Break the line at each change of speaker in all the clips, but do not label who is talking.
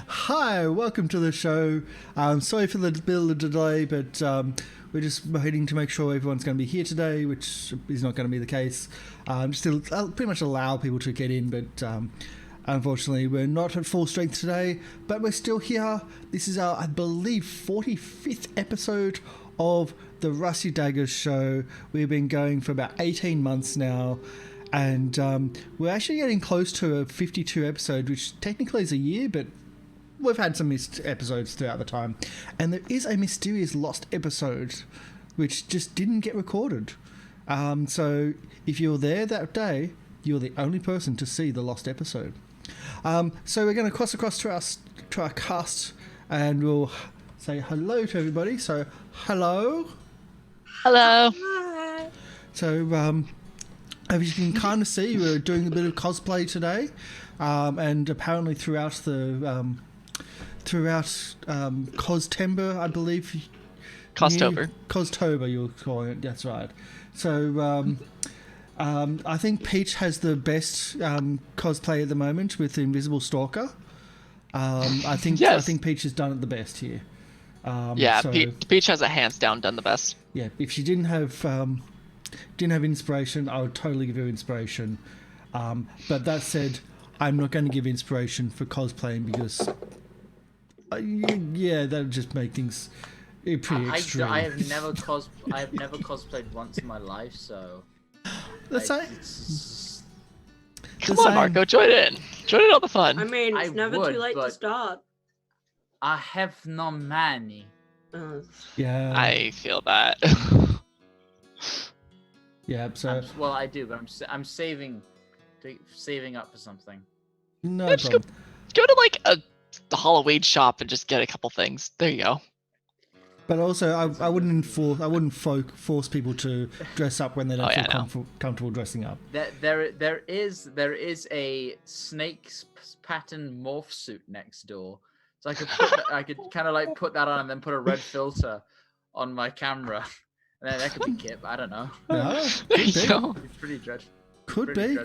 Hi, welcome to the show. Sorry for the bit of delay, but we're just waiting to make sure everyone's going to be here today, which is not going to be the case. Just to pretty much allow people to get in, but unfortunately we're not at full strength today, but we're still here. This is our, I believe, 45th episode of the Rusty Daggers show. We've been going for about 18 months now. And we're actually getting close to a 52 episode, which technically is a year, but we've had some missed episodes throughout the time. And there is a mysterious lost episode, which just didn't get recorded. So if you're there that day, you're the only person to see the lost episode. So we're going to cross across to our cast, and we'll say hello to everybody. So hello.
Hello.
Hi.
So as you can kind of see, we're doing a bit of cosplay today, and apparently throughout Costember, I believe.
Costober.
You're calling it. That's right. So I think Peach has the best cosplay at the moment with the Invisible Stalker. I think Peach has done it the best here.
Peach has it hands down done the best.
Yeah, if she didn't have inspiration, I would totally give her inspiration. But that said, I'm not going to give inspiration for cosplaying because, that would just make things pretty extreme.
I have never cosplayed once in my life, so.
Come on, Marco, join in. Join in all the fun.
I mean, it's never too late to start.
I have no money.
Yeah.
I feel that.
Yeah, so
I do, but I'm saving up for something.
No
just
problem.
Go to the Halloween shop and just get a couple things. There you go.
But also, I wouldn't force people to dress up when they don't feel comfortable dressing up.
There is a snake pattern morph suit next door, so I could kind of put that on and then put a red filter on my camera. And that could be Kip. I don't know.
No,
There you go.
It's pretty dreadful.
Could be.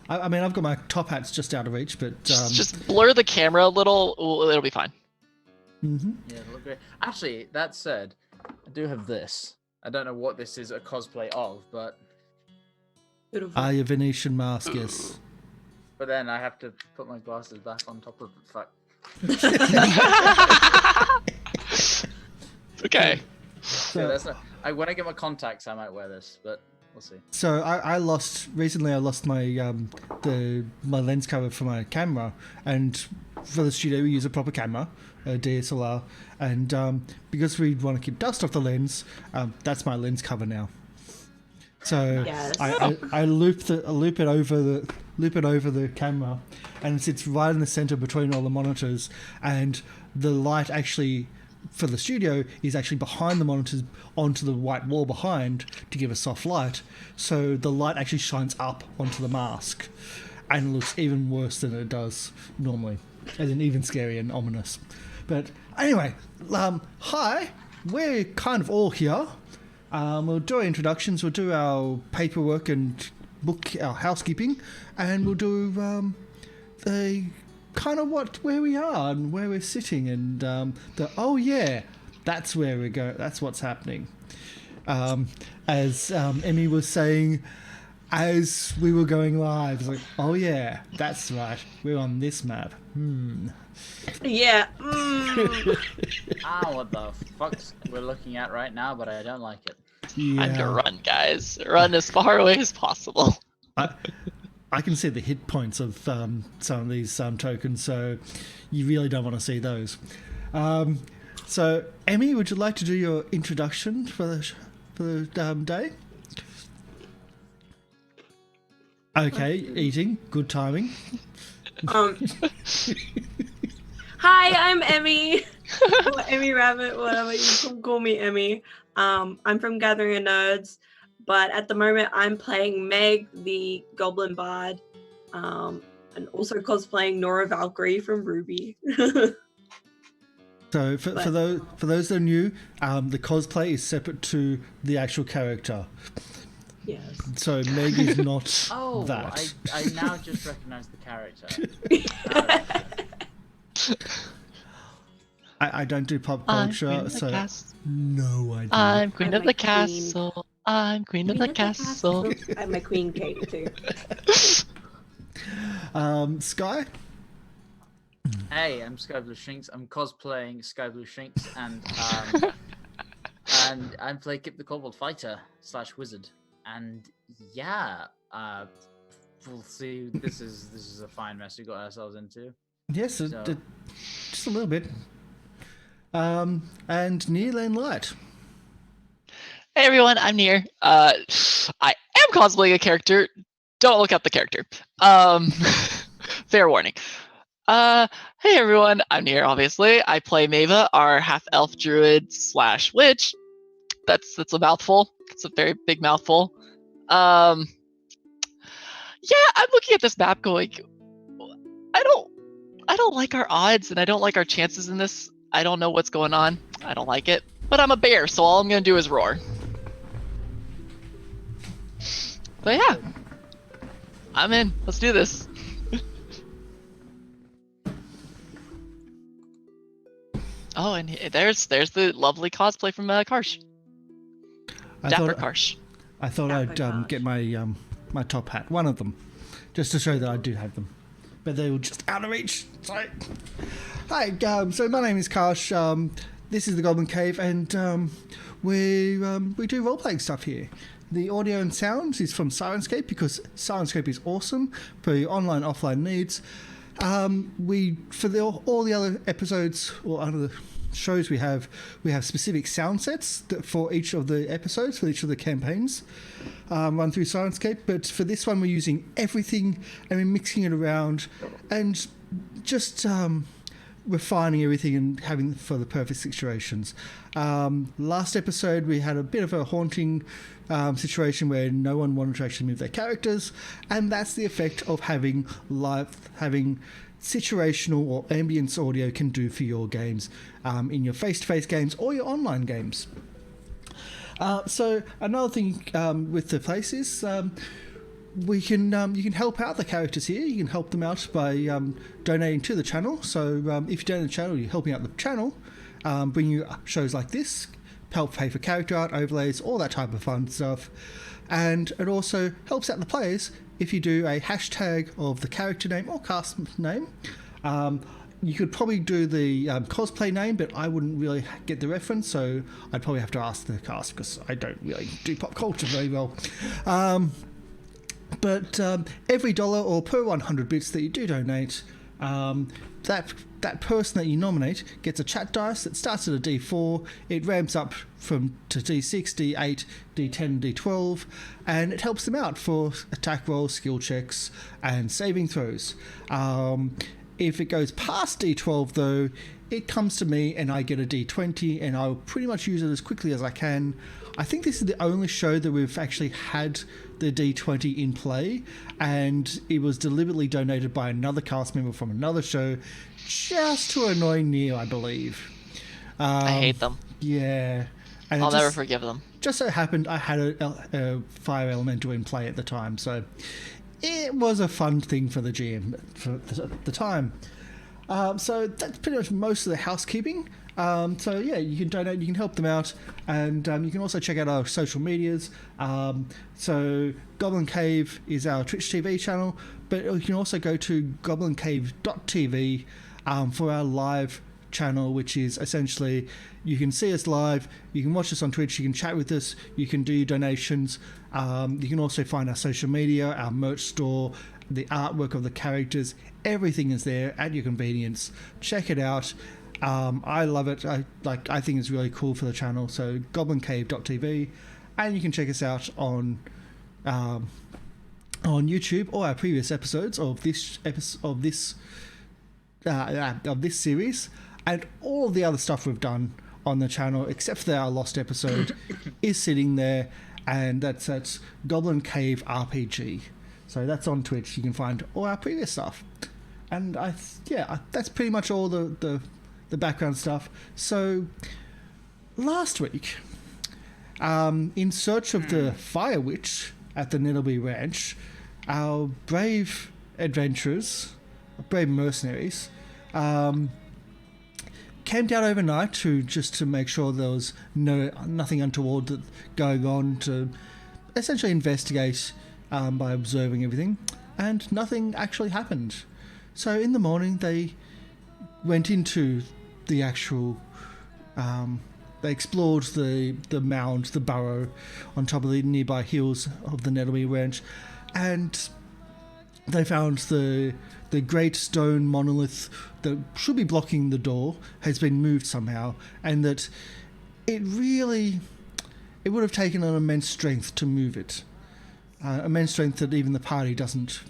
I mean, I've got my top hats just out of reach, but
just blur the camera a little. It'll be fine.
Mm-hmm.
Yeah, it'll look great. Actually, that said, I do have this. I don't know what this is a cosplay of, but
your Venetian mask, yes.
But then I have to put my glasses back on top of the fact.
Okay.
So,
when I get my contacts, I might wear this, but we'll see.
So I lost my my lens cover for my camera, and for the studio we use a proper camera, a DSLR, and because we want to keep dust off the lens, that's my lens cover now. So
yes.
I loop it over the camera, and it sits right in the center between all the monitors, and the light actually for the studio is actually behind the monitors onto the white wall behind to give a soft light, so the light actually shines up onto the mask and looks even worse than it does normally, as in even scary and ominous. But anyway, hi, we're kind of all here. We'll do our introductions, we'll do our paperwork and our housekeeping, and we'll do the kind of where we are and where we're sitting, and that's where we go. That's what's happening. As Emmy was saying, as we were going live, it's like, oh yeah, that's right. We're on this map.
Yeah.
What the fuck's we're looking at right now? But I don't like it.
Yeah.
Time to run, guys. Run as far away as possible.
I can see the hit points of some of these tokens, so you really don't want to see those. So, Emmy, would you like to do your introduction for the day? Okay, eating. Good timing.
Hi, I'm Emmy. Or Emmy Rabbit, whatever, you can call me Emmy. I'm from Gathering of Nerds, but at the moment I'm playing Meg, the Goblin Bard, and also cosplaying Nora Valkyrie from Ruby.
So for those that are new, the cosplay is separate to the actual character.
Yes.
So Meg is not
Oh,
that.
I now just recognize the character.
I don't do pop
I'm
culture,
queen of the
so
castle.
no idea.
I'm queen
I'm
of
a
the
queen.
castle. I'm queen of the castle.
I'm my queen cake too.
Sky?
Hey, I'm Sky Blue Shinx. I'm cosplaying Sky Blue Shinx, and I'm playing Kip the Kobold Fighter / Wizard. And yeah, we'll see. This is a fine mess we got ourselves into.
Yes,
So-
just a little bit. And Neil and Light.
Hey everyone, I'm Nier. I am cosplaying a character. Don't look up the character. Fair warning. Hey everyone, I'm Nier, obviously. I play Mava, our half-elf druid / witch. That's a mouthful. It's a very big mouthful. Yeah, I'm looking at this map going, I don't like our odds and I don't like our chances in this. I don't know what's going on. I don't like it. But I'm a bear, so all I'm gonna do is roar. But yeah, I'm in. Let's do this. Oh, and there's the lovely cosplay from Karsh. Dapper Karsh.
I thought I'd
Dapper
get my my top hat, one of them, just to show that I do have them. But they were just out of reach. Sorry. Hi, so my name is Karsh. This is the Goblin Cave, and we do role-playing stuff here. The audio and sounds is from Syrinscape because Syrinscape is awesome for your online offline needs. All the other episodes or other shows we have specific sound sets for each of the episodes, for each of the campaigns, run through Syrinscape. But for this one, we're using everything and we're mixing it around and just refining everything and having for the perfect situations. Last episode, we had a bit of a haunting situation where no one wanted to actually move their characters, and that's the effect of having situational or ambience audio can do for your games, in your face-to-face games or your online games. So another thing with the place is you can help out the characters here. You can help them out by donating to the channel. So if you donate to the channel, you're helping out the channel, bring you shows like this, help pay for character art, overlays, all that type of fun stuff. And it also helps out the players if you do a hashtag of the character name or cast name. You could probably do the cosplay name, but I wouldn't really get the reference, so I'd probably have to ask the cast because I don't really do pop culture very well. But every dollar or per 100 bits that you do donate, that person that you nominate gets a chat dice that starts at a D4. It ramps up to D6, D8, D10, D12, and it helps them out for attack rolls, skill checks, and saving throws. If it goes past D12, though, it comes to me and I get a D20, and I'll pretty much use it as quickly as I can. I think this is the only show that we've actually had the D20 in play, and it was deliberately donated by another cast member from another show just to annoy Neil, I believe.
I hate them.
Yeah. And
I'll never forgive them.
Just so happened I had a fire elemental in play at the time, so it was a fun thing for the GM for the time. So that's pretty much most of the housekeeping. So yeah, you can donate, you can help them out, and you can also check out our social medias. So Goblin Cave is our Twitch TV channel, but you can also go to goblincave.tv for our live channel, which is essentially you can see us live, you can watch us on Twitch, you can chat with us, you can do donations. You can also find our social media, our merch store, the artwork of the characters. Everything is there at your convenience. Check it out. I love it. I think it's really cool for the channel. So goblincave.tv, and you can check us out on YouTube or our previous episodes of this series, and all the other stuff we've done on the channel, except for our lost episode, is sitting there, and that's at Goblin Cave RPG. So that's on Twitch. You can find all our previous stuff, and that's pretty much all the background stuff. So last week, in search of the Fire Witch at the Nettleby Ranch, our brave adventurers, brave mercenaries, camped out overnight to make sure there was nothing untoward going on, to essentially investigate by observing everything, and nothing actually happened. So in the morning they went into the actual they explored the mound, the burrow on top of the nearby hills of the Nettleby Ranch, and they found the great stone monolith that should be blocking the door has been moved somehow, and that it would have taken an immense strength to move it, immense strength that even the party doesn't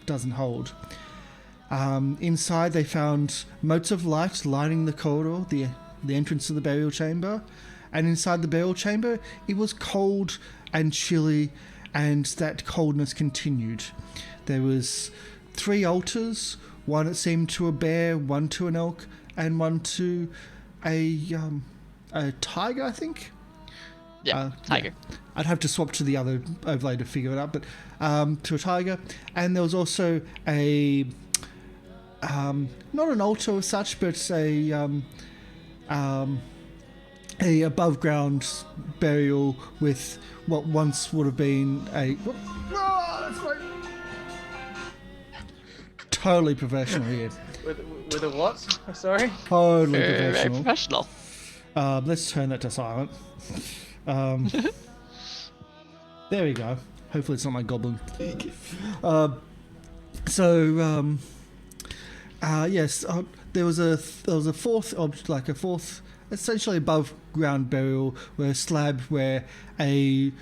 hold. Inside they found motes of light lining the corridor, the entrance to the burial chamber, and inside the burial chamber it was cold and chilly, and that coldness continued. There was 3 altars, one that seemed to a bear, one to an elk, and one to a tiger, I think.
Yeah, tiger.
Yeah. I'd have to swap to the other overlay to figure it out, but to a tiger. And there was also a not an altar as such, but a above ground burial with what once would have been a. Oh, that's right. Totally professional here.
With a what? Sorry?
Totally
Very
professional.
professional.
Let's turn that to silent. There we go. Hopefully it's not my goblin. Yes, there was a fourth, essentially above ground burial, where a slab where a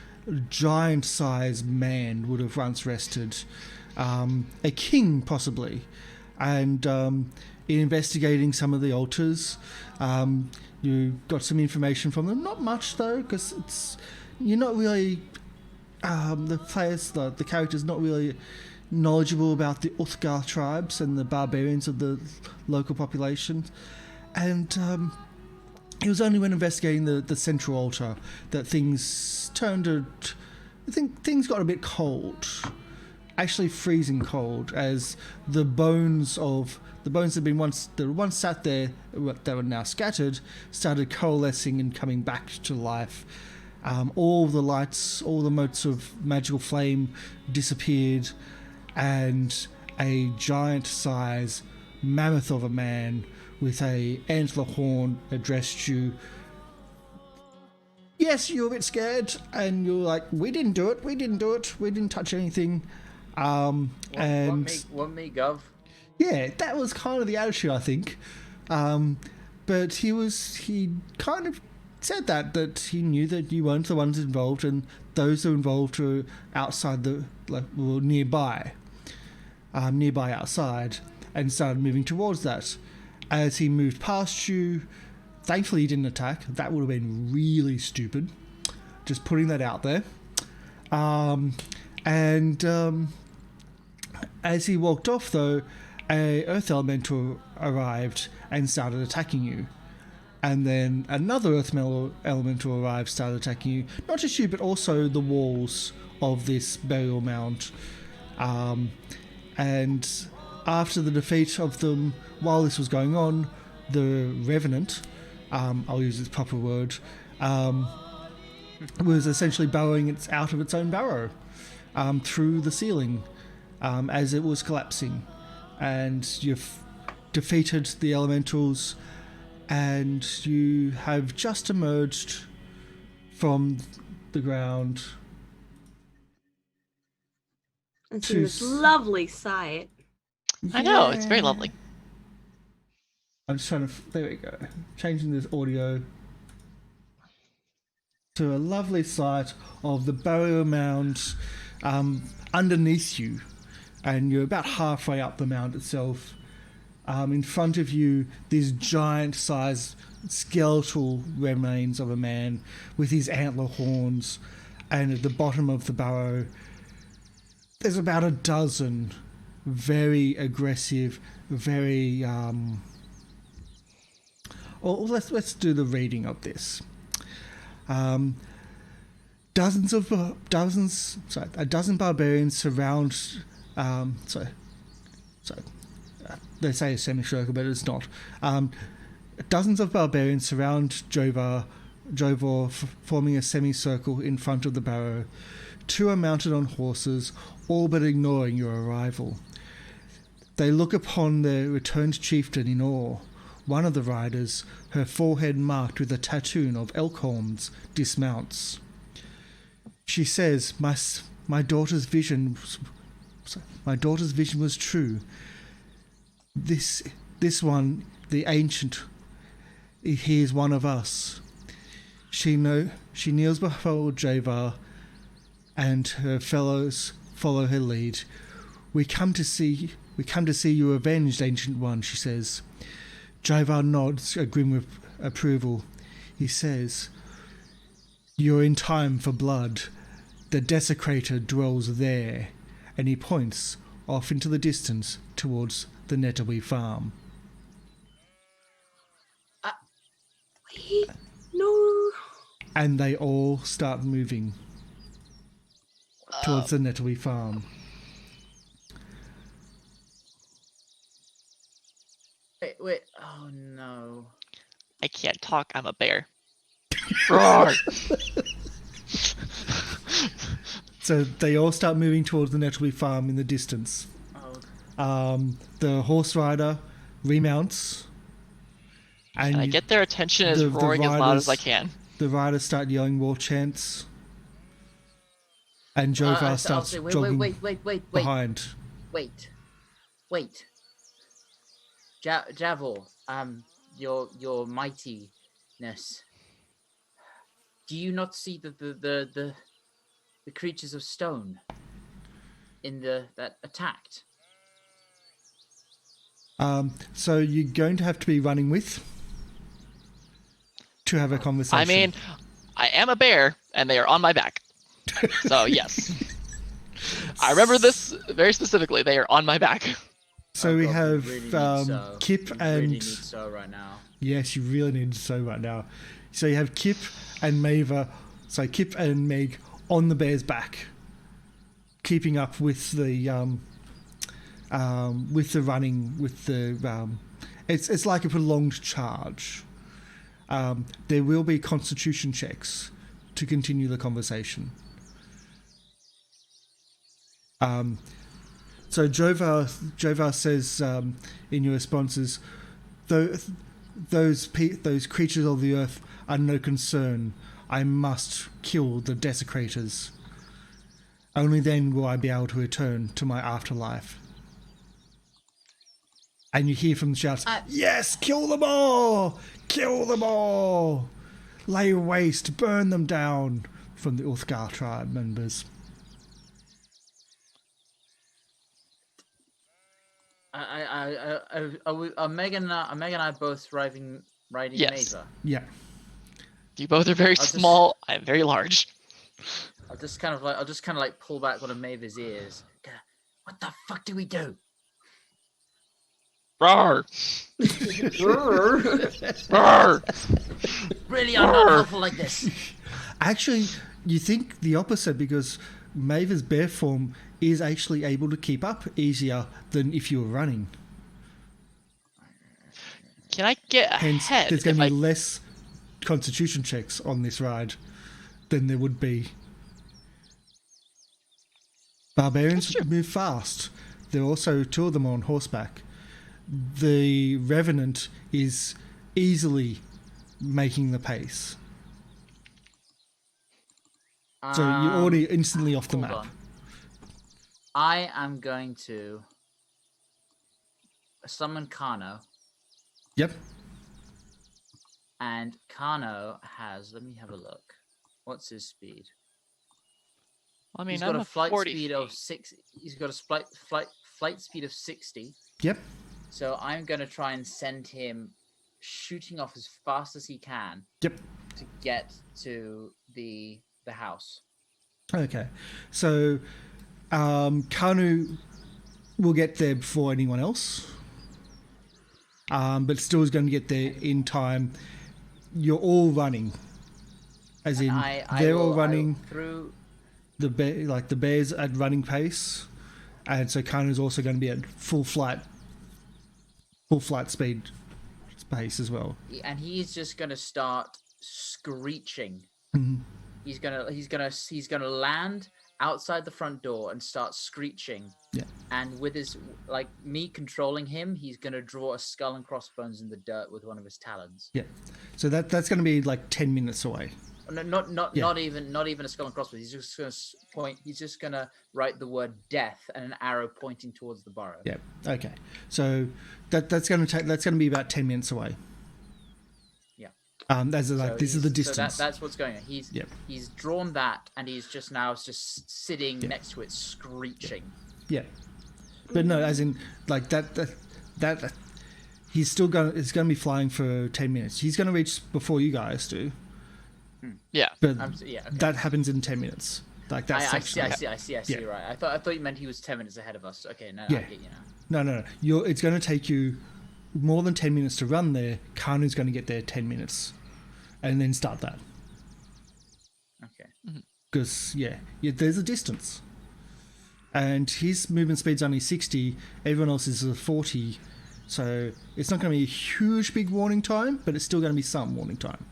giant-sized man would have once rested, a king possibly, and in investigating some of the altars, you got some information from them. Not much though, because you're not really the character's not really knowledgeable about the Uthgar tribes and the barbarians of the local population, and it was only when investigating the central altar that things things got a bit cold, actually freezing cold, as the bones that once sat there, that were now scattered, started coalescing and coming back to life. All the lights, all the motes of magical flame disappeared, and a giant-size mammoth of a man with a antler horn addressed you. Yes, you're a bit scared, and you're like, we didn't do it, we didn't touch anything.
Want me, Gov?
Yeah, that was kind of the attitude, I think. But he kind of said that he knew that you weren't the ones involved, and those who were involved were outside were nearby outside, and started moving towards that. As he moved past you, thankfully he didn't attack. That would have been really stupid. Just putting that out there. As he walked off, though, a earth elemental arrived and started attacking you. And then another earth elemental arrived, started attacking you. Not just you, but also the walls of this burial mound. And after the defeat of them, while this was going on, the Revenant, I'll use its proper word, was essentially burrowing out of its own burrow through the ceiling as it was collapsing. And you've defeated the elementals, and you have just emerged from the ground.
And see this lovely sight.
I know, it's very lovely.
I'm just trying to... There we go. Changing this audio to a lovely sight of the burial mound underneath you. And you're about halfway up the mound itself. In front of you, these giant-sized skeletal remains of a man with his antler horns. And at the bottom of the burrow, there's about a dozen very aggressive, very... let's do the reading of this. A dozen barbarians surround... they say a semicircle, but it's not. Dozens of barbarians surround Jovor, forming a semicircle in front of the barrow. 2 are mounted on horses, all but ignoring your arrival. They look upon their returned chieftain in awe. One of the riders, her forehead marked with a tattoo of elk horns, dismounts. She says, "My daughter's vision was true. This one, the ancient, he is one of us." She kneels before Javar, and her fellows follow her lead. We come to see you avenged, Ancient One," she says. Javar nods a grim approval. He says, "You're in time for blood. The Desecrator dwells there," and he points off into the distance towards the Netawi farm.
Wait, no.
And they all start moving towards the Netawi farm.
Wait. Oh no.
I can't talk. I'm a bear. Roar!
So they all start moving towards the Netawi farm in the distance.
Oh.
The horse rider remounts.
And I get their attention as
the
roaring as loud as I can.
The riders start yelling war chants. And Jovar starts jogging behind.
Wait. Javor, your mightiness. Do you not see the creatures of stone in that attacked?
So you're going to have to be running with to have a conversation.
I mean, I am a bear, and they are on my back. So yes, I remember this very specifically. They are on my back.
So we have Kip
we
and
really need so right now.
Yes, you really need so right now. So you have Kip and Maeva. So Kip and Meg on the bear's back, keeping up with the running with the. It's like a prolonged charge. There will be constitution checks to continue the conversation. So Jovar says in your responses, those creatures of the earth are no concern. I must kill the desecrators. Only then will I be able to return to my afterlife. And you hear from the shouts, "Yes, kill them all! Kill them all! Lay waste, burn them down!" from the Uthgar tribe members.
Are Megan and I both riding
Yes.
Maeva?
Yeah.
You both are very small. I'm very large.
I'll just kind of like pull back one of Maeva's ears. What the fuck do we do?
Roar! Roar!
Really, I'm not helpful like this.
Actually, you think the opposite, because Maeva's bear form is actually able to keep up easier than if you were running.
Can I get
Hence,
ahead?
there's going to be less constitution checks on this ride than there would be. Barbarians move fast. There are also 2 of them on horseback. The Revenant is easily making the pace. So you're already instantly off the map.
On. I am going to summon Kano.
Yep.
And Kano has, let me have a look. What's his speed?
I mean,
He's got
I'm
a flight
$40
speed of 6. He's got a flight speed of 60.
Yep.
So I'm going to try and send him shooting off as fast as he can.
Yep.
To get to the house.
Okay. So Kanu will get there before anyone else. But still is going to get there in time. You're all running. As in, they're all running
through
the bears at running pace. And so Kanu's also going to be at full flight full flight speed space as well.
And he's just gonna start screeching.
Mhm.
He's gonna land outside the front door and start screeching.
Yeah.
And with his me controlling him, he's gonna draw a skull and crossbones in the dirt with one of his talons.
Yeah. So that's going to be like 10 minutes away.
No, not even a skull and crossbones. He's just gonna point. He's just gonna write the word death and an arrow pointing towards the burrow.
Yeah. Okay. So that's going to be about 10 minutes away.
Yeah.
This is the distance.
So that's what's going on. He's drawn that, and he's just sitting next to it, screeching.
Yeah. But no, as in like that he's still going. It's going to be flying for 10 minutes. He's going to reach before you guys do.
Yeah.
But
okay.
that happens in 10 minutes. Like that's.
I see.
Yeah.
Right. I thought you meant he was 10 minutes ahead of us. Okay. No.
Yeah.
I get you now.
No. It's going to take you more than 10 minutes to run there. Kanu's going to get there 10 minutes, and then start that.
Okay.
Because there's a distance, and his movement speed's only 60. Everyone else is 40, so it's not going to be a huge big warning time, but it's still going to be some warning time.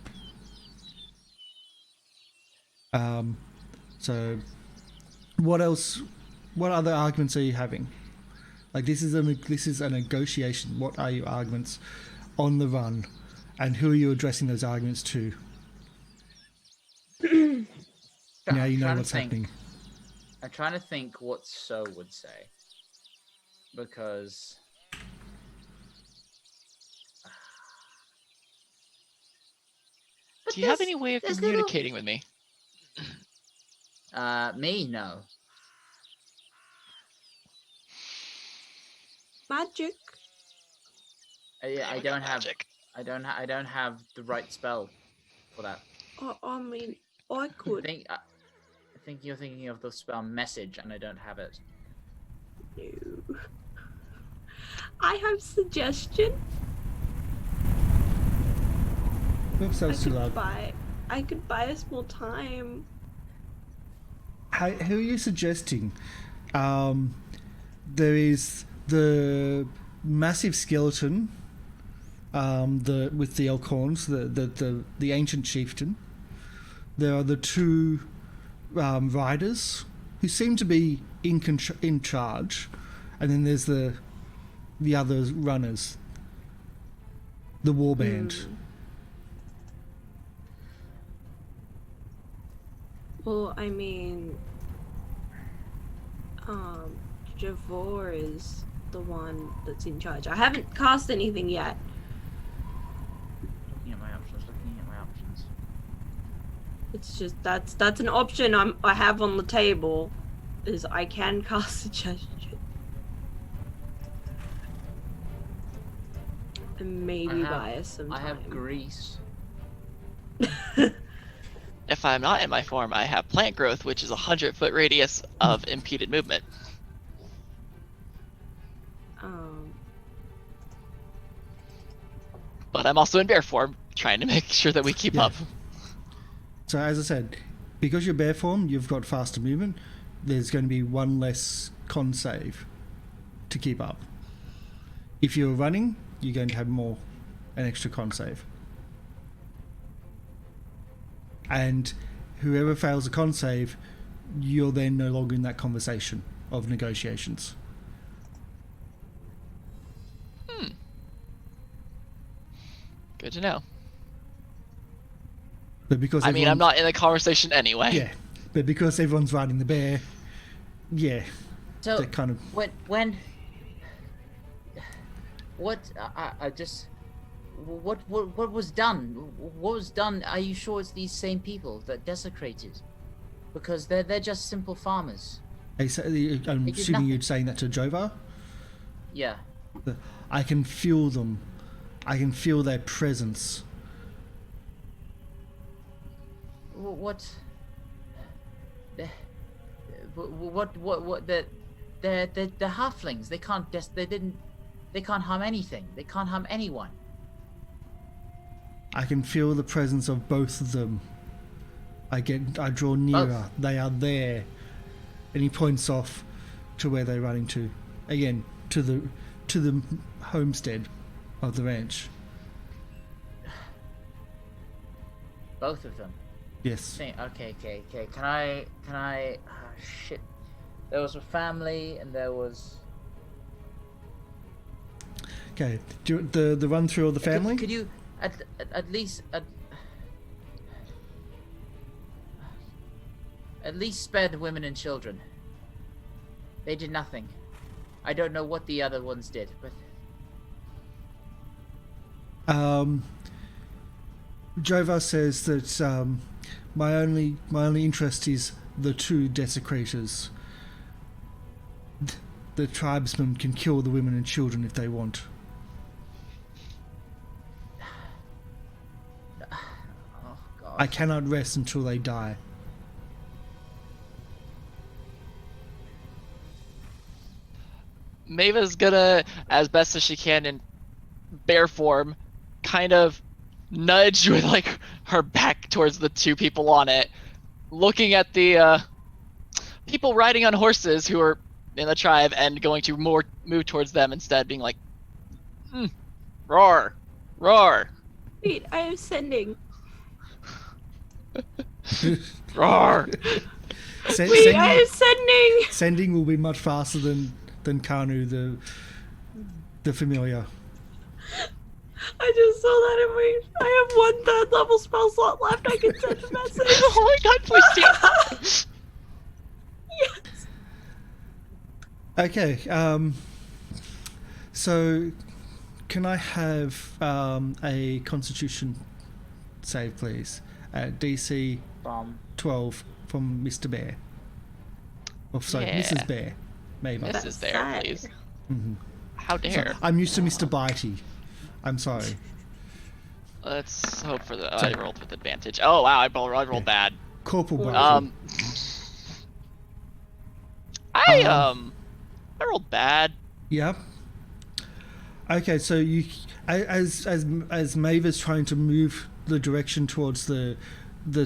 So what else? What other arguments are you having? Like this is a negotiation. What are your arguments on the run, and who are you addressing those arguments to? Now you know what's happening.
I'm trying to think what So would say, because
Do you have any way of communicating with me?
Me, no.
Magic.
I don't have.
Magic.
I don't have the right spell for that.
I mean, I could.
I think you're thinking of the spell message, and I don't have it.
No. I have suggestion.
Oops, that was too loud.
I could buy us more time.
Who are you suggesting? There is the massive skeleton, with the elk horns, the ancient chieftain. There are the two riders who seem to be in charge, and then there's the other runners, the warband.
Well, I mean, Javor is the one that's in charge. I haven't cast anything yet.
Looking at my options.
It's just that's an option I have on the table, is I can cast suggestion. And maybe buy us some time.
I have grease.
If I'm not in my form, I have plant growth, which is a 100-foot radius of impeded movement. But I'm also in bear form, trying to make sure that we keep up.
So as I said, because you're bear form, you've got faster movement. There's going to be one less con save to keep up. If you're running, you're going to have an extra con save. And whoever fails a con save, you're then no longer in that conversation of negotiations.
Good to know.
But because
I'm not in the conversation anyway.
Yeah, but because everyone's riding the bear,
So
that kind of
what was done? What was done? Are you sure it's these same people that desecrated? Because they're just simple farmers.
I'm assuming you're saying that to Jovar.
Yeah.
I can feel them. I can feel their presence.
What? They're halflings. They can't harm anything. They can't harm anyone.
I can feel the presence of both of them. I draw nearer.
Both.
They are there. And he points off to where they're running to. Again, to the homestead. of the ranch.
Both of them.
Yes.
Okay. Can I? Shit. There was a family, and there was.
Okay. Do you, the run through of the family?
Could you at least spare the women and children? They did nothing. I don't know what the other ones did, but.
Jova says that my only interest is the two desecrators. The tribesmen can kill the women and children if they want.
Oh God.
I cannot rest until they die.
Maeva's gonna, as best as she can in bear form, kind of nudge with like her back towards the two people on it, looking at the people riding on horses who are in the tribe and going to move towards them instead, being like, roar, roar,
Wait, I am sending.
roar.
Wait, I am sending.
Sending will be much faster than Kanu, the familiar.
I just saw that in my. I have 1/3 level spell slot left. I can send a message.
Oh my god, please do.
Yes.
Okay. So, can I have a Constitution save, please, at DC 12 from Mr. Bear? Oh, sorry,
Yeah.
Mrs. Bear. Maybe.
Mrs. There,
sad.
please.
Mm-hmm.
How dare.
I'm used to Mr. Bitey. I'm sorry.
Let's hope for the.
Sorry.
I rolled with advantage. Oh wow, I rolled
Yeah.
bad.
Corporal Bitey.
I rolled bad.
Yep. Okay, so you, as Maeve is trying to move the direction towards the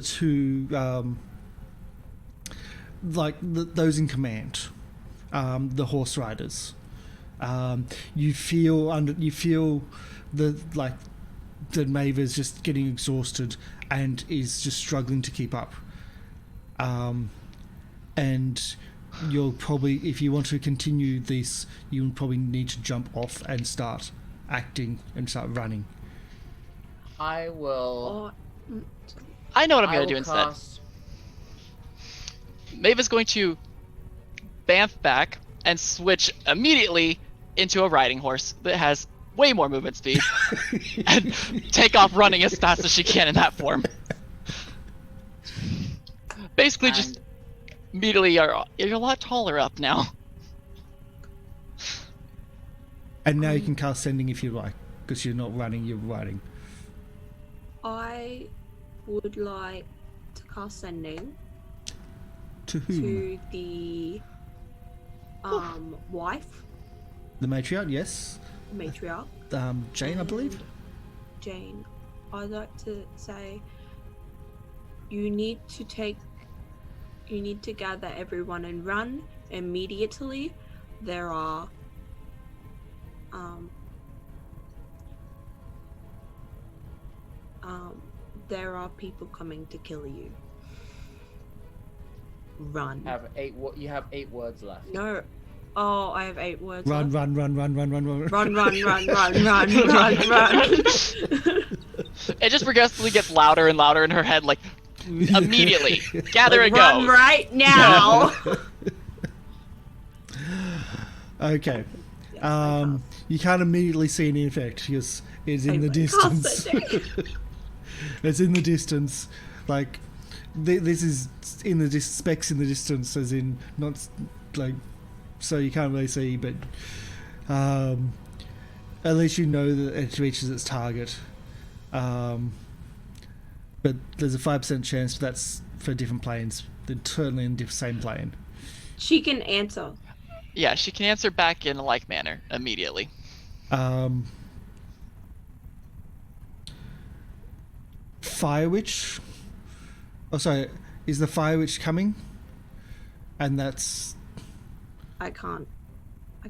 two, those in command, the horse riders, you feel that Maeve is just getting exhausted and is just struggling to keep up, and you'll probably, if you want to continue this, you will probably need to jump off and start acting and start running.
I will.
I know what I'm
I
gonna
will
do instead.
cast-
Maeve is going to bamf back and switch immediately into a riding horse that has way more movement speed and take off running as fast as she can in that form. Basically, just immediately you're a lot taller up now.
And now you can cast Sending if you like, because you're not running, you're riding.
I would like to cast sending
To whom?
to the wife,
The matriarch, yes.
matriarch,
Jane, I believe.
Jane. I'd like to say you need to gather everyone and run immediately. There are there are people coming to kill you. Run.
You have 8 words left.
No. Oh, I have 8 words
Run,
left.
run.
Run, run, run.
It just progressively gets louder and louder in her head, like immediately. Gather and
Run
go.
right now.
Okay.
Yes, I cast.
You can't immediately see any effect because it's in the
Anyway,
distance.
cast Sending.
It's in the distance. Like, this is in the specs in the distance, as in not like, so you can't really see, but at least you know that it reaches its target. But there's a 5% chance that's for different planes. They're totally in the same plane.
She can answer.
Yeah, she can answer back in a like manner immediately.
Fire Witch. Oh, sorry. Is the Fire Witch coming? And that's.
I can't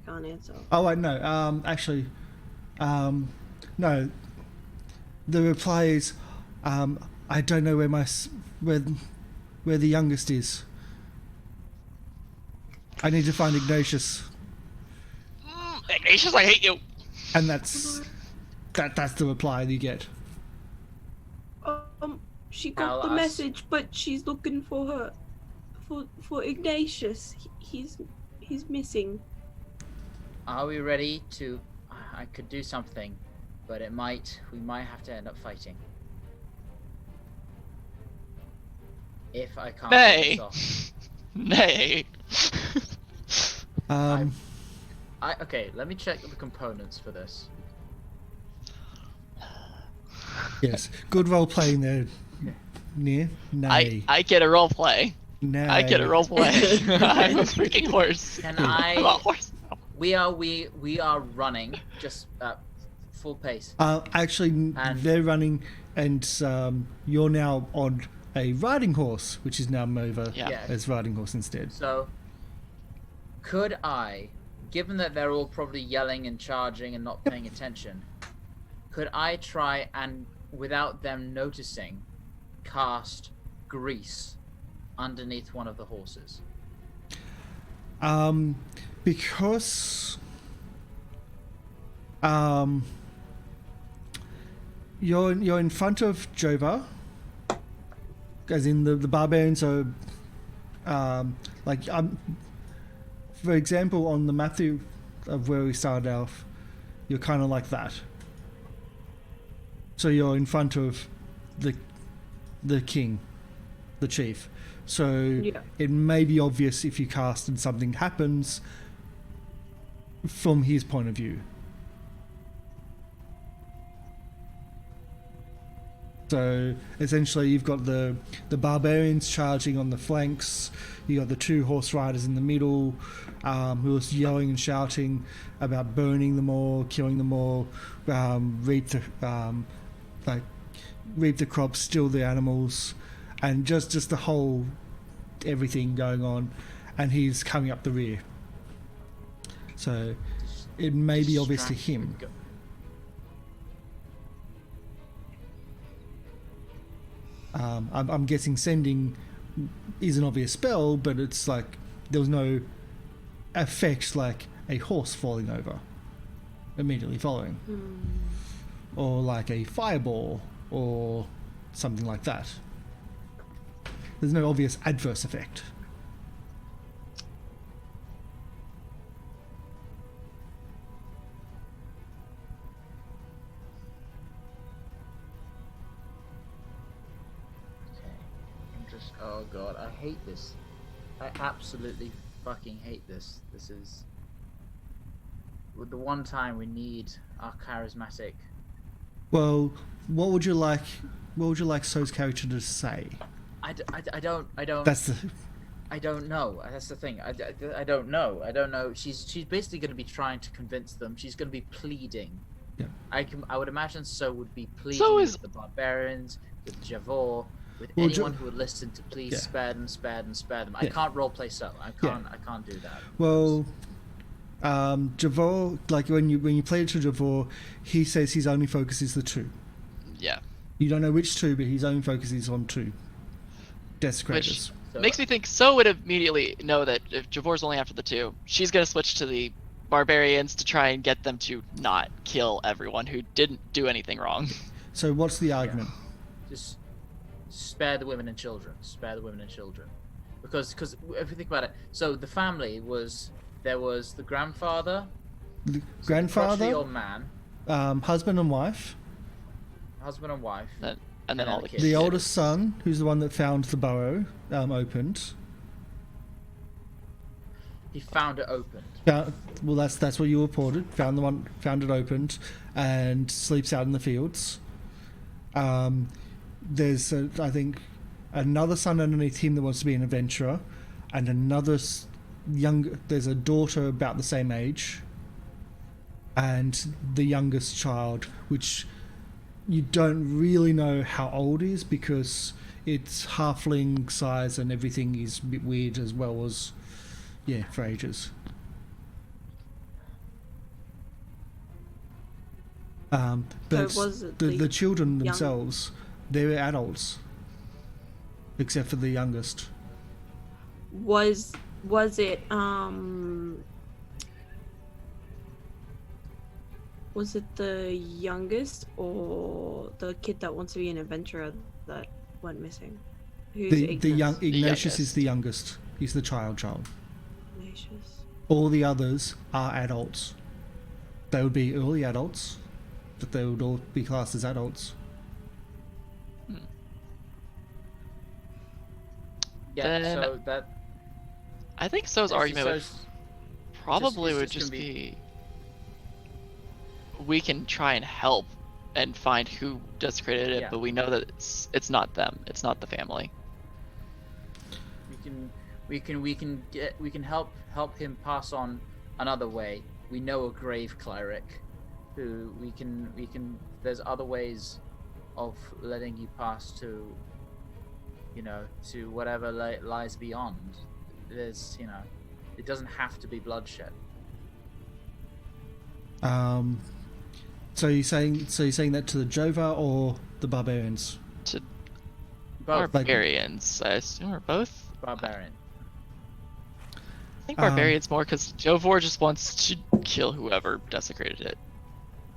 answer.
Oh, wait, no. Actually, No. The reply is, I don't know where the youngest is. I need to find Ignatius.
Ignatius, I hate you.
And that's the reply you get.
She got the message, but she's looking for Ignatius. He's missing.
Are we ready to? I could do something, but we might have to end up fighting. If I can't pull this off.
Nay.
Okay, let me check the components for this.
Yes, good role playing there. Nay.
I get a role play.
Nay.
I get a role play. I'm a freaking horse.
Can
I'm a horse.
We are running just full pace.
Actually, they're running, and you're now on a riding horse, which is now Mova as riding horse instead.
So, could I, given that they're all probably yelling and charging and not paying attention, could I try and, without them noticing, cast grease underneath one of the horses?
Because you're in front of Jova, as in the barbarians are for example, on the map of where we started off, you're kind of like that. So you're in front of the king, the chief. So it may be obvious if you cast and something happens from his point of view. So essentially you've got the barbarians charging on the flanks, you got the two horse riders in the middle, who are yelling and shouting about burning them all, killing them all, reap the crops, steal the animals, and just the whole everything going on, and he's coming up the rear. So it may be obvious to him. I'm guessing sending is an obvious spell, but it's like there was no effect like a horse falling over immediately following, or like a fireball or something like that. There's no obvious adverse effect.
Oh god, I hate this. I absolutely fucking hate this. This is the one time we need our charismatic.
Well, what would you like So's character to say?
I don't.
That's the.
I don't know. That's the thing. I don't know. She's basically going to be trying to convince them. She's going to be pleading.
Yeah.
I would imagine So would be pleading with the barbarians, with Javor, with anyone who would listen to please spare them. I can't roleplay So. I can't do that.
Well, Javor, like when you play it to Javor, he says his only focus is the two.
Yeah.
You don't know which two, but his only focus is on two. Desecrators.
Which makes me think So would immediately know that if Javor's only after the two, she's going to switch to the barbarians to try and get them to not kill everyone who didn't do anything wrong.
So what's the argument?
Just spare the women and children. Because if you think about it, so the family there was the grandfather, the old man,
husband and wife,
and then all the kids.
The oldest son, who's the one that found the burrow opened.
He found it opened.
Well, that's what you reported. Found it opened, and sleeps out in the fields. There's I think another son underneath him that wants to be an adventurer, and another there's a daughter about the same age, and the youngest child, which you don't really know how old is because it's halfling size and everything is a bit weird as well as for ages. But
was it
the children
young-
themselves, they're adults, except for the youngest.
Was it was it the youngest or the kid that wants to be an adventurer that went missing? Who's
The young Ignatius
youngest.
is the youngest. He's the child.
Ignatius?
All the others are adults. They would be early adults, but they would all be classed as adults.
Yeah,
Then-
so that
I think So's argument would
so
probably
it's
would
just
just
gonna
be we can try and help and find who desecrated it,
Yeah.
but we know that it's not them. It's not the family.
we can help him pass on another way. We know a grave cleric who we can there's other ways of letting you pass to, you know, to whatever lies beyond. There's, you know, it doesn't have to be bloodshed.
So you're saying that to the Jova or the barbarians?
Both.
Barbarians, I assume, or both.
Barbarian.
I think barbarians more because Jovor just wants to kill whoever desecrated it.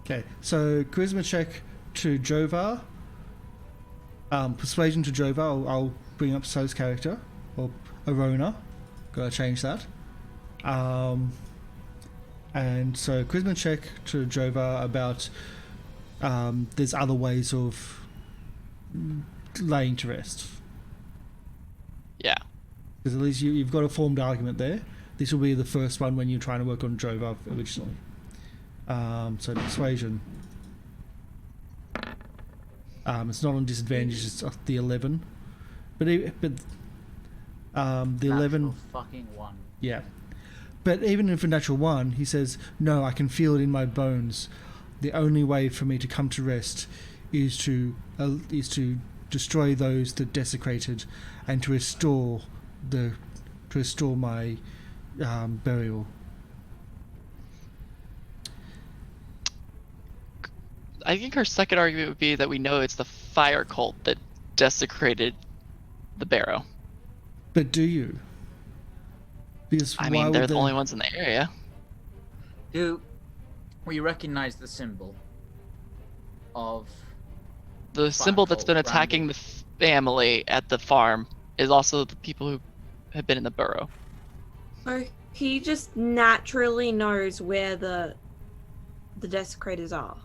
Okay, so charisma check to Jovar. Persuasion to Jovar. I'll bring up So's character, or Arona. Gotta change that. And so charisma check to Jovar about there's other ways of laying to rest.
Yeah.
Because at least you've got a formed argument there. This will be the first one when you're trying to work on Jovar originally. So persuasion. It's not on disadvantage. It's the 11. But the 11.
Natural fucking one.
Yeah. But even if a natural 1, he says, no, I can feel it in my bones. The only way for me to come to rest is to destroy those that desecrated and to restore my burial.
I think her second argument would be that we know it's the fire cult that desecrated the barrow.
But do you? Because
I
why
mean,
would
they're the
they-
only ones in the area.
Do we recognize the symbol of
The symbol that's been
cult
attacking
branding?
the family at the farm is also the people who have been in the burrow.
Or he just naturally knows where the desecrators are.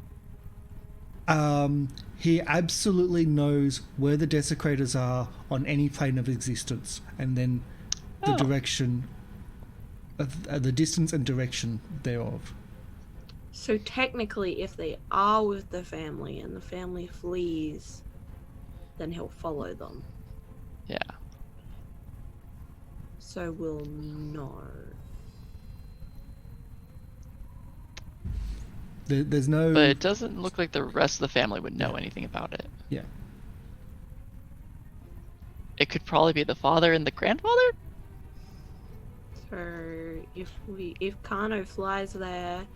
He absolutely knows where the desecrators are on any plane of existence, and then the
Oh.
direction, the distance and direction thereof.
So technically, if they are with the family and the family flees, then he'll follow them.
Yeah.
So we'll know.
There's no.
But it doesn't look like the rest of the family would know anything about it.
Yeah.
It could probably be the father and the grandfather?
So if Kano flies there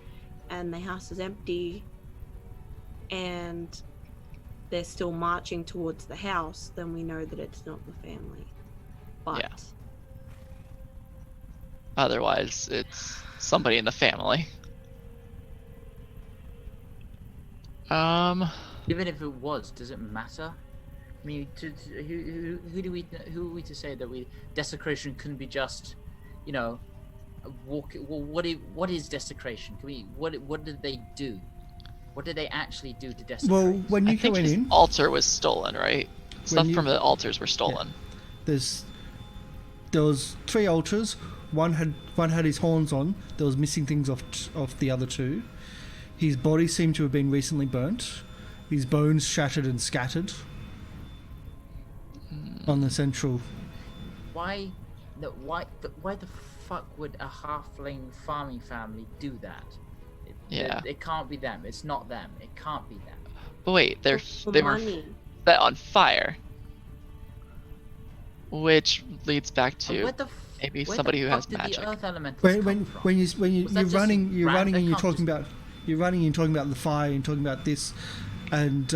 and the house is empty and they're still marching towards the house, then we know that it's not the family. But
Yeah. Otherwise, it's somebody in the family.
Even if it was, does it matter? I mean, who are we to say that desecration couldn't be just, you know, walk? Well, what is desecration? What did they do? What did they actually do to desecrate?
Well, when
I
you
think
go
his
in,
altar was stolen, right? Stuff
you-
from the altars were stolen.
there was 3 altars. One had his horns on. There was missing things off the other 2. His body seemed to have been recently burnt. His bones shattered and scattered on the central.
Why the fuck would a halfling farming family do that?
Yeah.
It can't be them. It's not them. It can't be them.
But wait,
for
they were
money.
set on fire. Which leads back to
Where the
maybe
where
somebody
the
who
fuck
has
did
magic.
the earth elementals
When
come
when
from?
when you
Was that
you're
just
running
random?
and
They
you're
can't
talking
just-
about you're running and talking about the fire and talking about this, and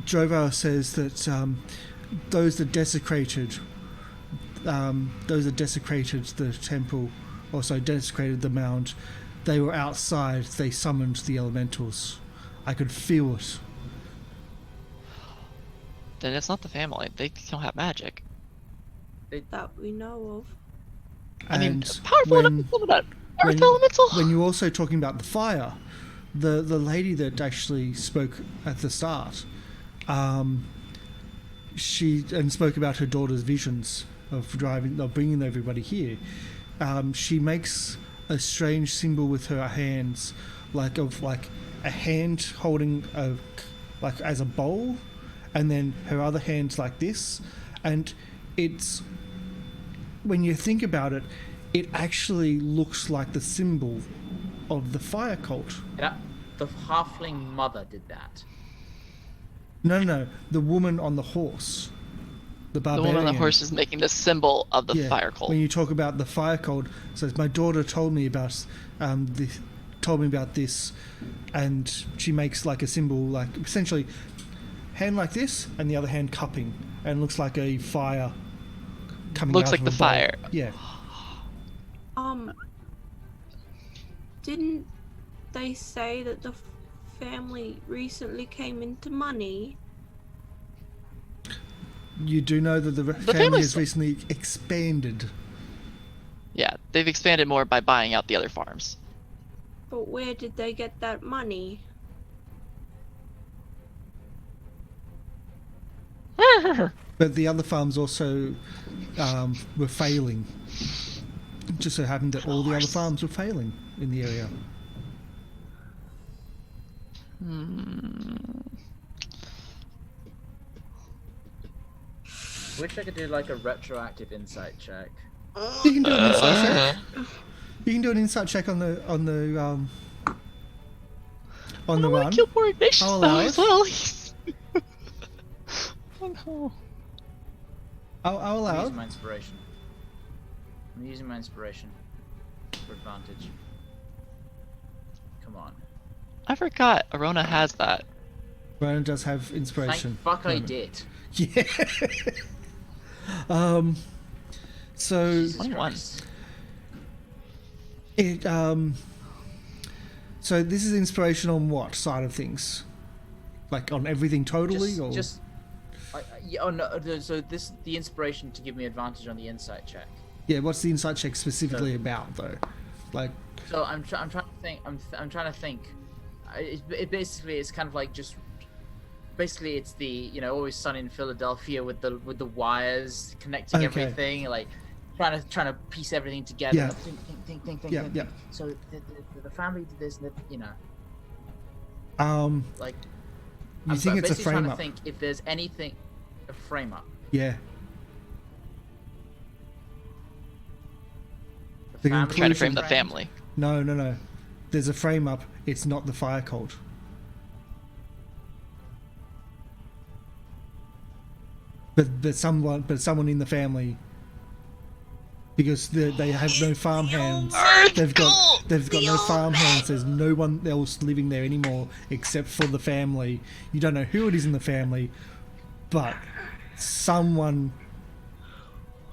Drovar says that those that desecrated the temple, also desecrated the mound, they were outside. They summoned the elementals. I could feel it.
Then it's not the family. They don't have magic.
That we know of.
I mean,
And
powerful enough to summon that earth elemental.
when you're also talking about the fire, the lady that actually spoke at the start, she spoke about her daughter's visions of bringing everybody here. She makes a strange symbol with her hands, like a hand holding as a bowl, and then her other hand's like this, and it's, when you think about it, it actually looks like the symbol of the fire cult.
Yeah, the halfling mother did that.
No, the woman on the horse. The
The
barbarian.
woman on the horse is making the symbol of the
Yeah,
fire cult.
When you talk about the fire cult, it says, my daughter told me about this, and she makes like a symbol, like essentially hand like this and the other hand cupping, and it looks like a fire coming
Looks
out
like
of
the
a bowl.
fire.
Yeah.
Didn't they say that the family recently came into money?
You do know that the family
family's-
has recently expanded.
Yeah, they've expanded more by buying out the other farms.
But where did they get that money?
But the other farms also were failing. It just so happened that all the other farms were failing in the area.
Wish I could do like a retroactive insight check.
You can do an insight check. You can do an insight check on the
I
run.
don't want to kill more Ignatius
I'll
though
allow
as
it.
well. Oh no.
I'll
I'm
allow it.
using my inspiration. I'm using my inspiration for advantage. Come on.
I forgot Arona has that.
Ronan does have inspiration.
Thank fuck I
Moment.
did.
Yeah. So
Jesus
21.
Christ.
it so this is inspiration on what side of things? Like on everything totally, or
Oh no. So the inspiration to give me advantage on the insight check.
yeah? What's the insight check specifically about though? Like
So I'm trying to think. I'm trying to think. It basically it's kind of like just. Basically, it's the Always Sunny in Philadelphia with the wires connecting
Okay.
everything, like trying to piece everything together.
Yeah.
Think.
Yeah, yeah.
So the family did this, and like.
you think it's a
basically
frame
trying to
up?
think if there's anything, a frame up.
Yeah.
The
The
family
Trying to frame
Conclusion.
the family.
No. There's a frame up. It's not the fire cult. But someone in the family, because they have no farm hands. They've got no farm hands. There's no one else living there anymore except for the family. You don't know who it is in the family, but someone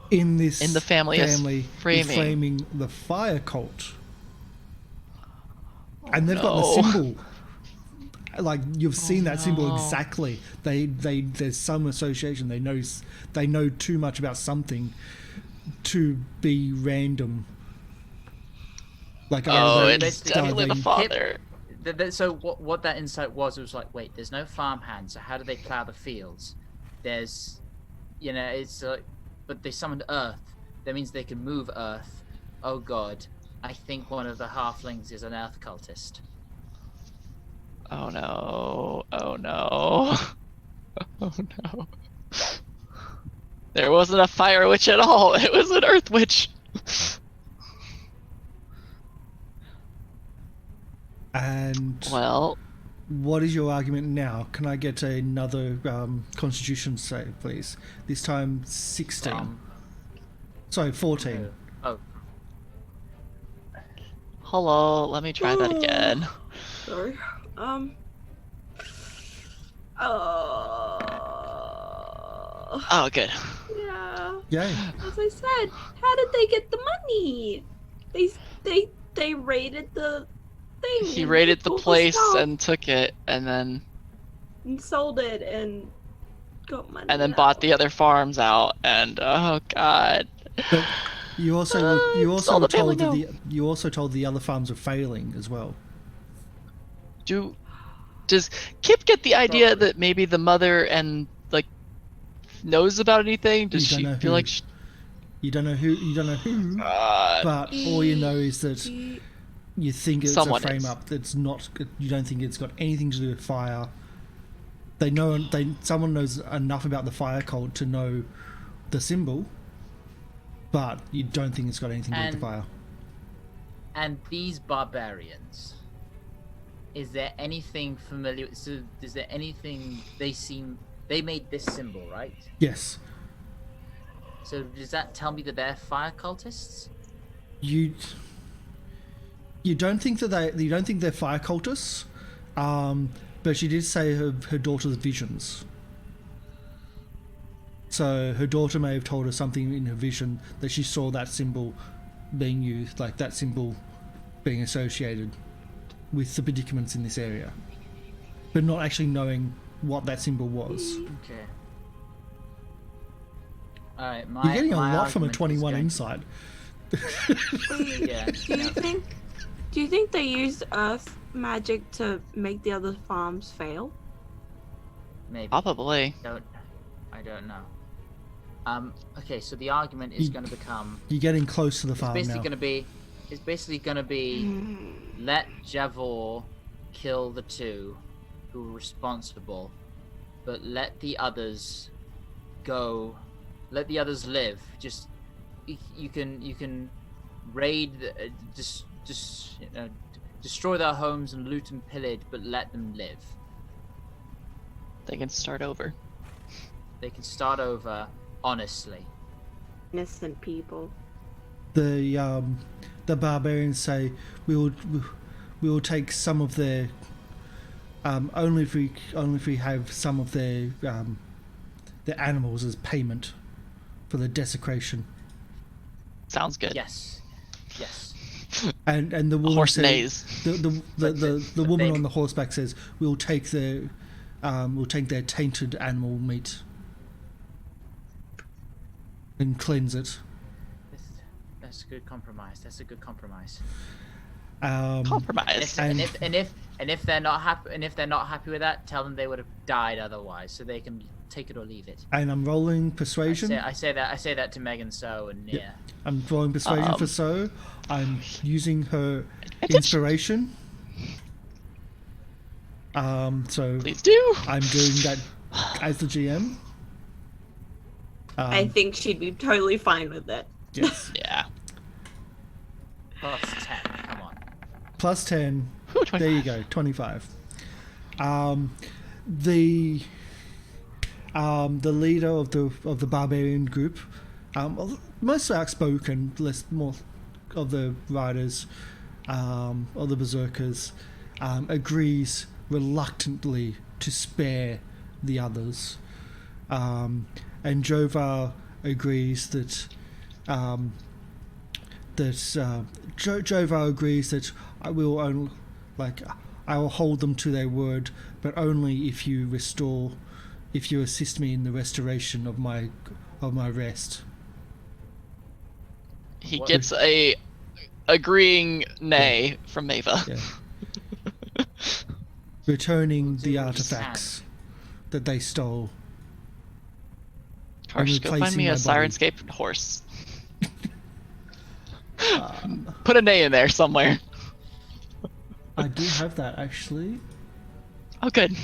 in the
family is framing.
the fire cult, and they've got
no.
the symbol. Like you've seen that symbol
no.
exactly. There's some association. They know too much about something to be random. Like
Oh,
they
it's definitely the father.
So what that insight was like, wait, there's no farm hands, so how do they plow the fields? There's, it's like, but they summoned Earth. That means they can move Earth. Oh God, I think one of the halflings is an Earth cultist.
Oh no. Oh no. Oh no. There wasn't a fire witch at all. It was an earth witch.
And
Well,
what is your argument now? Can I get another Constitution save, please? This time 16. Sorry, 14.
Oh.
Hello, let me try that again.
Sorry.
Oh, good.
Yeah.
Yay.
As I said, how did they get the money? They raided the thing.
He
and
raided
took
the
all
place
stuff
and took it, and then
sold it and got money.
bought the other farms out, and oh god.
But you also
Just all
were
the family
told that
know.
you also told the other farms were failing as well.
Does Kip get the idea
Probably.
that maybe the mother and like knows about anything? Does
You don't
she
know
feel
who.
like
You don't know who,
God,
but all you know is that you think it's
Someone
a frame
is.
up that's not. You don't think it's got anything to do with fire. They know. Someone knows enough about the fire cult to know the symbol, but you don't think it's got anything to do with the fire.
And these barbarians, is there anything familiar? So, is there anything they made this symbol, right?
Yes,
So does that tell me that they're fire cultists?
you don't think that you don't think they're fire cultists, but she did say her daughter's visions. So her daughter may have told her something in her vision that she saw that symbol being used, like that symbol being associated with the predicaments in this area, but not actually knowing what that symbol was.
Okay. All right.
You're getting a lot from a
argument is
21
going-
insight.
Yeah.
Do you think they used earth magic to make the other farms fail?
Maybe.
probably.
I don't know. Okay, so the argument is
You-
going to become.
You're getting close to the
It's
farm
basically
now.
going to be. It's basically going to be let Javor kill the two who were responsible, but let the others go. Let the others live. Just you can raid, destroy their homes and loot and pillage, but let them live.
They can start over.
They can start over honestly.
Innocent people.
The barbarians say we will take some of their only if we have some of their animals as payment for the desecration.
Sounds good.
Yes. Yes.
And the woman
Horse
says,
neighs.
the
But
woman
they-
on the horseback says we'll take their tainted animal meat and cleanse it.
That's a good compromise. That's a good compromise.
Compromise.
And-
And if they're not happy with that, tell them they would have died otherwise, so they can take it or leave it.
And I'm rolling persuasion.
I say that to Megan So and
Yep.
yeah.
I'm rolling persuasion for
Um,
So. I'm using her
Advantage.
inspiration. So
Please do.
I'm doing that as the GM.
I think she'd be totally fine with it.
Yes.
Yeah.
Plus 10. Come on.
Plus 10.
Whew,
There you
25.
go. 25. The leader of the barbarian group, most outspoken, more of the riders, of the berserkers, agrees reluctantly to spare the others, and Jovar agrees that Jovar agrees that I will only I will hold them to their word, but only if you assist me in the restoration of my rest.
He
What-
gets a agreeing nay from Mava.
Yeah. Returning
What's
the
it with his
artifacts that they stole.
Karsh, go find
replacing
me a
my body.
Syrinscape horse.
Um,
Put a nay in there somewhere.
I do have that actually.
Oh, good.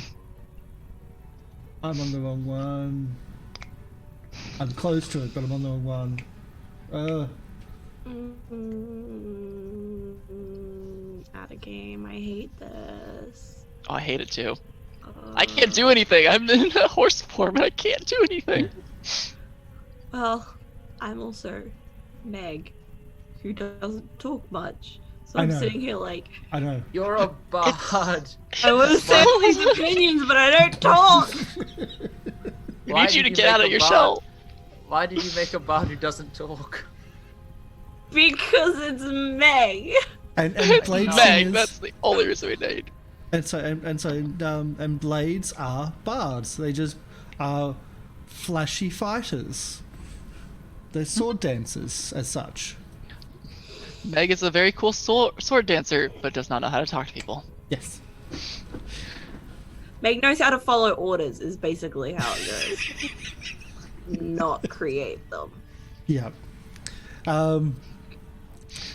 I'm on the wrong one. I'm close to it, but I'm on the wrong one.
Out of game. I hate this.
Oh, I hate it too. I can't do anything. I'm in a horse form and I can't do anything.
Well, I'm also Meg, who doesn't talk much, So
I
I'm
know.
sitting here like,
I know.
You're a bard.
I want to say all these opinions, but I don't talk.
We
Why
need you to
did
get out
make
of
a
your
bard?
shell.
Why did you make a bard who doesn't talk?
Because it's Meg.
And
It's
blade
No.
Meg.
singers.
That's the only reason we need.
And blades are bards. They just are flashy fighters. They're sword dancers as such.
Meg is a very cool sword dancer, but does not know how to talk to people.
Yes.
Meg knows how to follow orders, is basically how it goes. Not create them.
Yeah.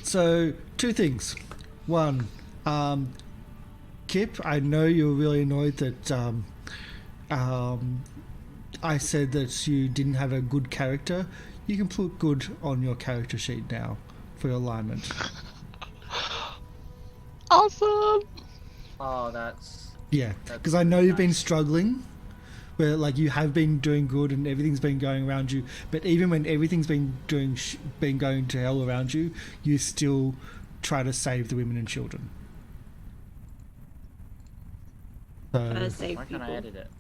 So, two things. One, Kip, I know you were really annoyed that I said that you didn't have a good character. You can put good on your character sheet now for your alignment.
Awesome.
Oh, that's
Yeah,
That's
because I know you've been
nice.
struggling, where like you have been doing good and everything's been going around you. But even when everything's been been going to hell around you, you still try to save the women and children.
Gotta
So
save
why can't I
people.
edit it?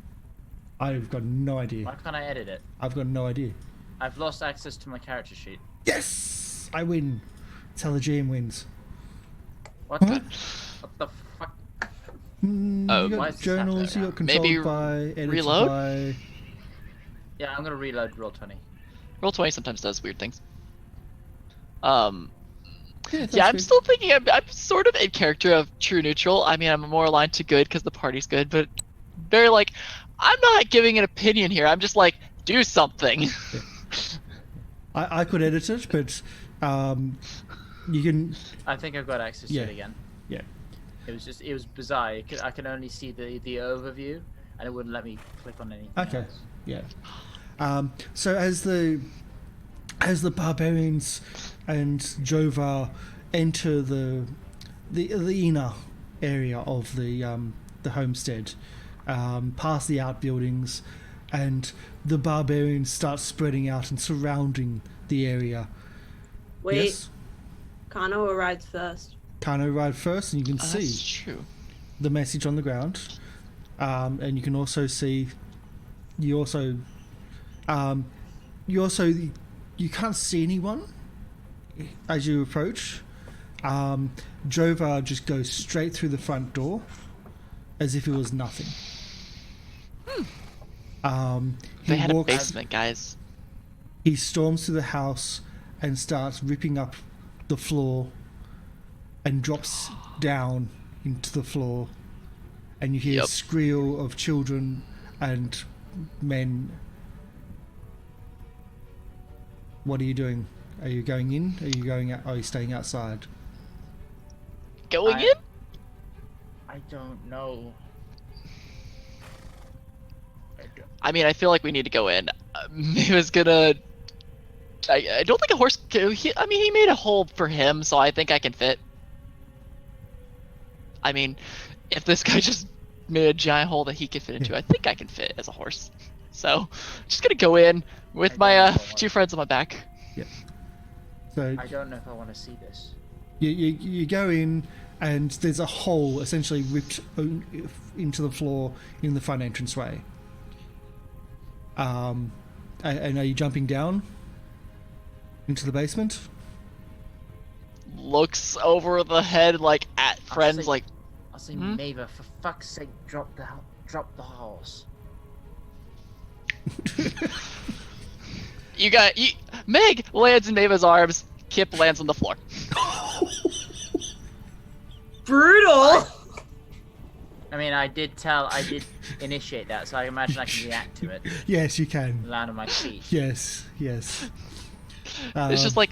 I've got no idea.
Why can't I edit it?
I've got no idea.
I've lost access to my character sheet.
Yes, I win. That's how the GM wins.
What
What?
What the fuck?
Oh,
You
why
got
is this
journals. You
happening
got controlled
Maybe
by, edited
reload?
by.
Yeah, I'm gonna reload roll 20.
Roll 20 sometimes does weird things.
Yeah, that's
Yeah, I'm
good.
still thinking I'm sort of in character of true neutral. I mean, I'm more aligned to good because the party's good, but very like, I'm not giving an opinion here. I'm just like, do something.
I could edit it, but you can.
I think I've got access to
Yeah.
it again.
Yeah.
It was bizarre. I can only see the overview, and it wouldn't let me click on anything
Okay.
else.
Yeah. So as the barbarians and Jovar enter the inner area of the homestead, past the outbuildings, and the barbarians start spreading out and surrounding the area.
Wait,
Yes.
Kano arrives first.
Kano arrived first, and you can
That's
see
true.
the message on the ground, and you can also see. You can't see anyone as you approach. Jovar just goes straight through the front door, as if it was nothing.
They had a
walks.
basement, guys.
He storms to the house and starts ripping up the floor, and drops down into the floor, and you hear a
Yep.
squeal of children and men. What are you doing? Are you going in? Are you going out? Are you staying outside?
Going
I-
in?
I don't know.
I mean, I feel like we need to go in. He was gonna. I don't think a horse. He made a hole for him, so I think I can fit. I mean, if this guy just made a giant hole that he could fit into, I think I can fit as a horse. So, just gonna go in with
I
my
don't know.
two friends on my back.
So
I don't know if I want to see this.
you go in, and there's a hole essentially ripped into the floor in the front entranceway. And are you jumping down into the basement?
Looks over the head like at friends,
say-
like
I'll say,
Hmm?
Maeva, for fuck's sake, drop the horse.
Meg lands in Maeva's arms. Kip lands on the floor.
Brutal!
I mean, I did initiate that, so I imagine I can react to it.
Yes, you can.
Land on my feet.
Yes, yes.
It's just like,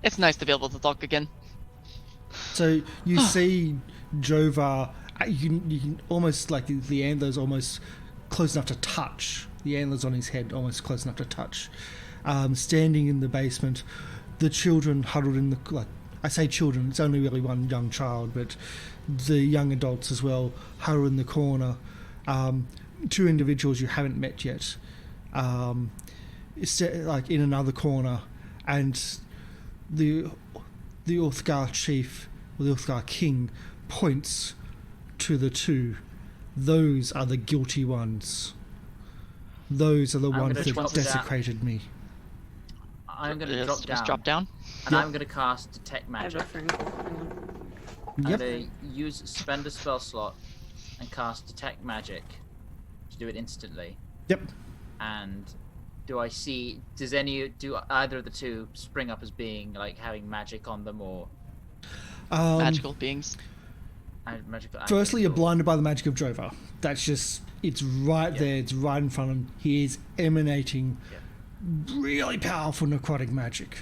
it's nice to be able to talk again.
So you see Jovar. You can almost like the antlers almost close enough to touch. The antlers on his head almost close enough to touch. Standing in the basement, the children huddled in the I say children. It's only really one young child, but the young adults as well huddled in the corner. Two individuals you haven't met yet, like in another corner, and the the Uthgar chief, or the Uthgar king, points to the two. Those are the guilty ones. Those are the
I'm
ones
gonna
that
drop down.
desecrated me.
I'm going to
Just
drop down.
drop down.
And
Yep.
I'm going to cast Detect
I have
Magic.
a friend. Hang on.
I'm
Yep.
going to spend a spell slot and cast Detect Magic to do it instantly.
Yep.
And do either of the two spring up as being like having magic on them or
Magical beings.
magical?
Firstly, you're
cool.
blinded by the magic of Drover. That's just, it's right
Yeah.
there, it's right in front of him. He is emanating
Yeah.
really powerful necrotic magic.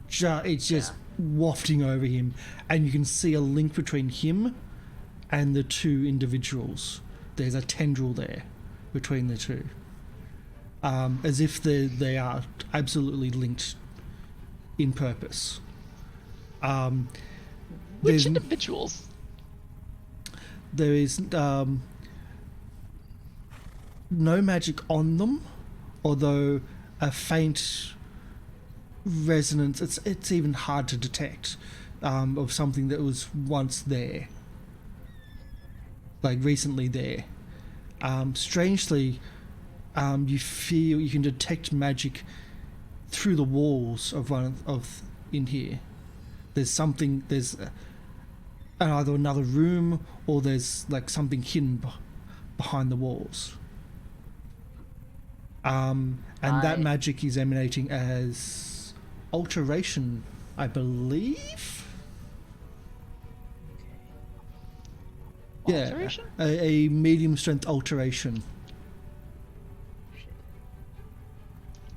It's just
Yeah.
wafting over him, and you can see a link between him and the two individuals. There's a tendril there between the two. As if they are absolutely linked in purpose.
Which
There's-
individuals?
There is no magic on them, although a faint resonance. It's even hard to detect of something that was once there, like recently there. Strangely, you feel you can detect magic through the walls of one of in here. There's something. There's either another room or there's like something hidden behind the walls. And that magic is emanating as alteration, I believe.
Alteration?
Yeah, a medium strength alteration.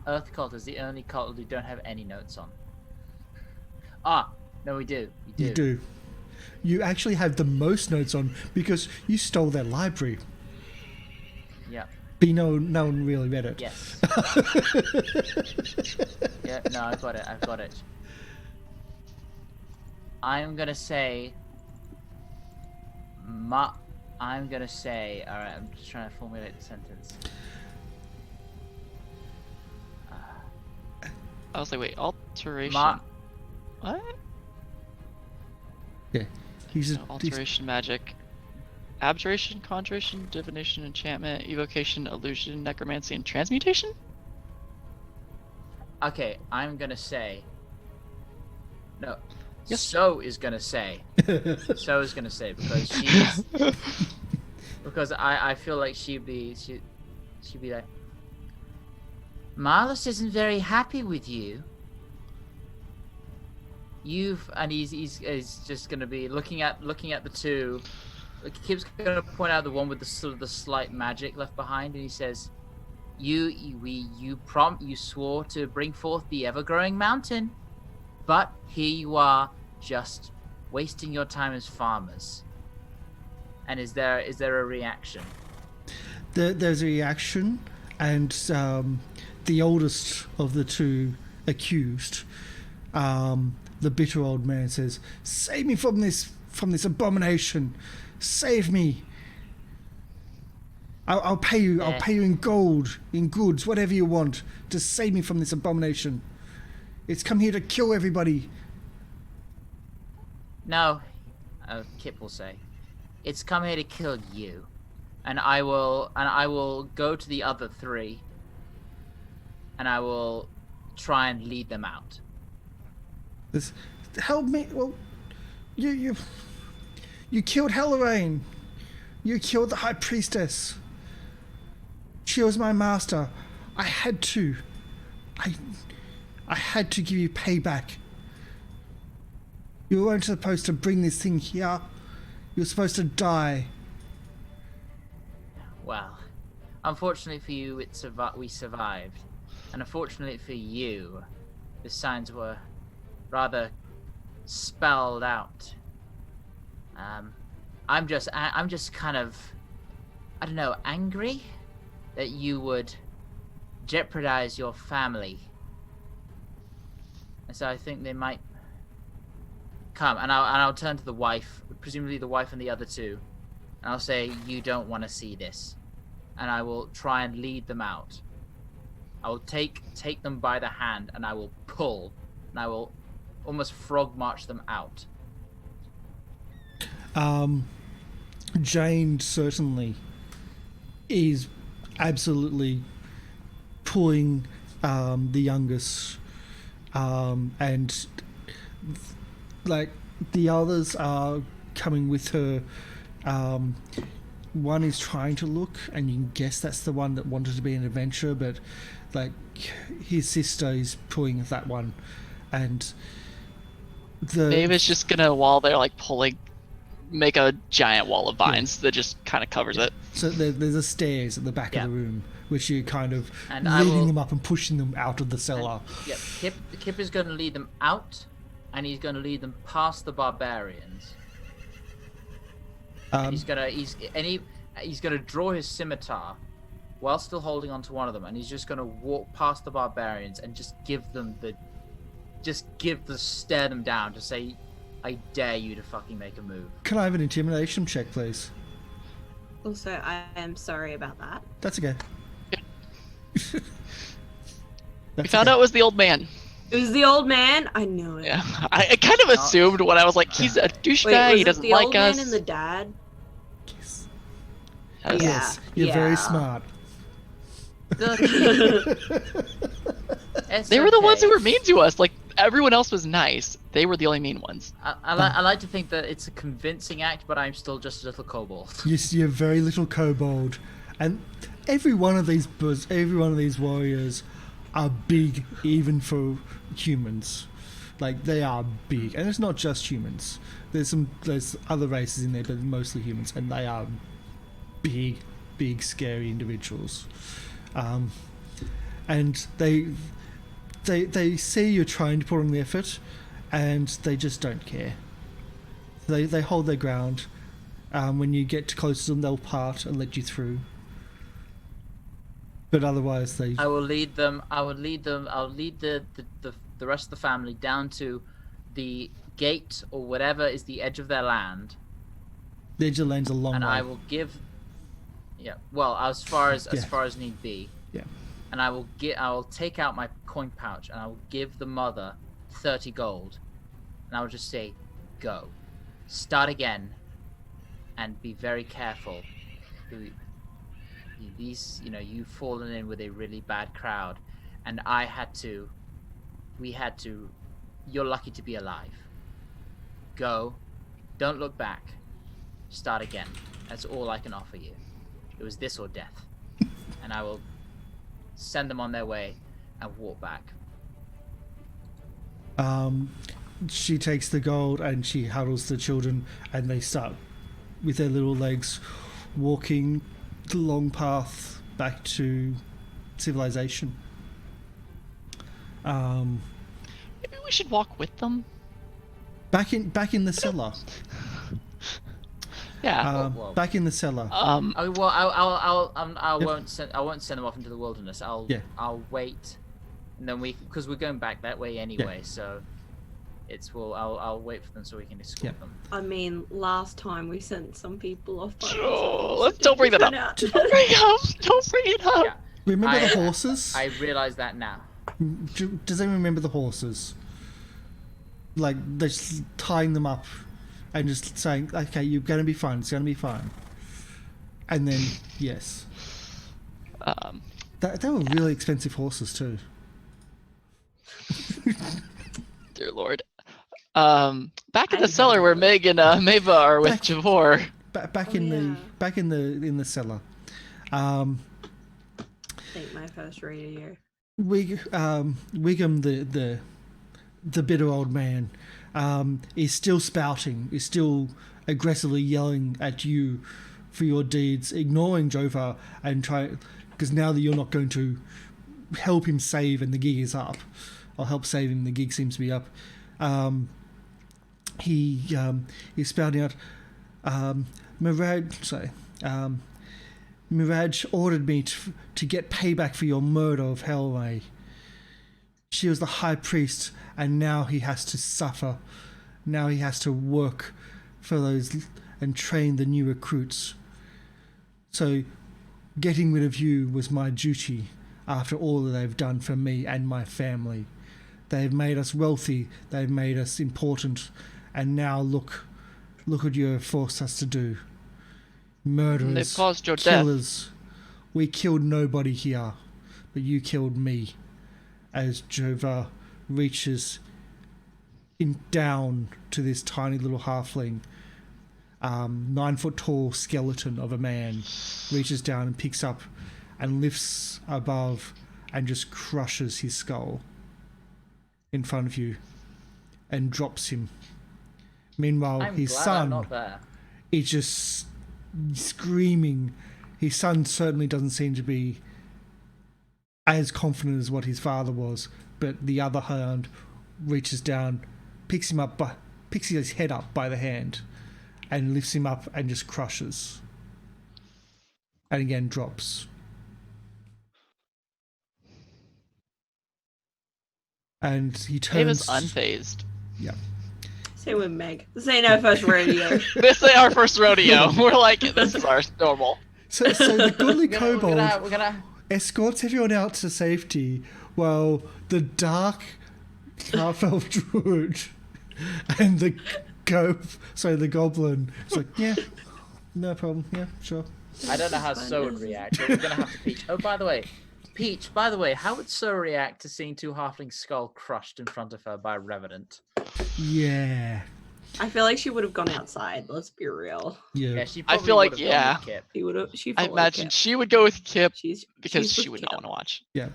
Earth Cult is the only cult we don't have any notes on. No, we do.
You do. You actually have the most notes on because you stole their library.
Yeah.
But no one really read it.
Yes. Yeah. No, I've got it. I'm gonna say. I'm gonna say. All right. I'm just trying to formulate the sentence.
I was like, wait, alteration. What?
Yeah. He's
No, alteration magic. Abjuration, conjuration, divination, enchantment, evocation, illusion, necromancy, and transmutation?
Okay, I'm gonna say. No.
Yes.
So is gonna say. So is gonna say because she's. Because I feel like she'd be like. Marlos isn't very happy with you. He's just gonna be looking at the two. He keeps gonna point out the one with the sort of the slight magic left behind, and he says, "You swore to bring forth the ever-growing mountain, but here you are, just wasting your time as farmers." And is there a reaction?
There's a reaction, and the oldest of the two accused, the bitter old man, says, "Save me from this abomination. Save me. I'll pay you. I'll pay you in gold, in goods, whatever you want, to save me from this abomination. It's come here to kill everybody."
No, Kip will say, "It's come here to kill you, and I will go to the other three, and I will try and lead them out."
This, help me. Well, you killed Heleraine. You killed the High Priestess. She was my master. I had to give you payback. You weren't supposed to bring this thing here. You were supposed to die.
Well, unfortunately for you, we survived, and unfortunately for you, the signs were rather spelled out. I'm just kind of, I don't know, angry that you would jeopardize your family. And so I think they might come, and I'll turn to the wife, presumably the wife and the other two, and I'll say, "You don't want to see this," and I will try and lead them out. I will take them by the hand, and I will pull, and I will almost frog march them out.
Jane certainly is absolutely pulling the youngest, and like the others are coming with her. One is trying to look, and you can guess that's the one that wanted to be an adventurer, but like his sister is pulling that one, and
Maybe it's just gonna, while they're like pulling, make a giant wall of vines that just kind of covers it.
So there's a stairs at the back of the room, which you're kind of
And
leading them up and pushing them out of the cellar.
Kip is going to lead them out, and he's going to lead them past the barbarians. And he's gonna draw his scimitar while still holding onto one of them, and he's just gonna walk past the barbarians and just stare them down to say, I dare you to fucking make a move.
Can I have an intimidation check, please?
Also, I am sorry about that.
That's okay.
We found out it was the old man.
It was the old man. I knew it.
Yeah, I kind of assumed when I was like, he's a douchebag. He doesn't like us.
The old man and the dad.
Yes.
That was-
Yes, you're very smart.
They were the ones who were mean to us. Like, everyone else was nice. They were the only mean ones.
I like to think that it's a convincing act, but I'm still just a little kobold.
Yes, you're very little kobold, and every one of these warriors are big, even for humans. Like, they are big, and it's not just humans. There's other races in there, but mostly humans, and they are big, scary individuals. And they see you're trying to put on the effort, and they just don't care. They hold their ground. When you get close to them, they'll part and let you through. But otherwise,
I will lead them. I'll lead the rest of the family down to the gate or whatever is the edge of their land.
The edge of the land's a long way.
And I will give. Yeah. Well, as far as need be.
Yeah.
And I will take out my coin pouch and I will give the mother 30 gold, and I will just say, "Go, start again, and be very careful. You've fallen in with a really bad crowd, and we had to. You're lucky to be alive. Go, don't look back. Start again. That's all I can offer you. It was this or death." And I will send them on their way and walk back.
She takes the gold and she huddles the children, and they start with their little legs walking the long path back to civilization.
Maybe we should walk with them.
Back in the cellar.
Yeah.
Back in the cellar.
I won't send them off into the wilderness. I'll wait, and then because we're going back that way anyway. So I'll wait for them so we can escort them.
I mean, last time we sent some people off.
Don't bring that up. Don't bring it up.
Yeah.
Remember the horses?
I realize that now.
Does anyone remember the horses? Like, they're just tying them up and just saying, "Okay, you're going to be fine. It's going to be fine." And then, yes. They were really expensive horses too.
Dear Lord. Back in the cellar where Meg and Mava are with Javor.
Back in the cellar.
I think my first reader year.
Wiggum, the bitter old man, is still spouting, is still aggressively yelling at you for your deeds, ignoring Jovar and because now that you're not going to help him save and the gig is up, or help save him, the gig seems to be up. He's spouting out, Mirage ordered me to get payback for your murder of Helway. She was the high priest, and now he has to suffer. Now he has to work for those and train the new recruits. So getting rid of you was my duty after all that they've done for me and my family. They've made us wealthy. They've made us important. And now look what you have forced us to do. Murderers,
They've caused your death.
killers. We killed nobody here, but you killed me. As Jova reaches down to this tiny little halfling, 9 foot tall skeleton of a man, reaches down and picks up and lifts above and just crushes his skull in front of you and drops him. Meanwhile,
I'm
his
glad I'm
son
not there.
is just screaming. His son certainly doesn't seem to be as confident as what his father was, but the other hand reaches down, picks his head up by the hand and lifts him up and just crushes. And again drops. And he turns...
He was unfazed.
Yeah.
Same with Meg. This ain't our first rodeo.
This ain't our first rodeo. We're like, this is our normal.
So the goodly kobold
We're gonna
escorts everyone out to safety while the dark half-elf druid and the goblin is like, yeah, no problem, yeah, sure.
I don't know how So would react, but we're gonna have to Peach. Oh, by the way, how would So react to seeing 2 halfling skull crushed in front of her by a revenant?
Yeah.
I feel like she would have gone outside. Let's be real.
Yeah.
She
I
probably
feel like,
would have gone with Kip.
She would have. She.
I
followed
imagine
Kip.
she would go with Kip because
she's
she
with
would not
Kip.
want to watch.
Yeah.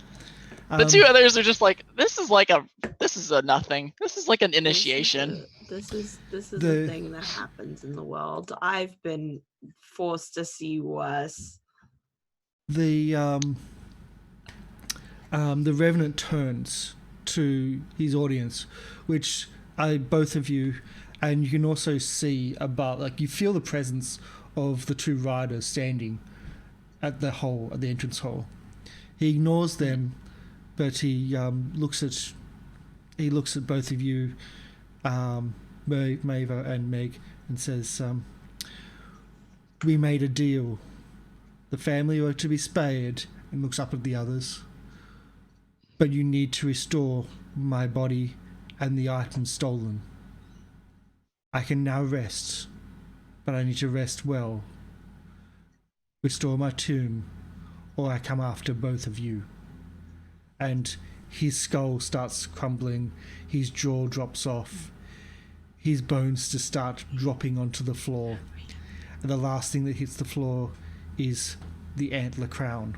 The two others are just like, this is a nothing. This is like an initiation.
This is
The-
a thing that happens in the world. I've been forced to see worse.
The revenant turns to his audience, which are both of you, and you can also see above, like you feel the presence of the 2 riders standing at the entrance hole. He ignores them, but he looks at both of you, Maeva and Meg, and says, "We made a deal. The family are to be spared," and looks up at the others. "But you need to restore my body and the items stolen. I can now rest, but I need to rest well. Restore my tomb, or I come after both of you." And his skull starts crumbling, his jaw drops off, his bones just start dropping onto the floor, and the last thing that hits the floor is the antler crown.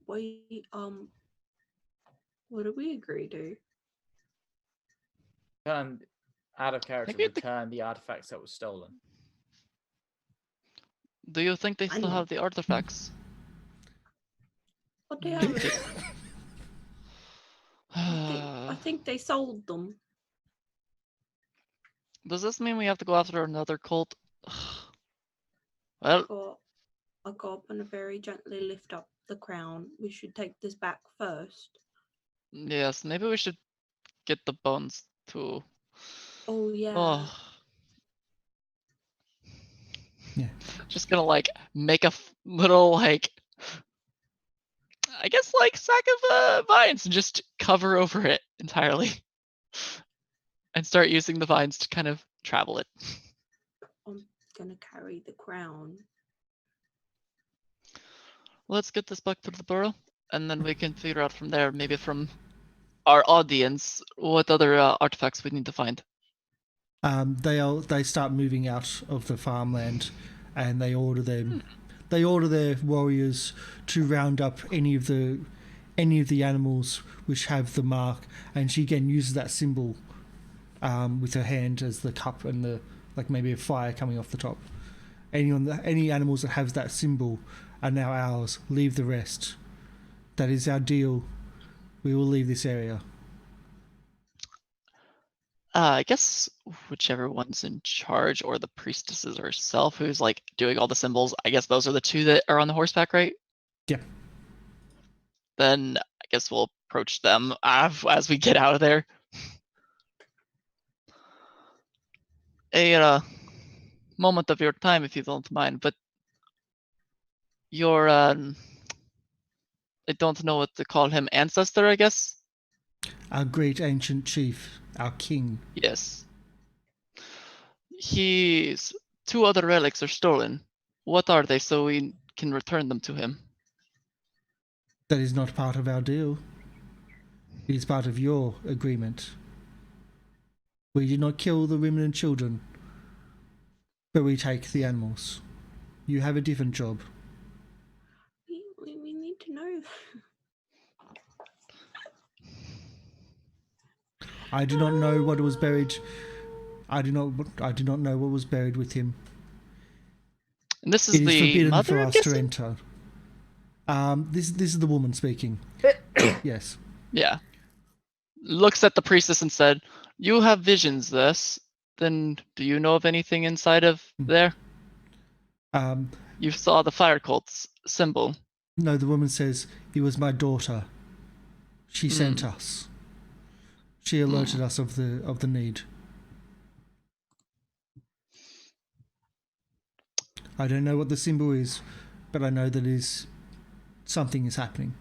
Wait, what did we agree to?
Out of character,
Maybe
return the artifacts that were stolen.
Do you think they
I
still
know.
have the artifacts?
What they have? I think they sold them.
Does this mean we have to go after another cult? Well,
I go up and very gently lift up the crown. We should take this back first.
yes, maybe we should get the bones too.
Oh yeah.
Oh.
Yeah.
Just gonna like make a little like, I guess like sack of vines and just cover over it entirely, and start using the vines to kind of travel it.
I'm gonna carry the crown.
Let's get this back to the burrow, and then we can figure out from there, maybe from our audience, what other artifacts we need to find.
They start moving out of the farmland, and they order their warriors to round up any of the animals which have the mark, and she again uses that symbol with her hand as the cup and the maybe a fire coming off the top. Any animals that have that symbol are now ours. Leave the rest. That is our deal. We will leave this area.
I guess whichever one's in charge, or the priestesses herself who's like doing all the symbols. I guess those are the 2 that are on the horseback, right?
Yeah.
Then I guess we'll approach them as we get out of there. A moment of your time, if you don't mind, but your I don't know what to call him, ancestor, I guess.
Our great ancient chief, our king.
Yes. His 2 other relics are stolen. What are they so we can return them to him?
That is not part of our deal. It is part of your agreement. We did not kill the women and children, but we take the animals. You have a different job.
We need to know.
I do not know what was buried. I do not know what was buried with him.
And this is
It is
the
forbidden
mother,
for
I'm
us to
guessing?
enter. This is the woman speaking. Yes.
Yeah. Looks at the priestess and said, "You have visions, this. Then do you know of anything inside of there?
Um,
You saw the fire cult's symbol.
no, the woman says, it was my daughter. She sent us. She alerted us of the need. I don't know what the symbol is, but I know that something is happening.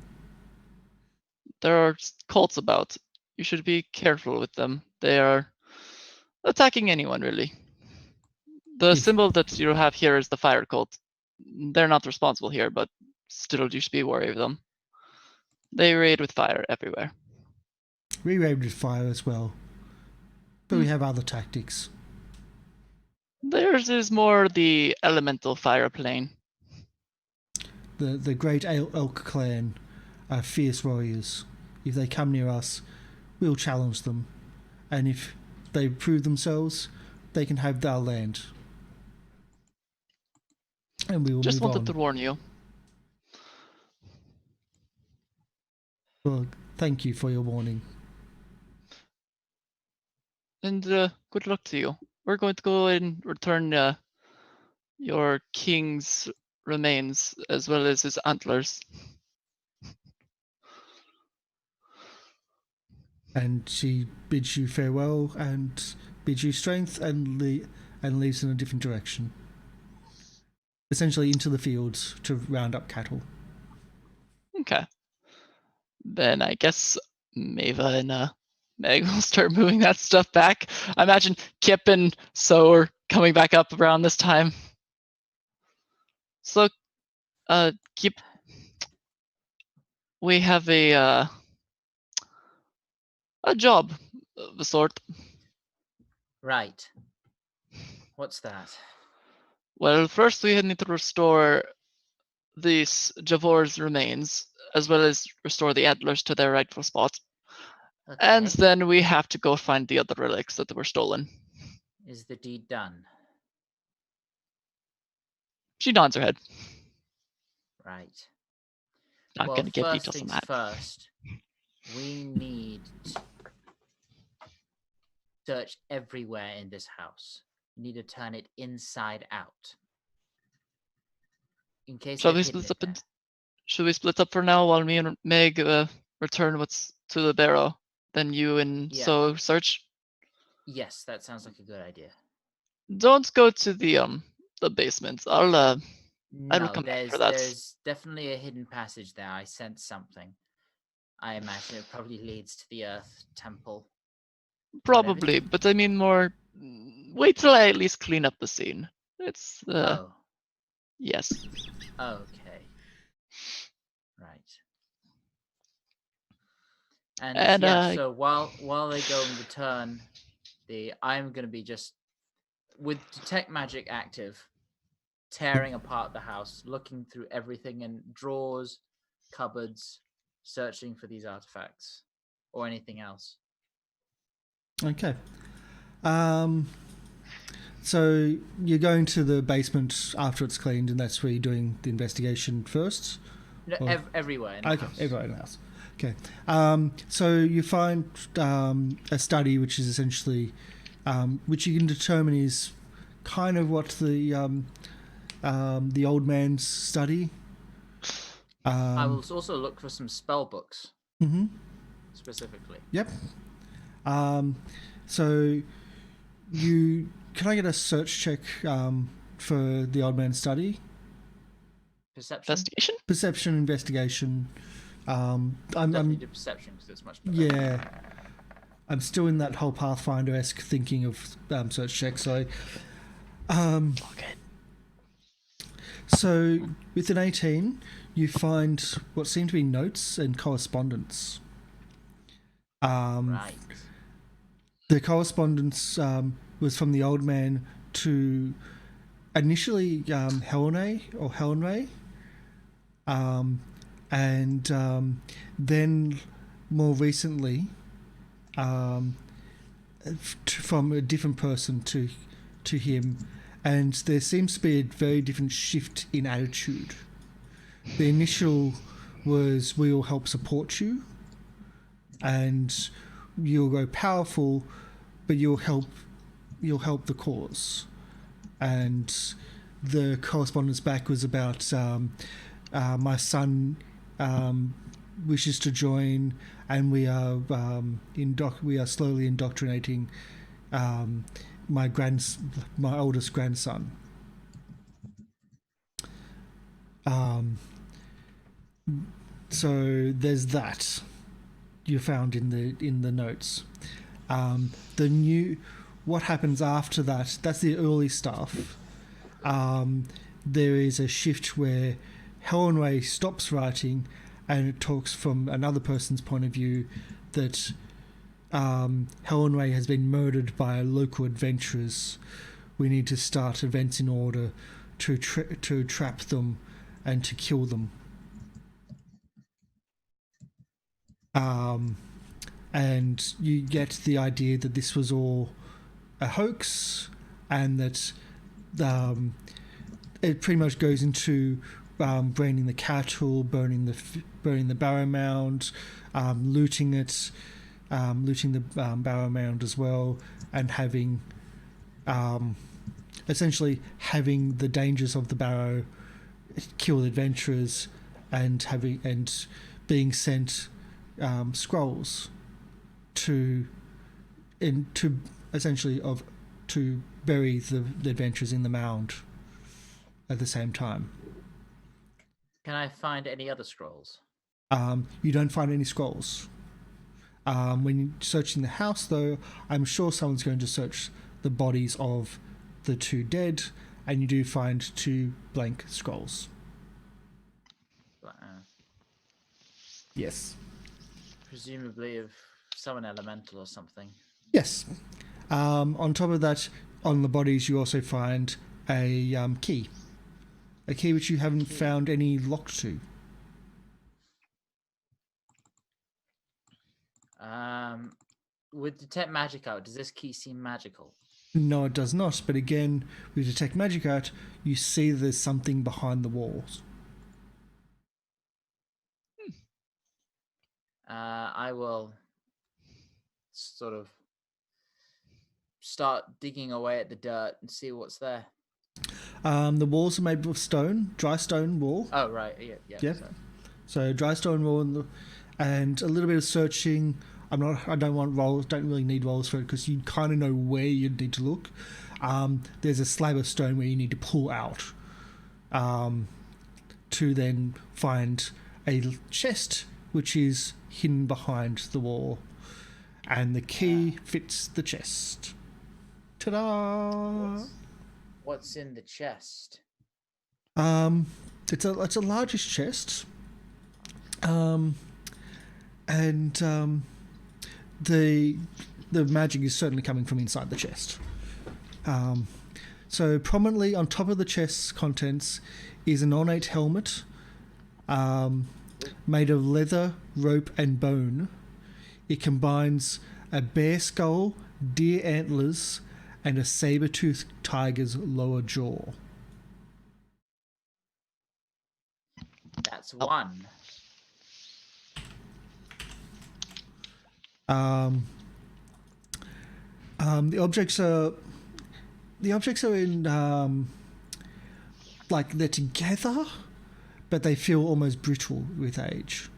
There are cults about. You should be careful with them. They are attacking anyone, really. The symbol that you have here is the fire cult. They're not responsible here, but still you should be wary of them. They raid with fire everywhere.
We raid with fire as well, but we have other tactics.
Theirs is more the elemental fire plane.
The great elk clan are fierce warriors. If they come near us, we'll challenge them, and if they prove themselves, they can have our land, and we will
Just
move
wanted
on.
to warn you.
Well, thank you for your warning.
And good luck to you. We're going to go and return your king's remains as well as his antlers.
And she bids you farewell and bids you strength and leaves in a different direction. Essentially into the fields to round up cattle.
Okay. Then I guess Mava and Meg will start moving that stuff back. I imagine Kip and So are coming back up around this time. So, Kip, we have a job of a sort.
Right. What's that?
Well, first we need to restore these Javor's remains, as well as restore the antlers to their rightful spot.
Okay.
And then we have to go find the other relics that were stolen.
Is the deed done?
She nods her head.
Right.
Not
Well,
going to give
first
details on
things
that.
first, we need to search everywhere in this house. We need to turn it inside out. In case
Shall
they've
we
hidden
split
it
up?
there.
Should we split up for now while me and Meg return what's to the barrow? Then you and
Yeah.
So search.
Yes, that sounds like a good idea.
Don't go to the basement. I will
No,
come back for that.
there's definitely a hidden passage there. I sense something. I imagine it probably leads to the Earth Temple.
Probably, but I mean more. Wait till I at least clean up the scene. It's
Oh,
yes.
okay. Right. And
And,
yeah, so while they go and return, I'm gonna be just with detect magic active, tearing apart the house, looking through everything in drawers, cupboards, searching for these artifacts or anything else.
Okay. So you're going to the basement after it's cleaned, and that's where you're doing the investigation first?
No,
Or-
everywhere in the
Okay,
house.
everywhere in the house. Okay. So you find a study which is essentially, which you can determine is kind of what the old man's study.
I will also look for some spell books.
Mm-hmm.
Specifically.
Yep. So can I get a search check for the old man's study?
Perception?
Investigation?
Perception, investigation.
Definitely do perception because it's much better.
Yeah. I'm still in that whole Pathfinder-esque thinking of search check. So,
All good.
so with an 18, you find what seem to be notes and correspondence.
Right.
The correspondence was from the old man to initially Helen and then more recently from a different person to him, and there seems to be a very different shift in attitude. The initial was, "We will help support you, and you'll grow powerful, but you'll help the cause." And the correspondence back was about my son wishes to join, and we are slowly indoctrinating my oldest grandson. So there's that you found in the notes. What happens after that? That's the early stuff. There is a shift where Helen Ray stops writing, and it talks from another person's point of view that Helen Ray has been murdered by local adventurers. We need to start events in order to trap them and to kill them. And you get the idea that this was all a hoax, and that it pretty much goes into branding the cattle, burning the barrow mound, looting it, looting the barrow mound as well, and having essentially having the dangers of the barrow, kill the adventurers, and being sent scrolls to essentially to bury the adventurers in the mound at the same time.
Can I find any other scrolls?
You don't find any scrolls. When you're searching the house, though, I'm sure someone's going to search the bodies of the two dead, and you do find 2 blank scrolls. Yes.
Presumably of someone elemental or something.
Yes. On top of that, on the bodies, you also find a key. A key which you haven't found any lock to.
With detect magic out, does this key seem magical?
No, it does not. But again, with detect magic out, you see there's something behind the walls.
I will sort of start digging away at the dirt and see what's there.
The walls are made of stone, dry stone wall.
Oh, right. Yeah.
Yep. So dry stone wall and a little bit of searching. I don't want rolls. Don't really need rolls for it because you kind of know where you need to look. There's a slab of stone where you need to pull out to then find a chest which is hidden behind the wall, and the key fits the chest. Ta-da!
What's in the chest?
It's a largish chest. The magic is certainly coming from inside the chest. So prominently on top of the chest's contents is an ornate helmet made of leather, rope, and bone. It combines a bear skull, deer antlers, and a saber-toothed tiger's lower jaw.
That's one.
The objects are in like they're together, but they feel almost brittle with age.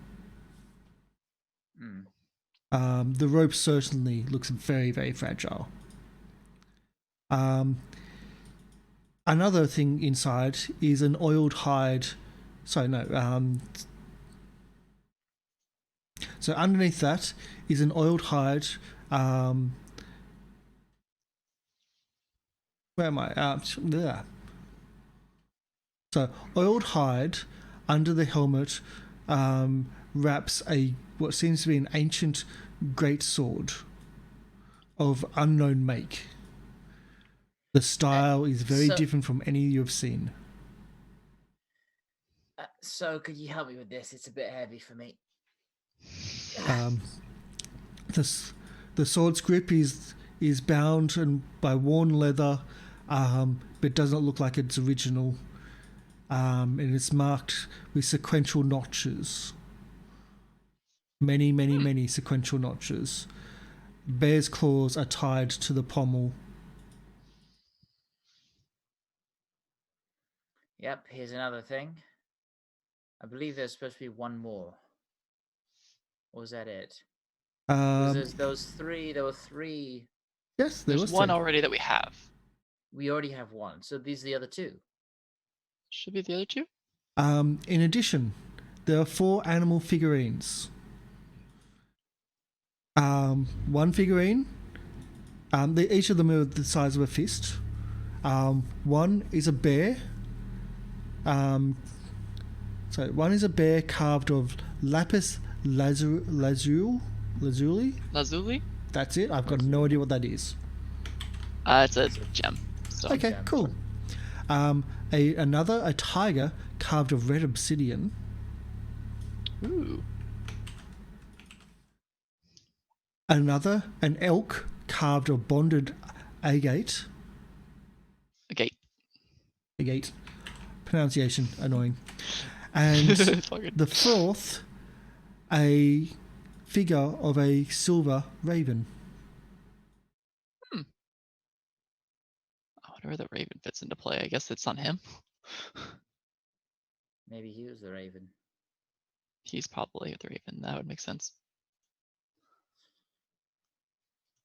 The rope certainly looks very, very fragile. Another thing inside is an oiled hide. So underneath that is an oiled hide Where am I? There. So oiled hide under the helmet wraps what seems to be an ancient great sword of unknown make. The style is very different from any you've seen.
So could you help me with this? It's a bit heavy for me.
The sword's grip is bound and by worn leather, but does not look like it's original. And it's marked with sequential notches. Many sequential notches. Bear's claws are tied to the pommel.
Yep, here's another thing. I believe there's supposed to be one more. Or was that it? There were three.
Yes, there
There's
was
one
three.
already that we have.
We already have one, so these are the other two.
Should be the other two.
In addition, there are 4 animal figurines. One figurine, each of them are the size of a fist. One is a bear. One is a bear carved of lapis lazuli.
Lazuli?
That's it. I've got no idea what that is.
It's a gem. So
Okay,
gem.
cool. A tiger carved of red obsidian.
Ooh.
Another, an elk carved of bonded agate.
Okay.
Agate. Pronunciation, annoying. And the 4th, a figure of a silver raven.
I wonder where the raven fits into play. I guess it's on him.
Maybe he was the raven.
He's probably the raven. That would make sense.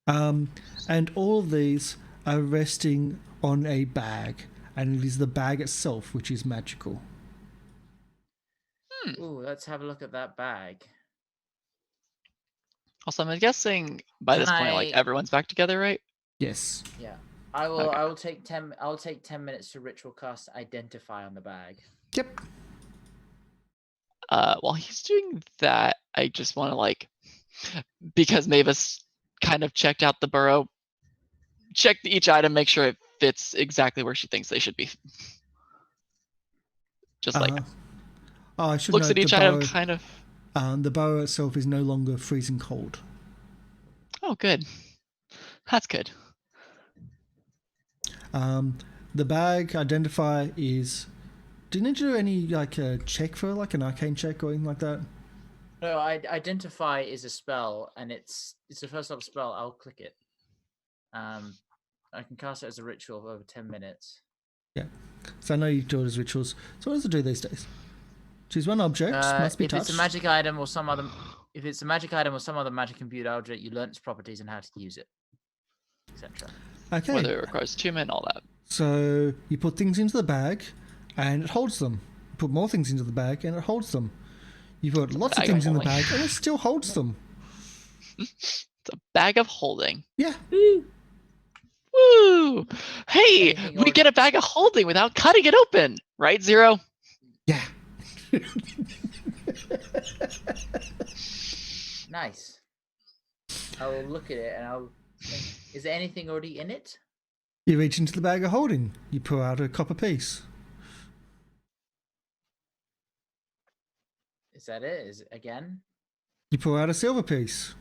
And all of these are resting on a bag, and it is the bag itself which is magical.
Ooh, let's have a look at that bag.
Also, I'm guessing by this point, like everyone's back together, right?
Yes.
Yeah. I will.
Okay.
I will take 10. I'll take 10 minutes to ritual cast identify on the bag.
Yep.
While he's doing that, I just want to because Mavis kind of checked out the burrow, check each item, make sure it fits exactly where she thinks they should be. Just
I should
looks
note
at each
the
item,
burrow,
kind of.
the burrow itself is no longer freezing cold.
Oh, good. That's good.
The bag identify is. Didn't you do any check for an arcane check or anything like that?
No, identify is a spell, and it's a first level spell. I'll click it. I can cast it as a ritual for over 10 minutes.
Yeah. So I know you do it as rituals. So what does it do these days? Choose one object, must be
if
touched.
it's a magic item or some other, if it's a magic item or some other magic imbued object, you learn its properties and how to use it, etc.
Okay.
Whether it requires attunement, all that.
So you put things into the bag, and it holds them. You put more things into the bag, and it holds them. You put lots of things in the bag, and it still holds them.
It's a bag of holding.
Yeah.
Woo! Hey, we get a bag of holding without cutting it open, right, Zero?
Yeah.
Nice. I will look at it and I'll think, is there anything already in it?
You reach into the bag of holding. You pull out a copper piece.
Is that it? Is it again?
You pull out a silver piece.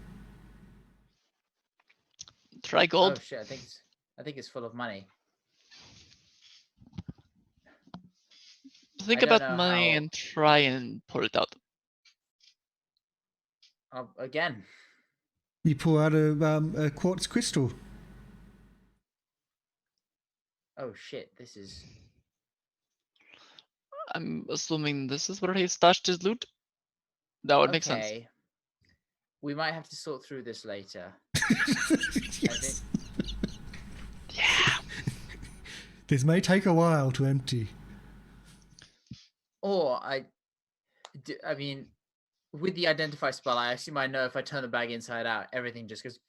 Try gold.
Oh shit! I think it's full of money.
Think
I don't
about the
know
money
how-
and try and pull it out.
Again.
You pull out a quartz crystal.
Oh shit! This is.
I'm assuming this is where he stashed his loot. That would make sense.
Okay. We might have to sort through this later.
Yes.
Yeah.
This may take a while to empty.
Or I mean, with the identify spell, I assume I know if I turn the bag inside out, everything just goes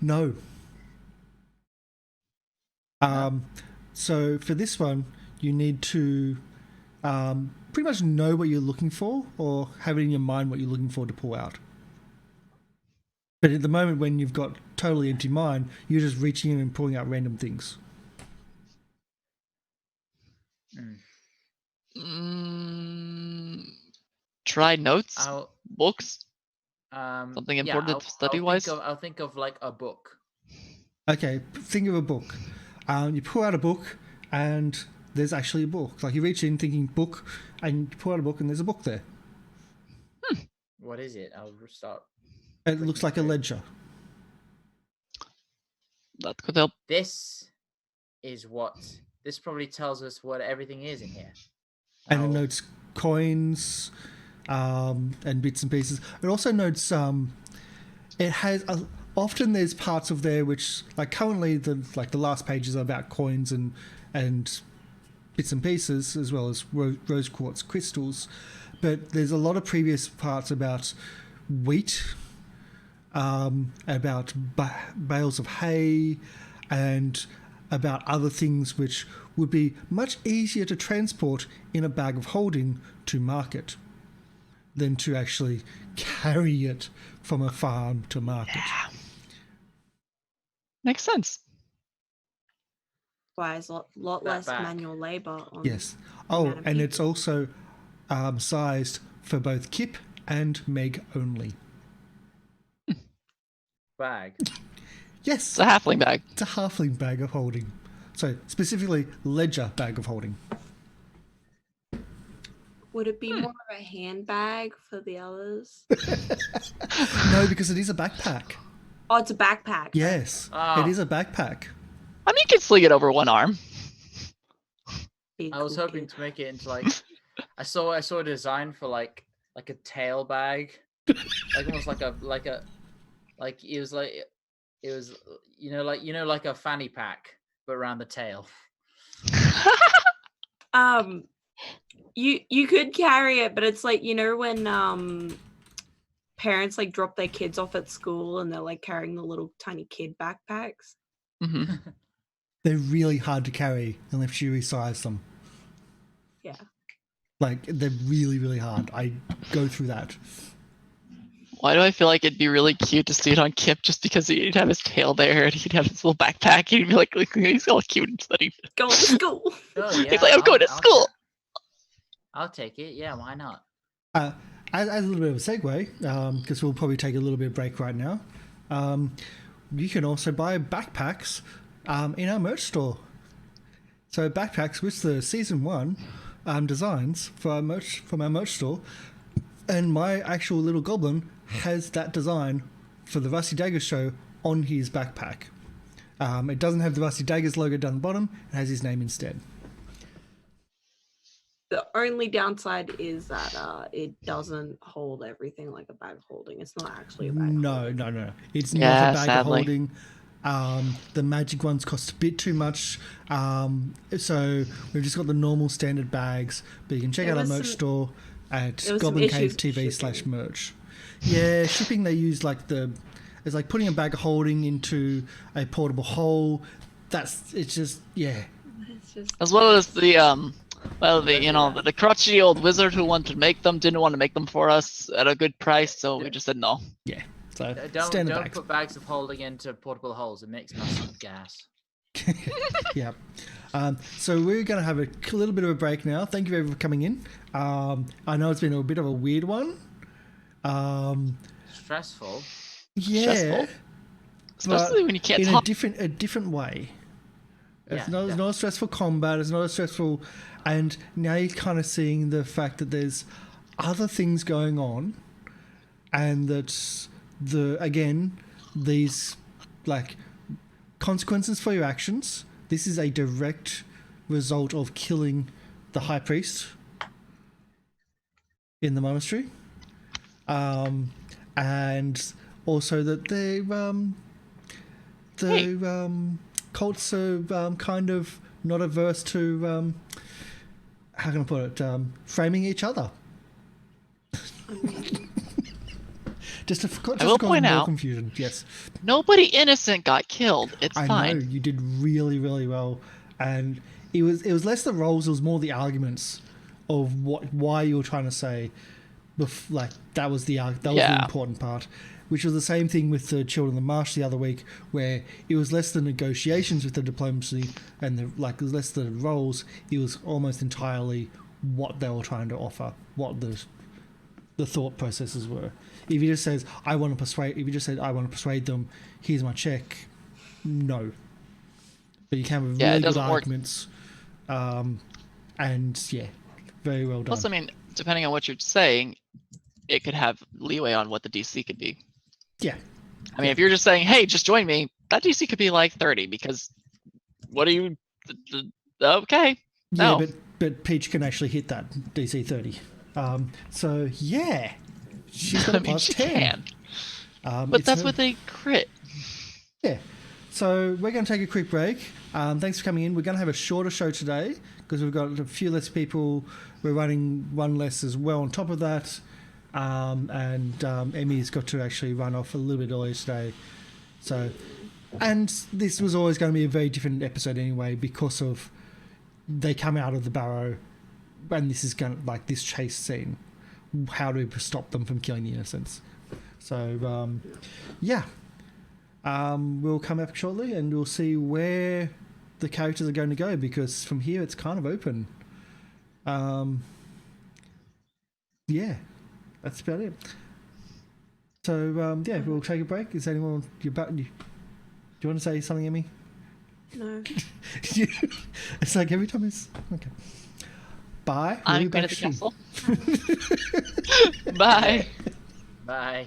No. So for this one, you need to pretty much know what you're looking for or have it in your mind what you're looking for to pull out. But at the moment when you've got totally empty mind, you're just reaching in and pulling out random things.
Try notes,
I'll
books, something important study-wise.
I'll think of like a book.
Okay, think of a book. You pull out a book and there's actually a book. Like you reach in thinking book and you pull out a book and there's a book there.
What is it? I'll start.
It looks like a ledger.
That could help.
This probably tells us what everything is in here.
And it notes coins and bits and pieces. It also notes it has often there's parts of there which like currently the last pages are about coins and bits and pieces as well as rose quartz crystals, but there's a lot of previous parts about wheat, about bales of hay, and about other things which would be much easier to transport in a bag of holding to market than to actually carry it from a farm to market.
Yeah. Makes sense.
Wise, a lot less manual labor.
Yes. Oh, and it's also sized for both Kip and Meg only.
Bag.
Yes.
It's a halfling bag.
It's a halfling bag of holding. So specifically, ledger bag of holding.
Would it be more of a handbag for the others?
No, because it is a backpack.
Oh, it's a backpack.
Yes, It is a backpack.
I mean, you can sling it over one arm.
I was hoping to make it into like I saw a design for like a tail bag, like almost like a fanny pack but around the tail.
You could carry it, but it's like, you know, when parents like drop their kids off at school and they're like carrying the little tiny kid backpacks.
Mm-hmm.
They're really hard to carry unless you resize them.
Yeah.
Like, they're really, really hard. I go through that.
Why do I feel like it'd be really cute to see it on Kip just because he'd have his tail there and he'd have his little backpack and he'd be like he's all cute and study.
Going to school.
Oh, yeah,
He's like, I'm going to school.
I'll take it. Yeah, why not?
As a little bit of a segue, because we'll probably take a little bit of break right now, you can also buy backpacks in our merch store. So backpacks with the season 1 designs from our merch store, and my actual little goblin has that design for the Rusty Daggers show on his backpack. It doesn't have the Rusty Daggers logo down the bottom; it has his name instead.
The only downside is that it doesn't hold everything like a bag of holding. It's not actually a bag of holding.
No. It's not a bag
sadly.
of holding. The magic ones cost a bit too much. So we've just got the normal standard bags. But you can check out our merch store at Goblin Cave TV /merch. Yeah, shipping, they use it's like putting a bag of holding into a portable hole. It's just.
As well as the the crotchety old wizard who wanted to make them didn't want to make them for us at a good price, so we just said no.
Yeah. So
don't put bags of holding into portable holes. It makes mustard gas.
Yeah. So we're going to have a little bit of a break now. Thank you everyone for coming in. I know it's been a bit of a weird one.
Stressful.
Yeah.
Stressful. Especially when you can't
in
talk.
a different way. It's
Yeah,
not a stressful combat. It's not a stressful, and now you're kind of seeing the fact that there's other things going on, and that these like consequences for your actions. This is a direct result of killing the high priest in the monastery, and also that cults are kind of not averse to how can I put it, framing each other. just to cause
point
more
out-
confusion. Yes,
Nobody innocent got killed. It's
I
fine.
know you did really, really well, and it was less the roles; it was more the arguments of why you were trying to say. Like that was the important part, which was the same thing with the Children of the Marsh the other week, where it was less the negotiations with the diplomacy and it was less the roles. It was almost entirely what they were trying to offer, what the thought processes were. If he just says I want to persuade them, here's my check. No, but you can have
Yeah, it
really good
doesn't work.
arguments, and yeah, very well done.
Plus, I mean, depending on what you're saying, it could have leeway on what the DC could be.
Yeah.
I mean, if you're just saying, "Hey, just join me," that DC could be like 30 because what are you? Okay.
Yeah,
No.
but Peach can actually hit that DC 30. So yeah, she's got a
I mean,
plus
she
10.
can. But
It's
that's
her-
with a crit.
Yeah. So we're going to take a quick break. Thanks for coming in. We're going to have a shorter show today because we've got a few less people. We're running one less as well on top of that. And Emmy's got to actually run off a little bit earlier today. So, and this was always going to be a very different episode anyway because of they come out of the barrow and this is going to, like this chase scene. How do we stop them from killing the innocents? So, yeah. We'll come back shortly and we'll see where the characters are going to go because from here it's kind of open. Yeah, that's about it. So, yeah, we'll take a break. Is anyone... Do you want to say something, Emmy?
No.
It's like every time it's... Okay. Bye. We'll
I'm
be
going
back
to the
soon.
castle. Bye.
Bye.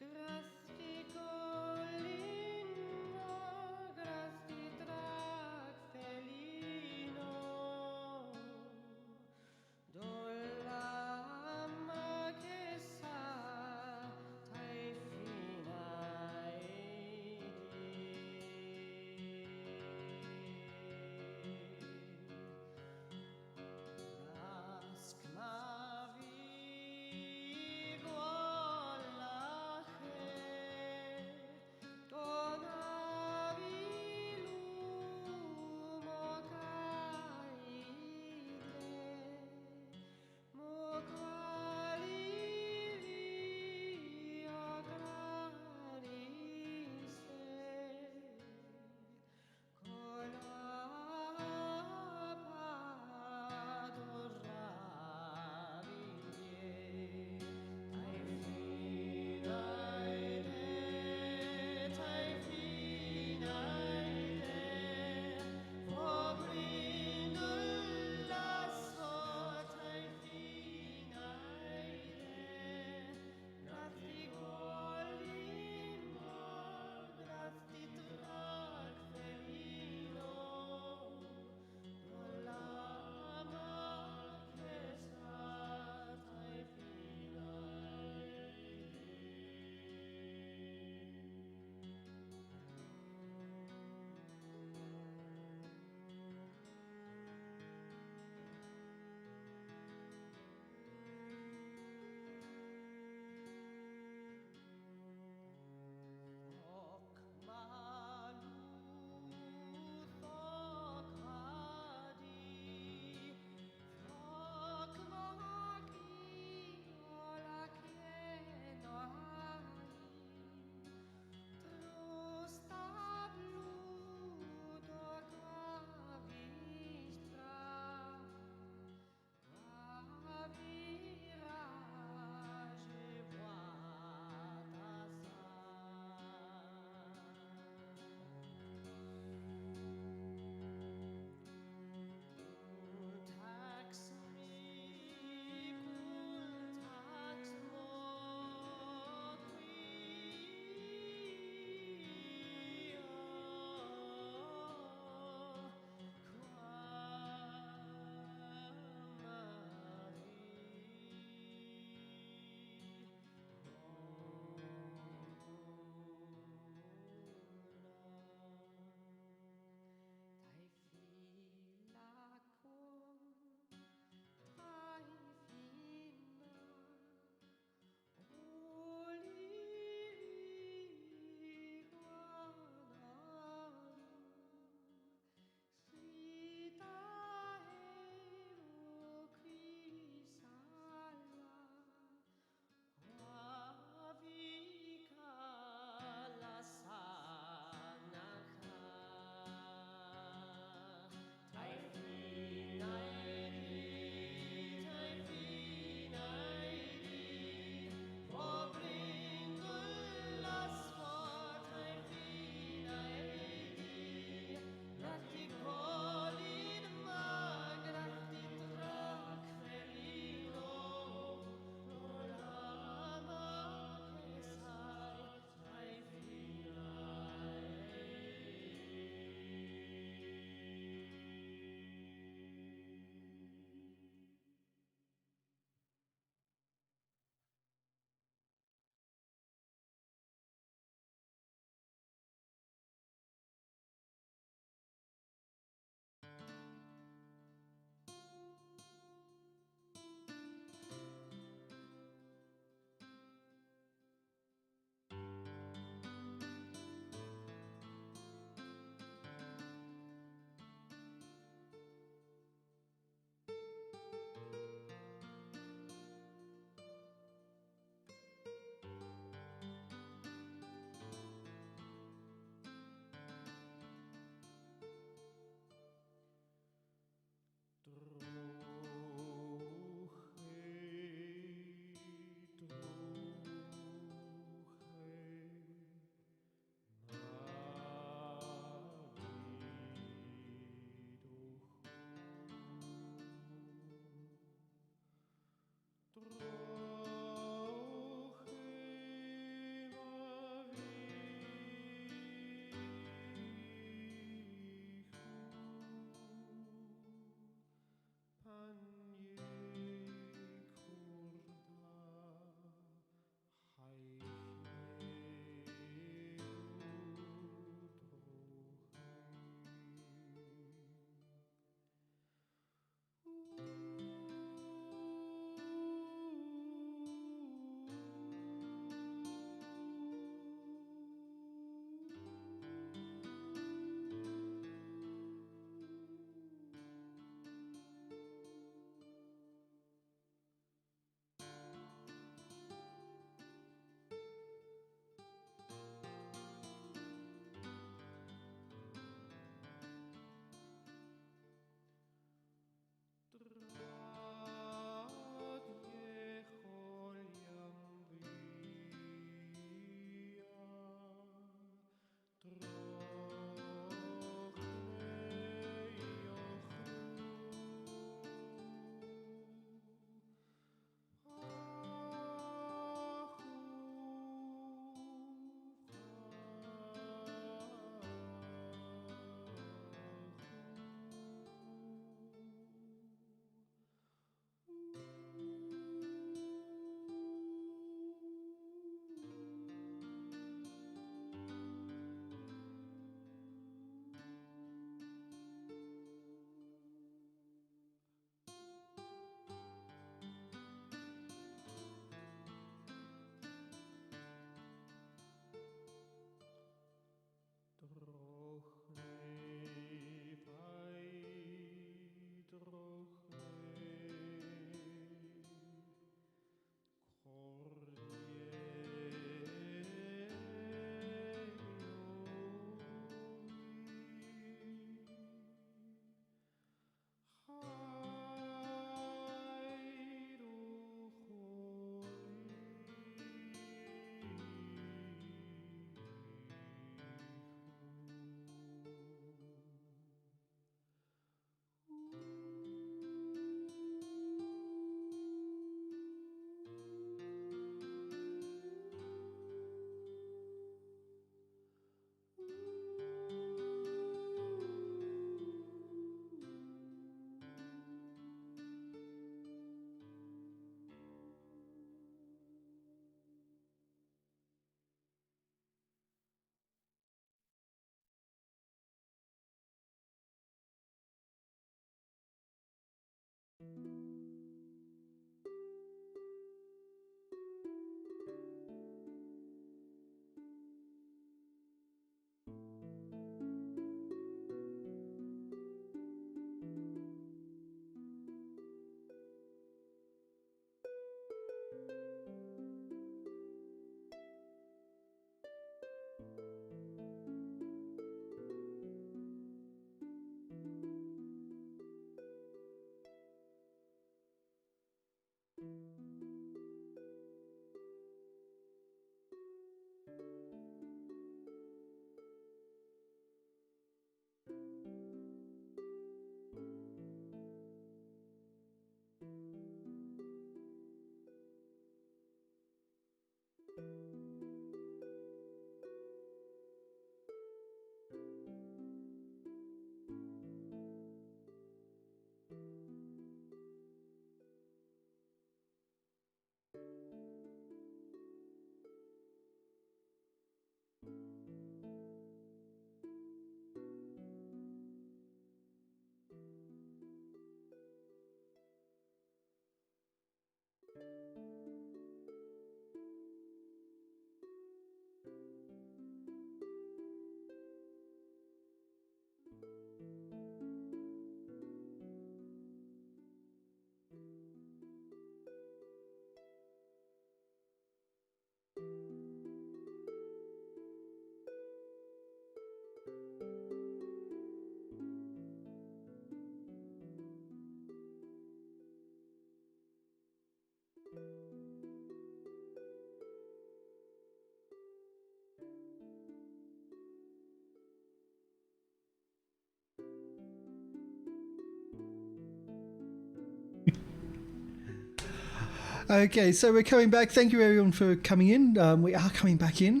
Okay, so we're coming back. Thank you everyone for coming in. We are coming back in.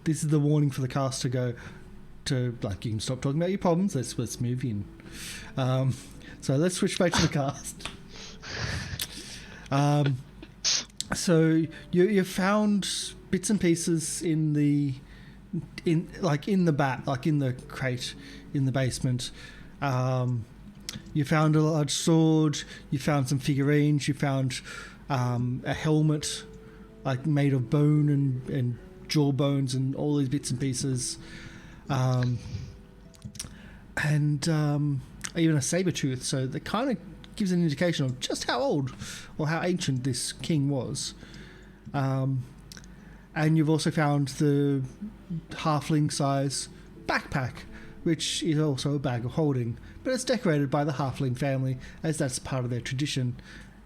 This is the warning for the cast to go to, like, you can stop talking about your problems. Let's move in. So let's switch back to the cast. So you found bits and pieces in the crate in the basement. You found a large sword. You found some figurines. You found a helmet, like, made of bone and jawbones and all these bits and pieces, and even a saber tooth. So that kind of gives an indication of just how old or how ancient this king was. And you've also found the halfling size backpack, which is also a bag of holding, but it's decorated by the halfling family, as that's part of their tradition.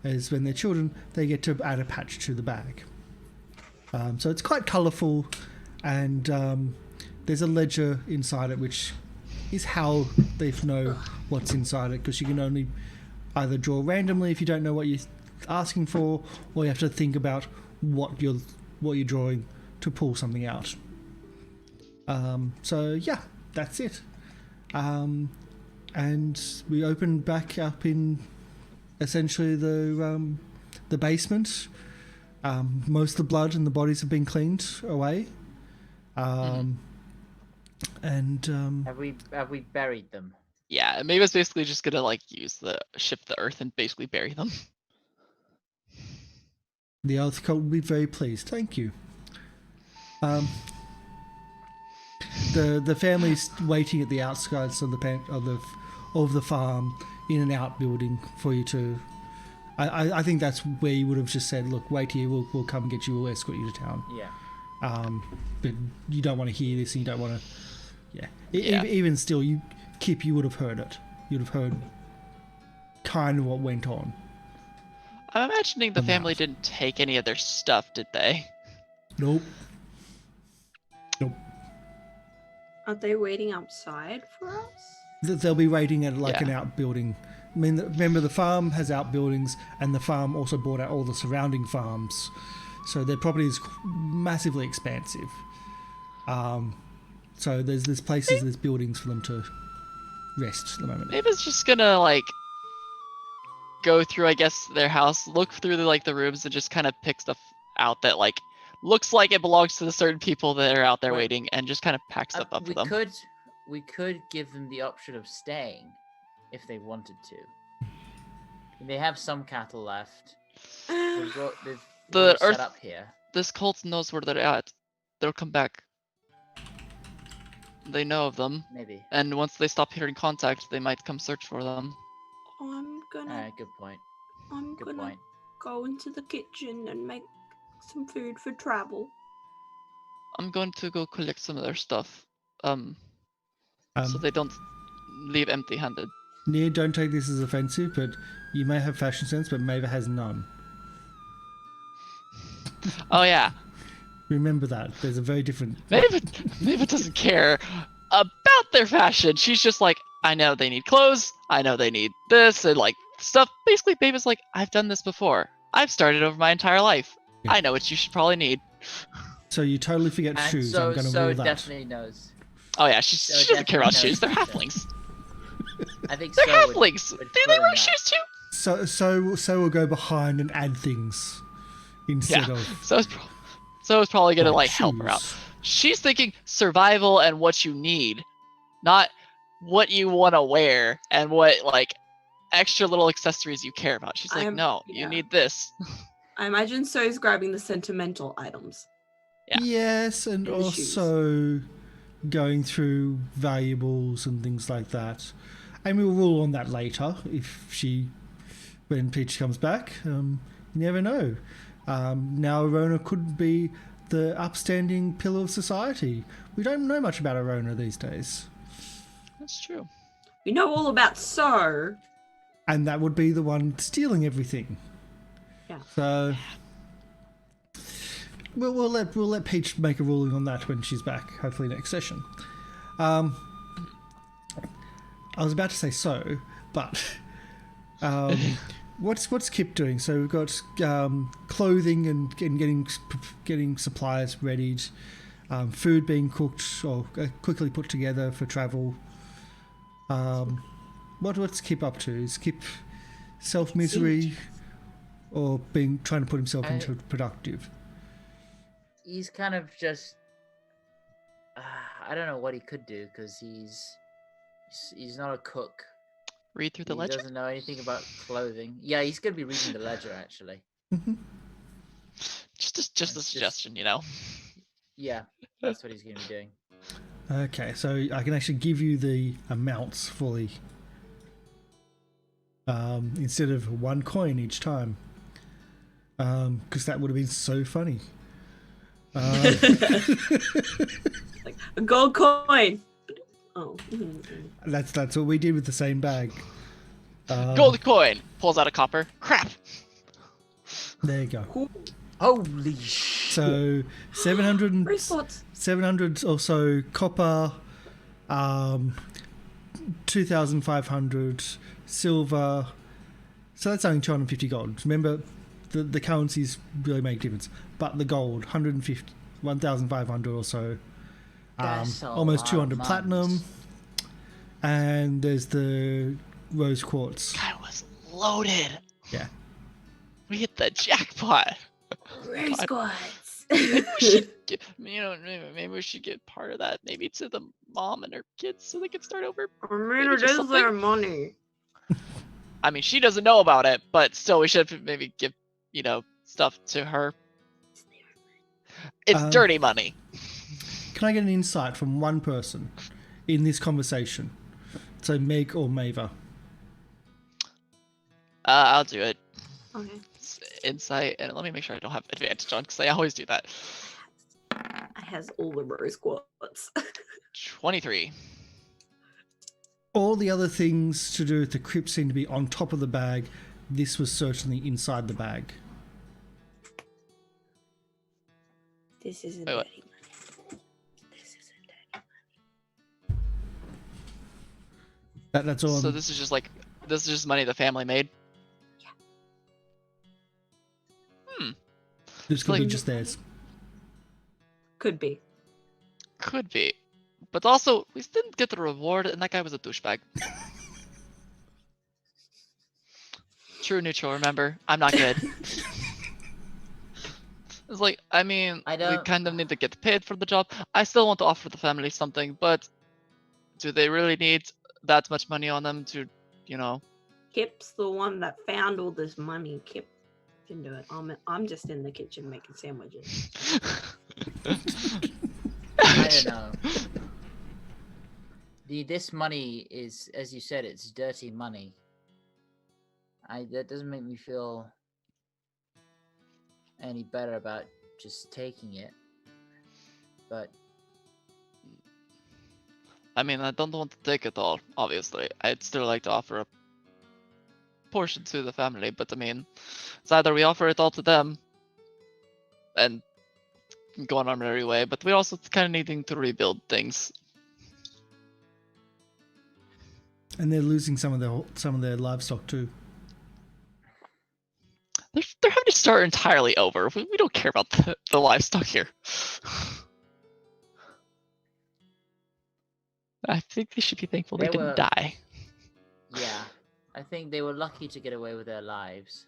As when they're children, they get to add a patch to the bag. So it's quite colourful, and there's a ledger inside it, which is how they know what's inside it, because you can only either draw randomly if you don't know what you're asking for, or you have to think about what you're drawing to pull something out. So yeah, that's it. And we open back up in essentially the basement. Most of the blood and the bodies have been cleaned away. And
Have we buried them?
Yeah, maybe it's basically just gonna, like, shift the earth and basically bury them.
the Earth Cult will be very pleased. Thank you. The family's waiting at the outskirts of the farm in an outbuilding for you to. I think that's where you would have just said, "Look, wait here. We'll come and get you. We'll escort you to town."
Yeah.
But you don't want to hear this, and you don't want to. Yeah.
Yeah.
Even still, you would have heard it. You'd have heard kind of what went on.
I'm imagining the
The
family
mouth.
didn't take any of their stuff, did they?
Nope.
Are they waiting outside for us?
They'll be raiding at an
Yeah.
outbuilding. I mean, remember, the farm has outbuildings, and the farm also bought out all the surrounding farms, so their property is massively expansive. So there's places, there's buildings for them to rest at the moment.
Maybe it's just gonna, like, go through, I guess, their house, look through the rooms, and just kind of pick stuff out that, like, looks like it belongs to the certain people that are out there
Wait.
waiting, and just kind of pack stuff up for them.
We could give them the option of staying if they wanted to. They have some cattle left. They've
The
already set
earth-
up here.
This cult knows where they're at. They'll come back. They know of them,
Maybe.
and once they stop hearing contact, they might come search for them.
I'm gonna
Good point.
I'm
Good
gonna
point.
go into the kitchen and make some food for travel.
I'm going to go collect some of their stuff, so
Um,
they don't leave empty-handed.
Nia, don't take this as offensive, but you may have fashion sense, but Maeva has none.
Oh yeah,
Remember that. There's a very different.
Maeva doesn't care about their fashion. She's just like, I know they need clothes. I know they need this and like stuff. Basically, Maeva's like, I've done this before. I've started over my entire life.
Yeah.
I know what you should probably need.
So you totally forget
And
shoes.
so,
I'm going to
so
rule that.
definitely knows.
Oh yeah, she doesn't care about
definitely
shoes. They're
knows.
halflings.
I think
They're
so.
halflings.
would
Do
fill
they
in
wear
that.
shoes too?
So we'll go behind and add things instead
Yeah.
of.
So it's probably gonna
like
like help her out.
shoes.
She's thinking survival and what you need, not what you want to wear and what like extra little accessories you care about. She's like, no, you
yeah.
need this.
I imagine So's grabbing the sentimental items.
Yeah.
Yes, and
And the shoes.
also going through valuables and things like that. And we'll rule on that later when Peach comes back. You never know. Now Arona could be the upstanding pillar of society. We don't know much about Arona these days.
That's true.
We know all about So.
And that would be the one stealing everything.
Yeah.
So we'll let Peach make a ruling on that when she's back, hopefully next session. I was about to say so, but what's Kip doing? So we've got clothing and getting supplies readied, food being cooked or quickly put together for travel. What's Kip up to? Is Kip self-misery or trying to put himself into productive?
He's kind of just. I don't know what he could do because he's not a cook.
Read through the
He
ledger.
doesn't know anything about clothing. Yeah, he's gonna be reading the ledger actually.
Just a
Just-
suggestion, you know.
Yeah, that's what he's gonna be doing.
Okay, so I can actually give you the amounts fully instead of one coin each time, because that would have been so funny.
Like a gold coin. Oh.
That's what we did with the same bag.
Gold coin. Pulls out a copper. Crap.
There you go.
Cool.
Holy shit!
So 700
Race spots.
700 or so copper, 2,500 silver. So that's only 250 gold. Remember, the currencies really make a difference. But the gold, 150, 1,500 or so.
That's a
Almost
lot
200
of
platinum.
mums.
And there's the rose quartz.
Guy was loaded.
Yeah.
We hit the jackpot.
Race
God.
squads.
Maybe we should maybe we should get part of that maybe to the mom and her kids so they can start over.
I mean,
Maybe
it
just
is
something.
their money.
I mean, she doesn't know about it, but still, we should maybe give stuff to her. It's dirty money.
Can I get an insight from one person in this conversation? So Meg or Maeva?
I'll do it.
Okay.
It's insight, and let me make sure I don't have advantage on because I always do that.
I has all the rose quartz.
23.
All the other things to do with the crypt seem to be on top of the bag. This was certainly inside the bag.
This isn't
Wait, what?
dirty money. This isn't dirty money.
That's all.
So this is just money the family made.
This could be
like-
just theirs.
Could be.
Could be, but also we didn't get the reward, and that guy was a douchebag. True neutral. Remember, I'm not good. It's like, I mean,
I
we
don't-
kind of need to get paid for the job. I still want to offer the family something, but do they really need that much money on them to,
Kip's the one that found all this money. Kip can do it. I'm just in the kitchen making sandwiches.
I don't know. This money is, as you said, it's dirty money. That doesn't make me feel any better about just taking it. But
I mean, I don't want to take it all, obviously. I'd still like to offer a portion to the family, but I mean, it's either we offer it all to them and go on our merry way, but we're also kind of needing to rebuild things.
And they're losing some of their livestock too.
They're having to start entirely over. We don't care about the livestock here. I think they should be thankful they didn't die.
Yeah, I think they were lucky to get away with their lives.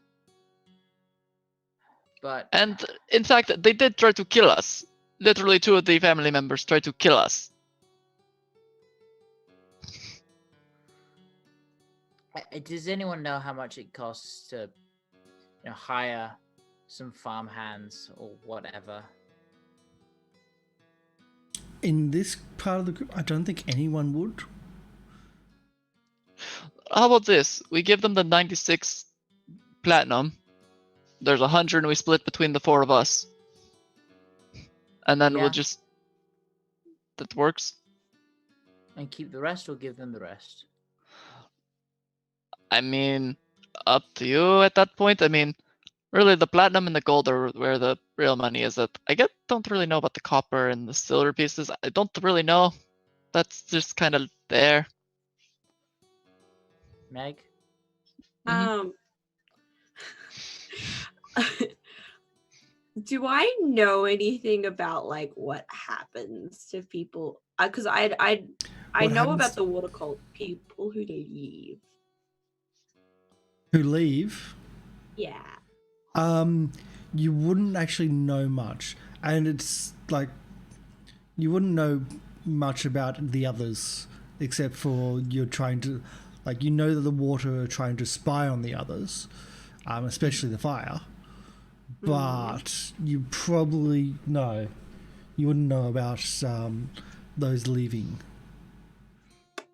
And in fact, they did try to kill us. Literally, 2 of the family members tried to kill us.
Does anyone know how much it costs to, hire some farm hands or whatever?
In this part of the group, I don't think anyone would.
How about this? We give them the 96 platinum. There's 100 and we split between the 4 of us. And then we'll just... That works.
And keep the rest or give them the rest?
I mean, up to you at that point. I mean, really the platinum and the gold are where the real money is. Don't really know about the copper and the silver pieces. I don't really know. That's just kind of there.
Meg?
Do I know anything about like what happens to people? Because I know about the water cult people who leave.
Who leave?
Yeah.
You wouldn't actually know much, and it's like you wouldn't know much about the others, except for you're trying to, like, you know that the water are trying to spy on the others, especially the fire. But you probably you wouldn't know about those leaving.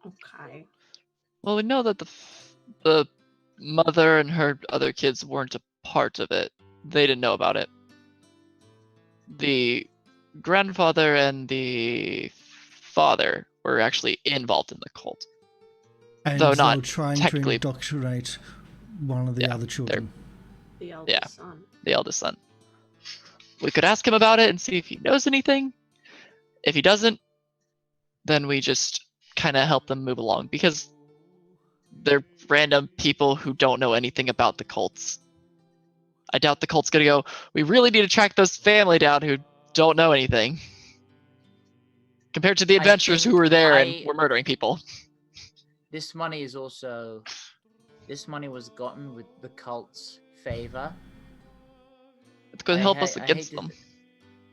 Okay.
Well, we know that the mother and her other kids weren't a part of it. They didn't know about it. The grandfather and the father were actually involved in the cult.
And
though
they
not
were trying
technically...
to indoctrinate one of the other children.
The eldest son.
The eldest son. We could ask him about it and see if he knows anything. If he doesn't, then we just kind of help them move along, because they're random people who don't know anything about the cults. I doubt the cult's gonna go, we really need to track this family down who don't know anything. Compared to the adventurers who were there and were murdering people.
This money was gotten with the cult's favor.
It could help us against them.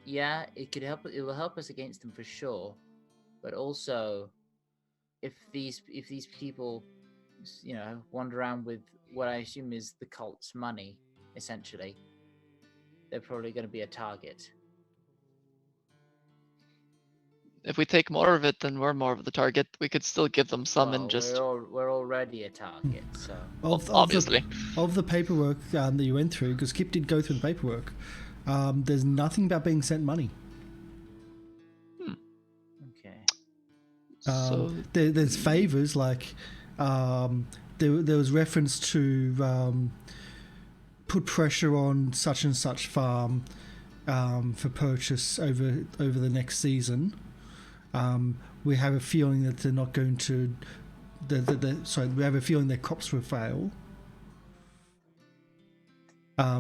Yeah, it could help. It will help us against them for sure. But also, if these people, wander around with what I assume is the cult's money, essentially, they're probably going to be a target.
If we take more of it, then we're more of the target. We could still give them some and just...
We're already a target, so...
Obviously.
Of the paperwork that you went through, because Kip did go through the paperwork, there's nothing about being sent money.
Okay.
There's favors, like there was reference to put pressure on such and such farm for purchase over the next season. We have a feeling that they're not going to. We have a feeling their crops will fail.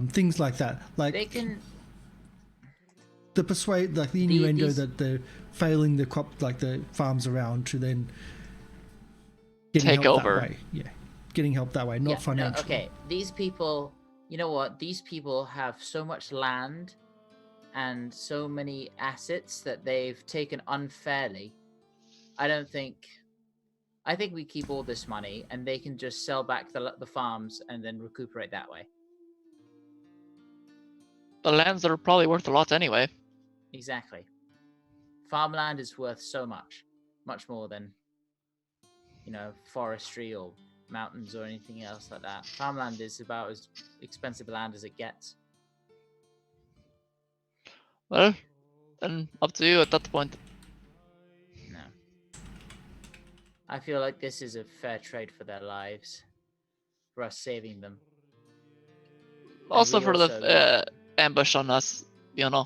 Things like that, like
they can.
The innuendo that they're failing the crop, like the farms around, to then
take over.
That way. Yeah, getting help that way, not financially.
Okay, these people. You know what? These people have so much land and so many assets that they've taken unfairly. I don't think I think we keep all this money, and they can just sell back the farms and then recuperate that way.
The lands are probably worth a lot anyway.
Exactly. Farmland is worth so much more than, forestry or mountains or anything else like that. Farmland is about as expensive land as it gets.
Well, then up to you at that point.
No. I feel like this is a fair trade for their lives, for us saving them.
Also
we
for
also
the ambush on us, you know.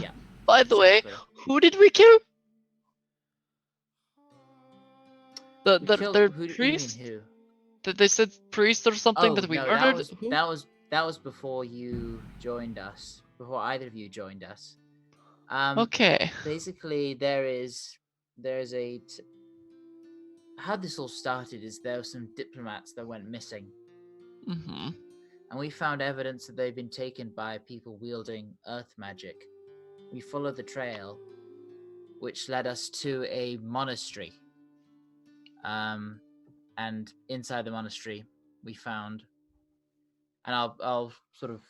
Yeah.
By the way,
Exactly.
who did we kill?
We
The
killed-
their
who,
priest?
You mean who?
Did they said priest or something
Oh,
that we
no,
murdered? Who?
that was before you joined us. Before either of you joined us.
Okay.
Basically, there's a. How this all started is there were some diplomats that went missing,
Mm-hmm.
and we found evidence that they've been taken by people wielding earth magic. We followed the trail, which led us to a monastery. And inside the monastery, we found, and I'll sort of,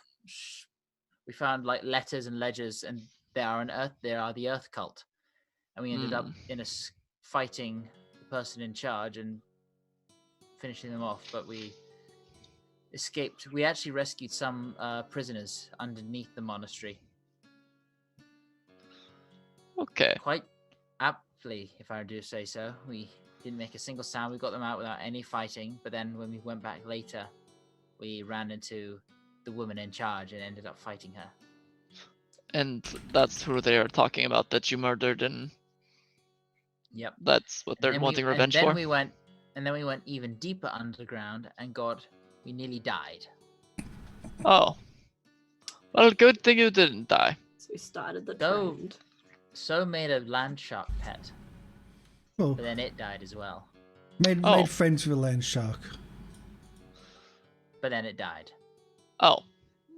we found like letters and ledgers, and they are the Earth cult, and we ended up fighting the person in charge and finishing them off. But we escaped. We actually rescued some prisoners underneath the monastery.
Okay.
Quite aptly, if I do say so. We didn't make a single sound. We got them out without any fighting. But then when we went back later, we ran into the woman in charge and ended up fighting her.
And that's who they are talking about that you murdered, and
Yep.
that's what they're wanting revenge
and then
for.
we went even deeper underground and we nearly died.
Oh. Well, good thing you didn't die.
So we started the
So-
trend.
So made a land shark pet,
Well,
but then it died as well.
made friends with a land shark.
But then it died.
Oh.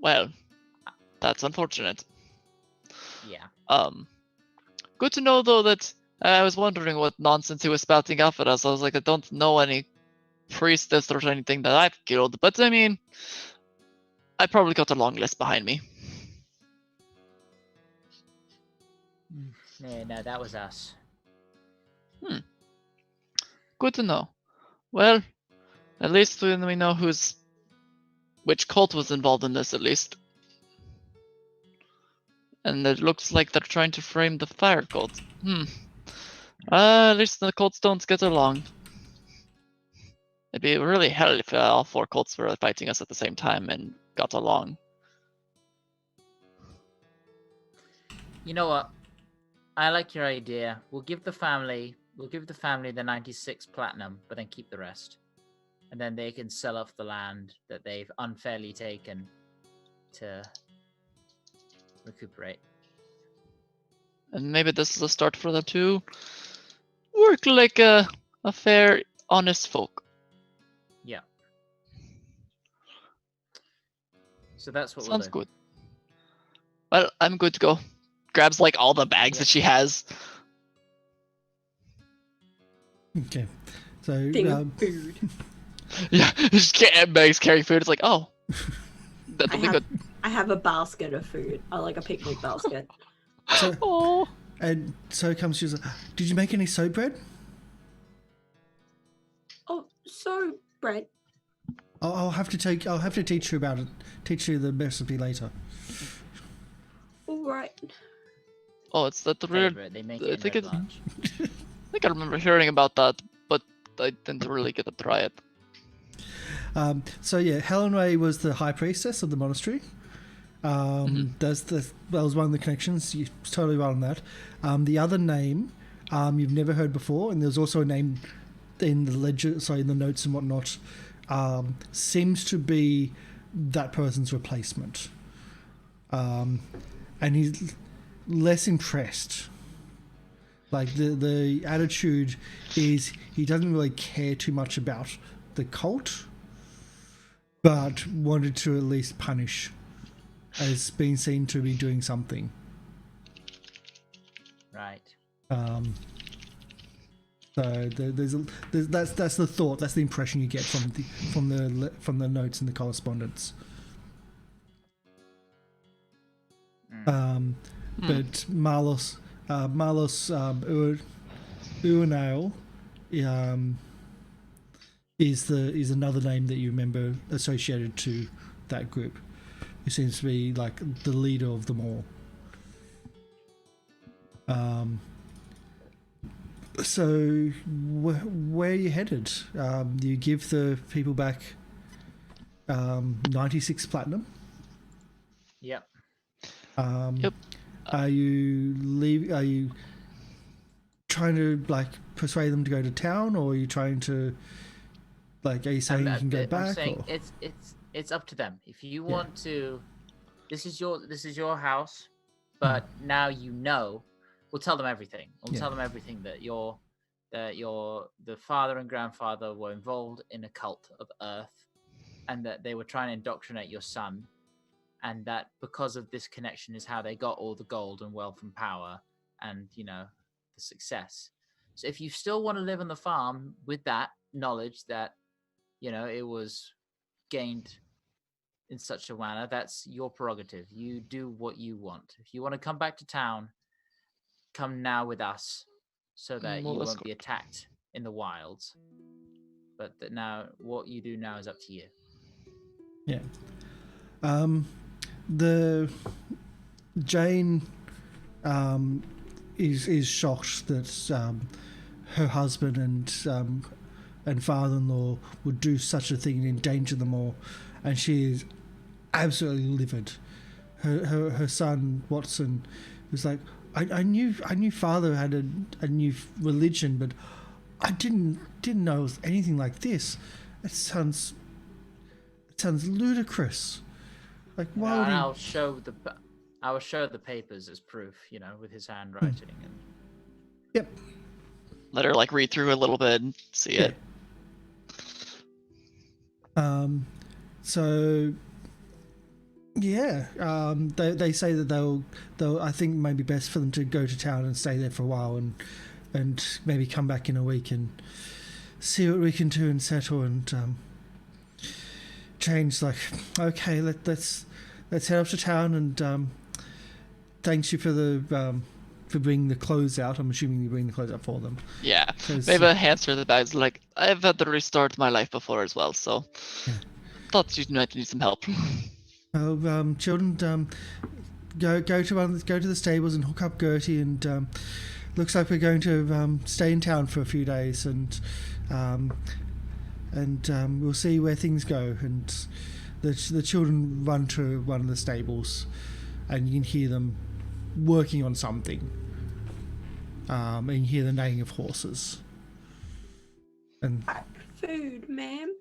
Well, that's unfortunate.
Yeah.
Good to know though that I was wondering what nonsense he was spouting off at us. I was like, I don't know any priestess or anything that I've killed, but I mean, I probably got a long list behind me.
Yeah, no, that was us.
Good to know. Well, at least we know which cult was involved in this, at least. And it looks like they're trying to frame the fire cult. At least the cults don't get along. It'd be really hell if all four cults were fighting us at the same time and got along.
You know what? I like your idea. We'll give the family the 96 platinum, but then keep the rest. And then they can sell off the land that they've unfairly taken to recuperate.
And maybe this is a start for them to work like a fair, honest folk.
Yeah. So that's what
Sounds
we'll do.
good. Well, I'm good to go. Grabs like all the bags that she has.
Okay. So,
Thing of food.
Yeah, just bags carrying food. It's like, oh, that'll be good.
I have a basket of food. I like a picnic basket.
so,
Oh,
and so comes she's like, did you make any soap bread?
Oh, so bread.
I'll have to teach you about it. Teach you the recipe later.
All right.
oh, it's that weird.
Favorite. They make
I
it
think
in
it-
their lunch.
I think I remember hearing about that, but I didn't really get to try it.
So yeah, Helen Ray was the high priestess of the monastery. That was one of the connections. You're totally right on that. The other name you've never heard before, and there's also a name in the ledger, in the notes and whatnot, seems to be that person's replacement. And he's less impressed. Like the attitude is he doesn't really care too much about the cult, but wanted to at least punish as being seen to be doing something.
Right.
So that's the thought. That's the impression you get from the notes and the correspondence. But Marlos Uanail is another name that you remember associated to that group, who seems to be like the leader of them all. So where are you headed? You give the people back 96 platinum.
Yep.
Yep.
Are you trying to like persuade them to go to town, or are you trying to like? Are you saying you can go back?
I'm saying
or?
it's up to them. If you want to, this is your house, but now you know. We'll tell them everything. We'll tell them everything that the father and grandfather were involved in a cult of Earth, and that they were trying to indoctrinate your son, and that because of this connection is how they got all the gold and wealth and power and, the success. So if you still want to live on the farm with that knowledge that, it was gained in such a manner, that's your prerogative. You do what you want. If you want to come back to town, come now with us so that you won't be attacked in the wilds. But that now, what you do now is up to you.
Yeah. The Jane is shocked that her husband and father-in-law would do such a thing and endanger them all, and she is absolutely livid. Her son Watson was like, I knew father had a new religion, but I didn't know it was anything like this. It sounds ludicrous. Like, why would he...
I will show the papers as proof, with his handwriting. And...
Yep.
Let her read through a little bit and see it.
So yeah, they say that they'll I think maybe best for them to go to town and stay there for a while and maybe come back in a week and see what we can do and settle and change. Like, okay, let's head up to town and thanks you for the for bringing the clothes out. I'm assuming you bring the clothes out for them.
Yeah, maybe a hands for the bags. Like, I've had to restart my life before as well, so thought you might need some help.
Oh, children, go to the stables and hook up Gertie, and looks like we're going to stay in town for a few days, and we'll see where things go. And the children run to one of the stables, and you can hear them working on something. And you hear the neighing of horses. And
food, ma'am.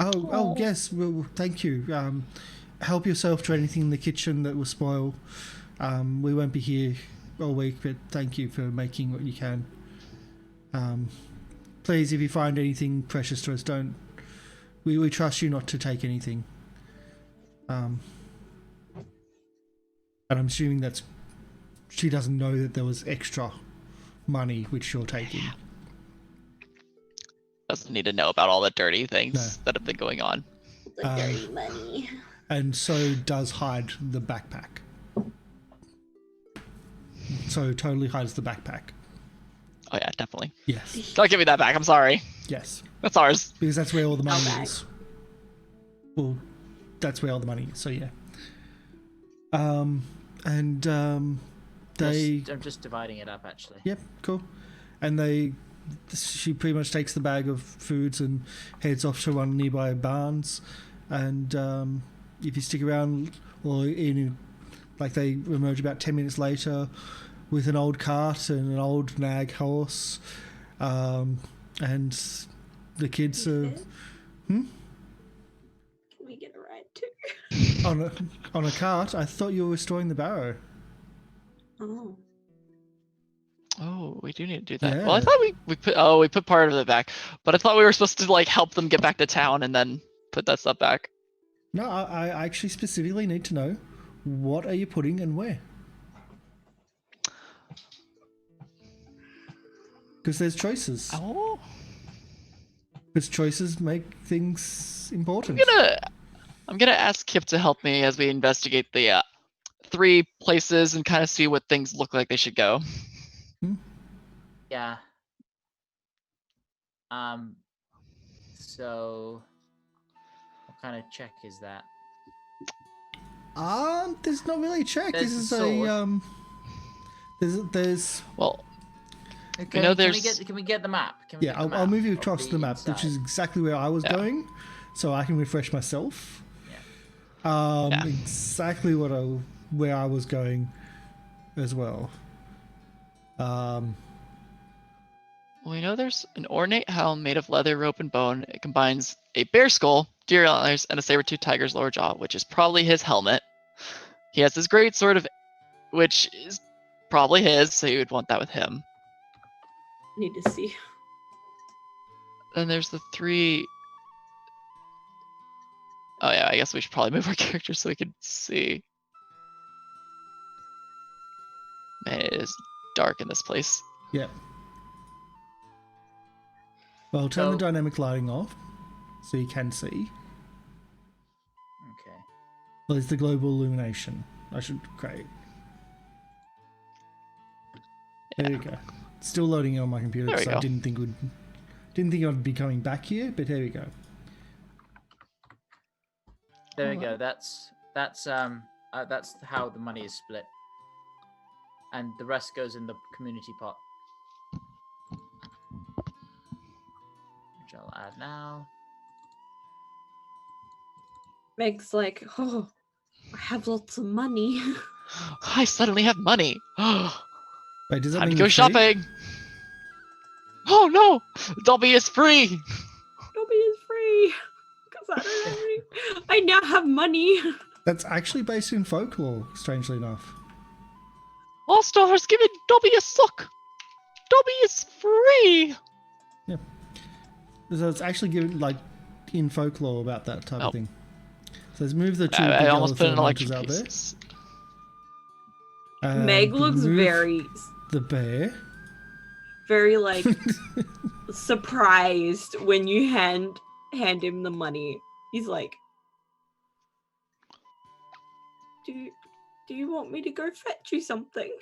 Oh yes. Well, thank you. Help yourself to anything in the kitchen that will spoil. We won't be here all week, but thank you for making what you can. Please, if you find anything precious to us, don't. We trust you not to take anything. And I'm assuming she doesn't know that there was extra money which you're taking.
Doesn't need to know about all the dirty things that have been going on.
The dirty money.
And so does hide the backpack. So totally hides the backpack.
Oh yeah, definitely.
Yes.
Don't give me that back. I'm sorry.
Yes.
That's ours.
Because that's where all the money
Okay.
is. Well, that's where all the money is. So yeah.
I'm just dividing it up, actually.
Yep, cool. And she pretty much takes the bag of foods and heads off to one of nearby barns. And if you stick around, or they emerge about 10 minutes later with an old cart and an old nag horse, and the kids are.
Can we get a ride too?
On a cart? I thought you were restoring the barrow.
Oh.
Oh, we do need to do that.
Yeah.
Well, I thought we put part of it back, but I thought we were supposed to help them get back to town and then put that stuff back.
No, I actually specifically need to know, what are you putting and where? Because there's choices.
Oh,
Because choices make things important.
I'm gonna ask Kip to help me as we investigate the 3 places and kind of see what things look like they should go.
Yeah. So what kind of check is that?
There's not really a check.
There's
This
a
is
sword.
there's
Well,
Can,
know
can we
there's-
can we get the map? Can we
yeah.
get the
I'll move you
map of
across the map, which is
inside?
exactly where I was
Yeah.
going, so I can refresh myself.
Yeah.
Exactly where I was going, as well.
we know there's an ornate helm made of leather, rope, and bone. It combines a bear skull, deer antlers, and a saber-toothed tiger's lower jaw, which is probably his helmet. He has this great sword which is probably his, so you would want that with him.
Need to see.
Then there's the 3. Oh yeah, I guess we should probably move our characters so we can see. Man, it is dark in this place.
Yeah. Well, turn the
So-
dynamic lighting off, so you can see.
Okay.
Well, it's the global illumination. Great. There you go. Still loading it on my computer
There we
because I
go.
didn't think I'd be coming back here, but here we go.
There we
Oh,
go. That's how the money is split, and the rest goes in the community pot, which I'll add now.
Meg's like, oh, I have lots of money.
I suddenly have money.
Wait, does that
Time to
mean
go
you're free?
shopping. Oh no, Dobby is free.
Dobby is free. Because I don't have any. I now have money.
That's actually based in folklore, strangely enough.
All stars giving Dobby a suck. Dobby is free.
So it's actually given like in folklore about that type
Oh.
of thing. So let's move the 2
I
big
almost put an
elephant
electric
out there.
pieces.
Meg looks
Move
very,
the bear.
very like surprised when you hand him the money. He's like, do you want me to go fetch you something?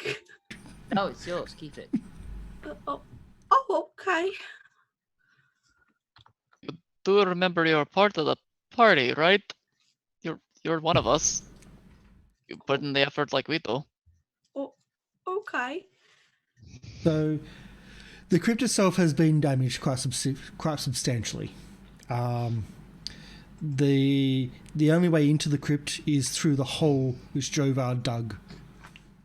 No, it's yours. Keep it.
Oh, okay.
Do remember you're part of the party, right? You're one of us. You put in the effort like we do.
Oh, okay.
So the crypt itself has been damaged quite substantially. The only way into the crypt is through the hole which Jovar dug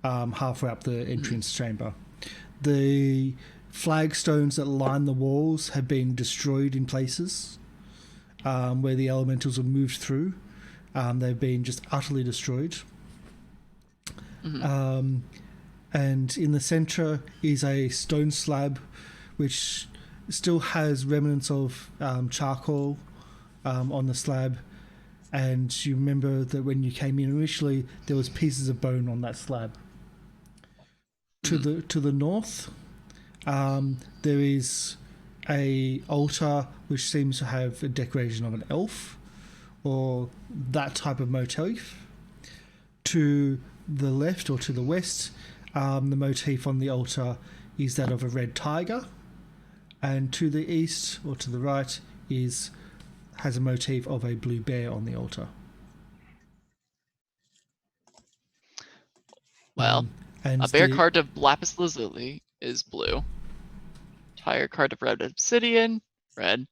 halfway up the entrance chamber. The flagstones that line the walls have been destroyed in places where the elementals have moved through. They've been just utterly destroyed. And in the center is a stone slab which still has remnants of charcoal on the slab. And you remember that when you came in initially, there was pieces of bone on that slab. To the north, there is a altar which seems to have a decoration of an elf or that type of motif. To the left or to the west, the motif on the altar is that of a red tiger, and to the east or to the right has a motif of a blue bear on the altar.
Well,
And
a bear
the-
carved of lapis lazuli is blue. Tiger carved of red obsidian, red.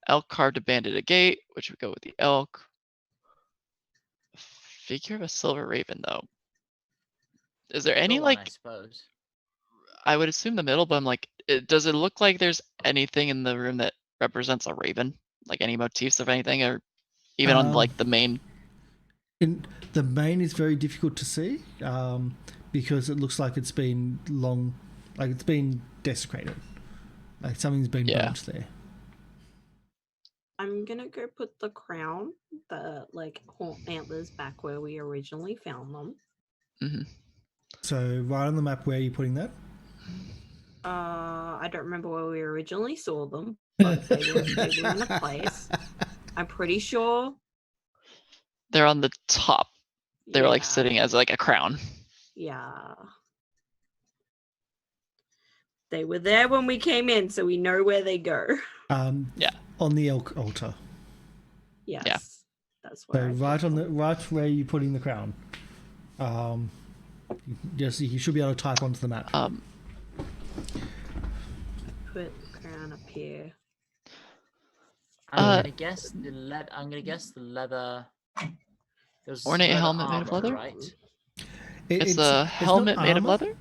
Elk carved of banded agate, which would go with the elk. Figure of a silver raven, though. Is there any
Good one, I
like?
suppose.
I would assume the middle, but I'm like, does it look like there's anything in the room that represents a raven? Like any motifs of anything, or even on like the main?
The main is very difficult to see because it looks like it's been it's been desecrated. Like something's been burnt there.
I'm gonna go put the crown, the like horn antlers back where we originally found them.
Mm-hmm.
So right on the map, where are you putting that?
I don't remember where we originally saw them, but they were in a place. I'm pretty sure.
They're on the top. They're like
Yeah.
sitting as like a crown.
Yeah. They were there when we came in, so we know where they go.
Yeah.
On the elk altar.
Yes.
Yeah.
That's
So
where.
right where you're putting the crown. Just you should be able to type onto the map.
Put the crown up here.
I'm gonna guess the leather. There's
Ornate
leather
helmet made of
armor,
leather?
right?
It's a
not
helmet made of
armor.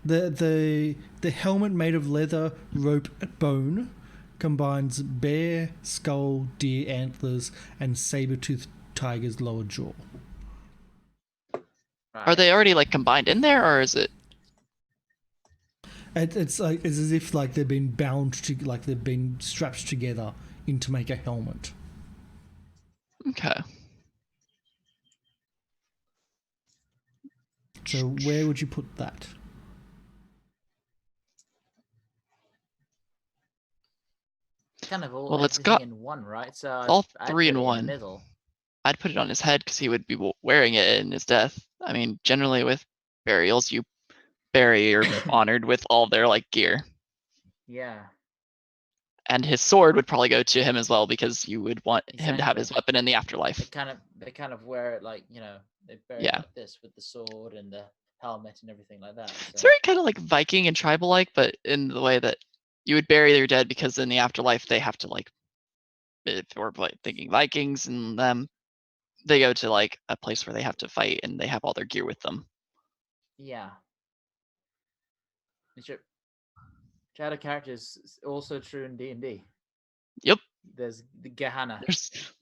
leather?
The helmet made of leather, rope, bone combines bear, skull, deer antlers, and saber-toothed tiger's lower jaw.
Are they already like combined in there, or is it?
It's as if like they've been bound to, like they've been strapped together to make a helmet.
Okay.
So where would you put that?
Kind of all
Well, it's
everything
got
in one, right? So
all
I'd
three
put
in
it
one.
the middle.
I'd put it on his head because he would be wearing it in his death. I mean, generally with burials, you bury or honored with all their like gear,
Yeah.
and his sword would probably go to him as well because you would want him to have his
Exactly.
weapon in the afterlife.
They kind of wear it like, they bury it
Yeah.
like this with the sword and the helmet and everything like that.
It's
So
very kind of like Viking and tribal like, but in the way that you would bury their dead because in the afterlife they have to like, if we're thinking Vikings and them, they go to like a place where they have to fight and they have all their gear with them.
yeah. Shadow characters also true in D&D.
Yep.
There's the Gehenna.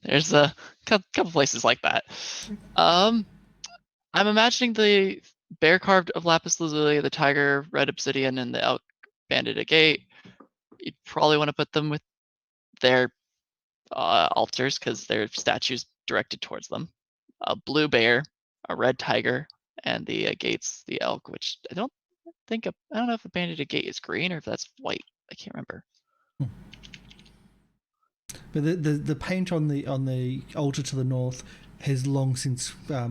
There's a couple places like that. I'm imagining the bear carved of lapis lazuli, the tiger red obsidian, and the elk banded agate. You'd probably want to put them with their altars because their statues directed towards them. A blue bear, a red tiger, and the agate's the elk, which I don't know if a banded agate is green or if that's white. I can't remember.
But the paint on the altar to the north has long since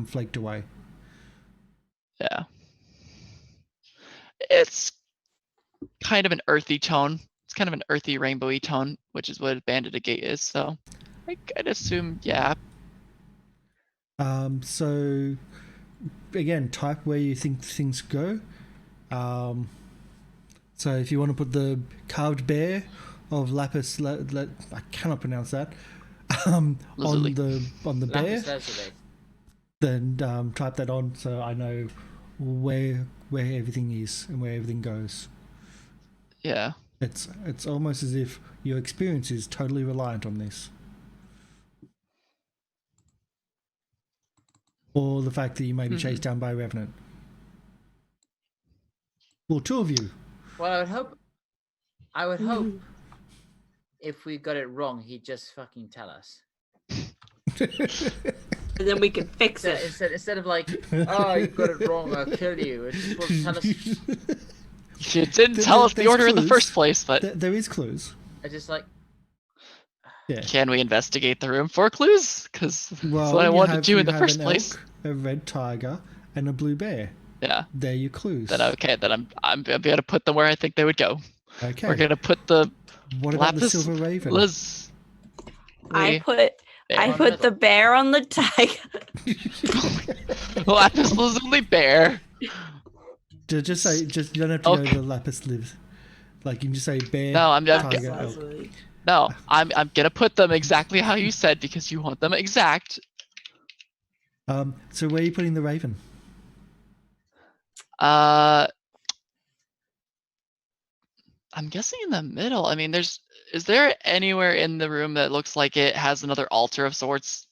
flaked away.
Yeah. It's kind of an earthy tone. It's kind of an earthy rainbowy tone, which is what banded agate is. So I'd assume, yeah.
So again, type where you think things go. So if you want to put the carved bear of lapis, I cannot pronounce that, on the bear,
Lapis lazuli.
then type that on so I know where everything is and where everything goes.
Yeah.
It's almost as if your experience is totally reliant on this. Or the fact that you may be chased down by a revenant. Well, two of you.
Well, I would hope if we got it wrong, he'd just fucking tell us.
And then we could fix it.
Instead of like, oh, you got it wrong, I'll kill you. It's just supposed to tell us.
She didn't tell us the order in the
clues.
first place, but
There is clues.
I just like,
Yeah.
can we investigate the room for clues? Because that's
Well,
what I
you
wanted
have-
to do in
you
the
have
first
an
place.
elk, a red tiger, and a blue bear.
Yeah.
They're your clues.
Then I'm gonna put them where I think they would go.
Okay.
We're gonna put the
What about the
lapis
silver raven?
I put
Bear.
the bear on the tiger.
lapis lazuli bear.
Just say, you don't have to go
Okay.
to the lapis lives. Like you can just say bear,
No, I'm
tiger, elk.
No, I'm gonna put them exactly how you said because you want them exact.
So where are you putting the raven?
I'm guessing in the middle. I mean, is there anywhere in the room that looks like it has another altar of sorts?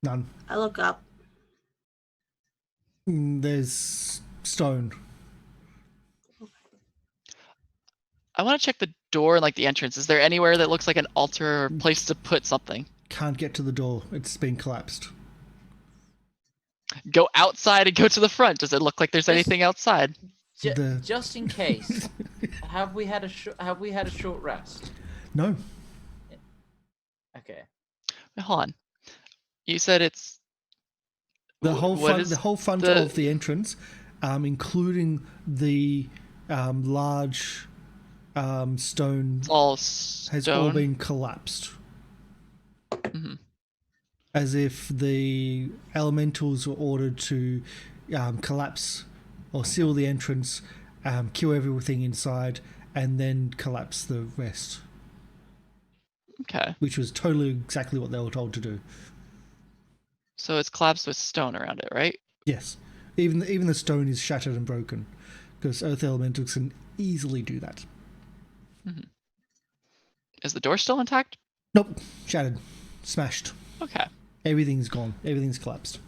None.
I look up.
There's stone.
I want to check the door and like the entrance. Is there anywhere that looks like an altar or place to put something?
Can't get to the door. It's been collapsed.
Go outside and go to the front. Does it look like there's anything outside?
The-
just in case, Have we had a short rest?
No.
Okay.
Hold on. You said it's
The whole
what
front,
is
the whole front of the entrance, including the large stone,
it's all
has all
stone.
been collapsed,
Mhm.
as if the elementals were ordered to collapse or seal the entrance, kill everything inside, and then collapse the rest.
Okay.
Which was totally exactly what they were told to do.
So it's collapsed with stone around it, right?
Yes, even the stone is shattered and broken, because earth elementals can easily do that.
Is the door still intact?
Nope, shattered, smashed.
Okay.
Everything's gone. Everything's collapsed.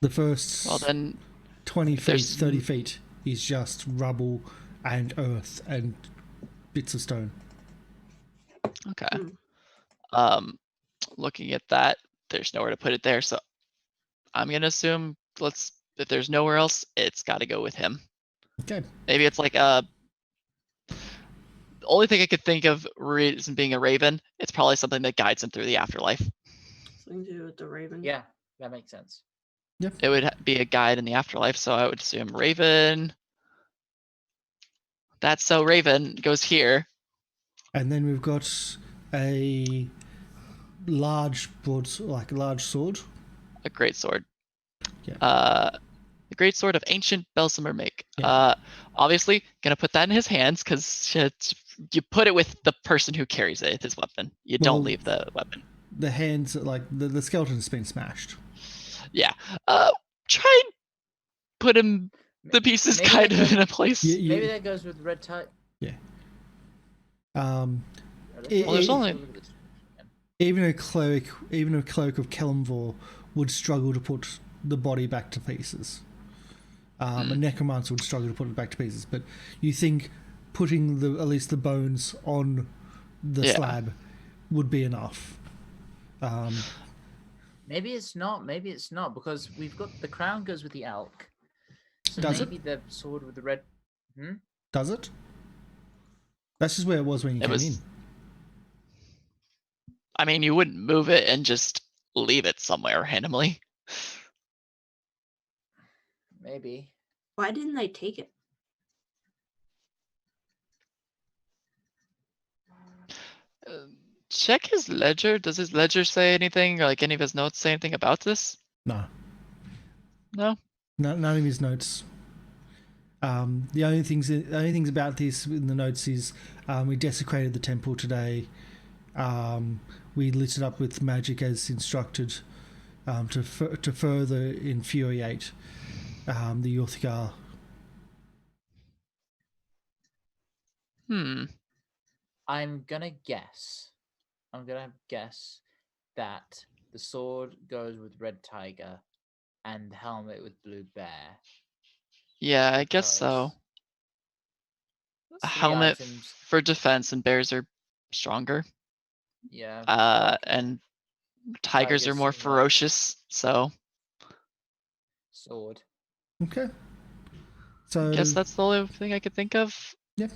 The first
Well then,
20 feet,
there's
30 feet is just rubble and earth and bits of stone.
okay.
Hmm.
Looking at that, there's nowhere to put it there, so I'm gonna assume if there's nowhere else, it's got to go with him.
Okay.
Maybe it's like the only thing I could think of reason being a raven. It's probably something that guides him through the afterlife.
Something to do with the raven.
Yeah, that makes sense.
Yep.
It would be a guide in the afterlife, so I would assume raven. That's so raven goes here.
And then we've got a large large sword.
A great sword.
Yeah.
The great sword of ancient Belsimer make.
Yeah.
Obviously gonna put that in his hands because you put it with the person who carries it, his weapon. You
Well,
don't leave the weapon.
The hands, like the skeleton's been smashed.
Yeah. Try and put him the pieces
Maybe
kind
that
of
goes-
in a place.
Maybe that goes with red tie.
Yeah.
Well, there's only
Even a cleric of Kelmvor would struggle to put the body back to pieces. A necromancer would struggle to put it back to pieces. But you think putting at least the bones on the slab would be enough?
Maybe it's not. Maybe it's not because we've got the crown goes with the elk. So
Does
maybe the sword with the red.
Does it? That's just where it was when you came in.
I mean, you wouldn't move it and just leave it somewhere randomly.
Maybe.
Why didn't they take it?
Check his ledger. Does his ledger say anything, or like any of his notes say anything about this?
No.
No.
None of his notes. The only things about this in the notes is we desecrated the temple today. We lit it up with magic as instructed to further infuriate the Yorthgar.
I'm gonna guess that the sword goes with red tiger, and the helmet with blue bear.
Yeah, I guess so. A helmet
items.
for defense, and bears are stronger.
Yeah.
And tigers are more
seem like
ferocious, so
sword.
Okay. So
I guess that's the only thing I could think of.
Yeah.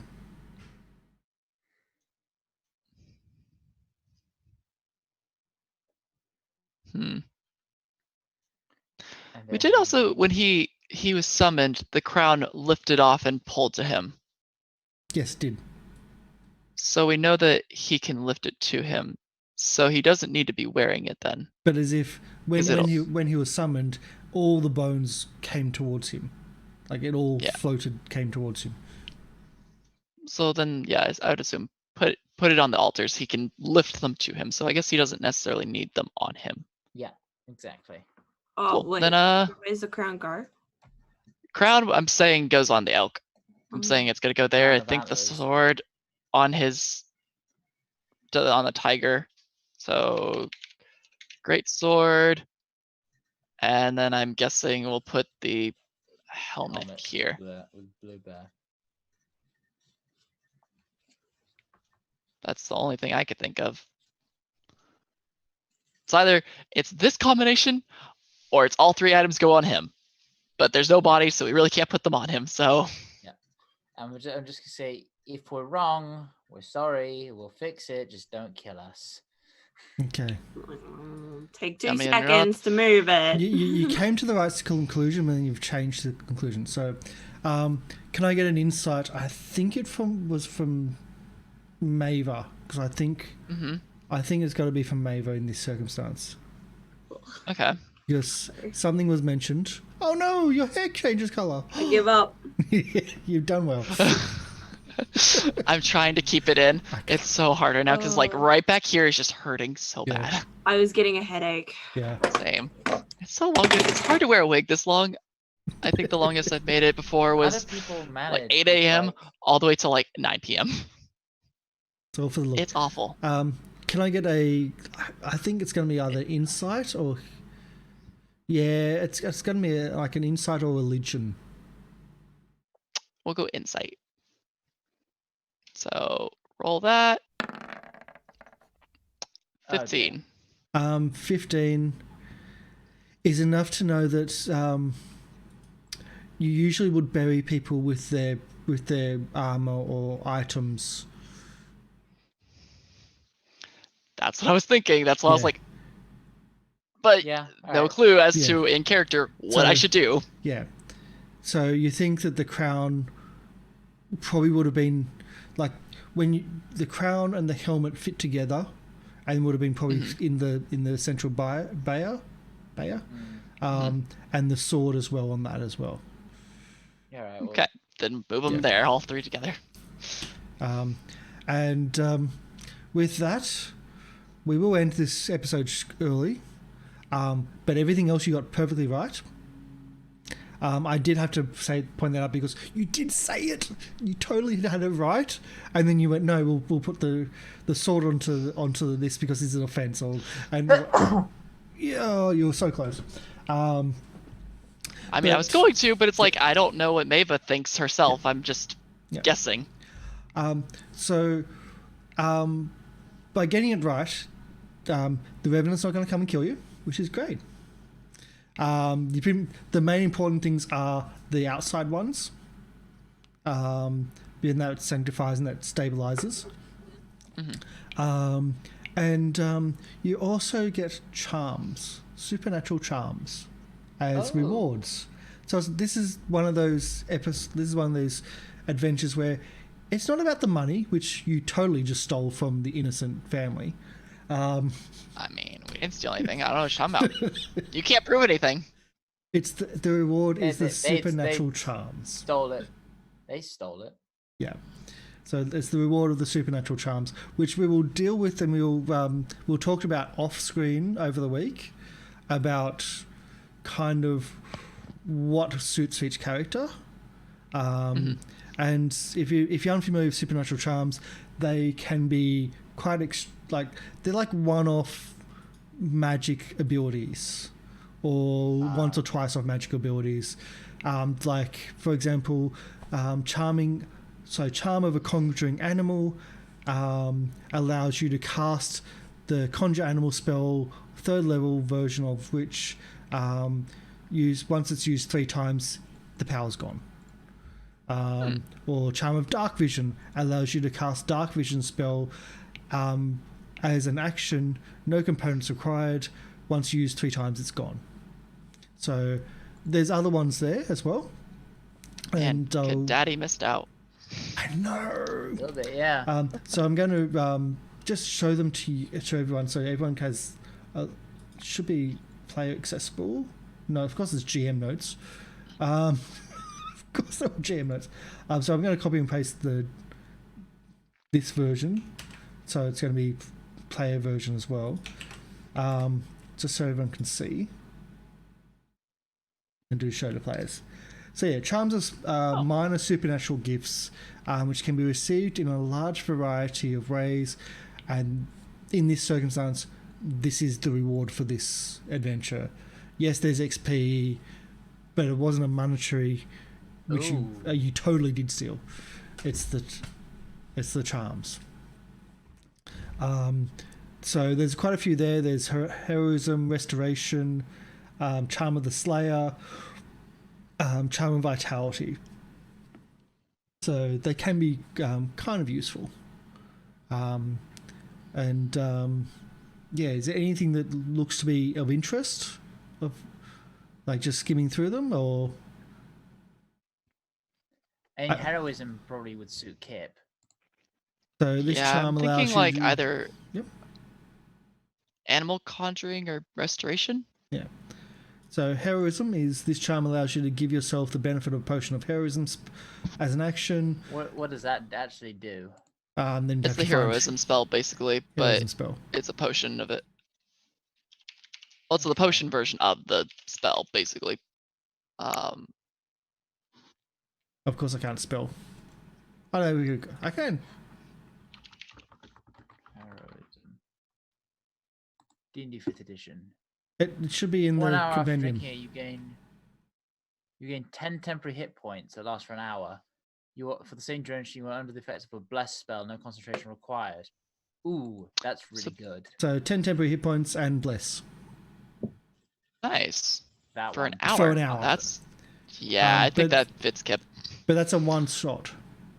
We did also, when he was summoned, the crown lifted off and pulled to him.
Yes, did.
So we know that he can lift it to him. So he doesn't need to be wearing it then.
But as if when
it'll-
when he was summoned, all the bones came towards him, like it all floated, came towards him.
So then, yeah, I would assume put it on the altars. He can lift them to him. So I guess he doesn't necessarily need them on him.
Yeah, exactly.
Oh,
Cool.
wait.
Then
Where's the crown go?
crown, I'm saying goes on the elk. I'm saying it's gonna go there.
Crown
I
of
think the
antlers.
sword on the tiger. So great sword. And then I'm guessing we'll put the helmet here.
With blue bear.
That's the only thing I could think of. It's either it's this combination or it's all three items go on him. But there's no body, so we really can't put them on him. So
I'm just gonna say, if we're wrong, we're sorry. We'll fix it. Just don't kill us.
Okay.
Take 2
I mean, you're not-
seconds to move it.
You came to the right conclusion, and then you've changed the conclusion. So, can I get an insight? I think was from Maver, because I think it's got to be from Maver in this circumstance.
Okay.
Because something was mentioned. Oh no, your hair changes colour.
I give up.
You've done well.
I'm trying to keep it in. It's so hard right now because like right back here is just hurting so
Yeah.
bad.
I was getting a headache.
Yeah.
Same. It's so long. It's hard to wear a wig this long. I think the longest I've made it before
How
was
do people manage?
like 8 a.m.
Like,
all the way to like 9 p.m.
It's all for the look.
It's awful.
Can I get I think it's going to be either insight or... Yeah, it's going to be like an insight or religion.
We'll go insight. So roll that. 15.
15 is enough to know that you usually would bury people with their armor or items.
That's what I was thinking. That's why I was
Yeah.
like, but
yeah.
no
alright.
clue as
Yeah.
to in character what I
So-
should do.
Yeah. So you think that the crown probably would have been like the crown and the helmet fit together, and would have been probably in the central bayer, and the sword as well on that as well.
Yeah, alright, well,
Okay, then move them
Yeah.
there, all three together.
And with that, we will end this episode early. But everything else you got perfectly right. I did have to point that out because you did say it. You totally had it right, and then you went, "No, we'll put the sword onto this because this is an offence." Yeah, you were so close.
I mean, I was going to, but it's like I don't know what Maeva thinks herself. I'm just guessing.
So, by getting it right, the Revenant's not going to come and kill you, which is great. The main important things are the outside ones, being that it sanctifies and that stabilizes. And you also get charms, supernatural charms, as rewards. So this is one of those This is one of those adventures where it's not about the money, which you totally just stole from the innocent family.
I mean, we didn't steal anything. I don't know what you're talking about. You can't prove anything.
It's the reward is the
They
supernatural charms.
Stole it. They stole it.
Yeah. So it's the reward of the supernatural charms, which we will deal with, and we'll talk about off screen over the week, about kind of what suits each character. And if you're unfamiliar with supernatural charms, they can be quite they're like one-off magic abilities, or once or twice off magic abilities. Like for example, charm of a conjuring animal allows you to cast the conjure animal spell, 3rd level version of which once it's used 3 times, the power's gone. Or charm of dark vision allows you to cast dark vision spell as an action, no components required. Once used 3 times, it's gone. So there's other ones there as well.
And Daddy missed out.
I know.
A little bit, yeah.
So I'm going to just show them to everyone, so everyone has should be player accessible. No, of course it's GM notes. Of course they're GM notes. So I'm going to copy and paste this version. So it's going to be player version as well, just so everyone can see. And do show to players. So yeah, charms are minor supernatural gifts, which can be received in a large variety of ways, and in this circumstance, this is the reward for this adventure. Yes, there's XP, but it wasn't a monetary, which you totally did steal. It's the charms. So there's quite a few there. There's heroism, restoration, charm of the slayer, charm of vitality. So they can be kind of useful. Yeah, is there anything that looks to be of interest? Of like just skimming through them, or
And heroism probably would suit Kip.
so this
Yeah,
charm
I'm
allows
thinking
you
like
to,
either
Yep.
animal conjuring or restoration.
Yeah. So heroism is this charm allows you to give yourself the benefit of a potion of heroism as an action.
What does that actually do?
Then you
It's
have
the
to find
heroism spell basically,
heroism
but
spell.
it's a potion of it. Well, it's the potion version of the spell basically.
Of course, I can't spell. Oh no, I can.
Heroism. D&D 5th edition.
It should be in
1
the
hour after
compendium.
drinking it, you gain 10 temporary hit points that last for an hour. For the same duration, you are under the effects of a blessed spell, no concentration required. Ooh, that's really good.
So 10 temporary hit points and bless.
Nice.
That
For
one.
an hour.
For an hour.
That's I think
but-
that fits Kip.
But that's a one shot.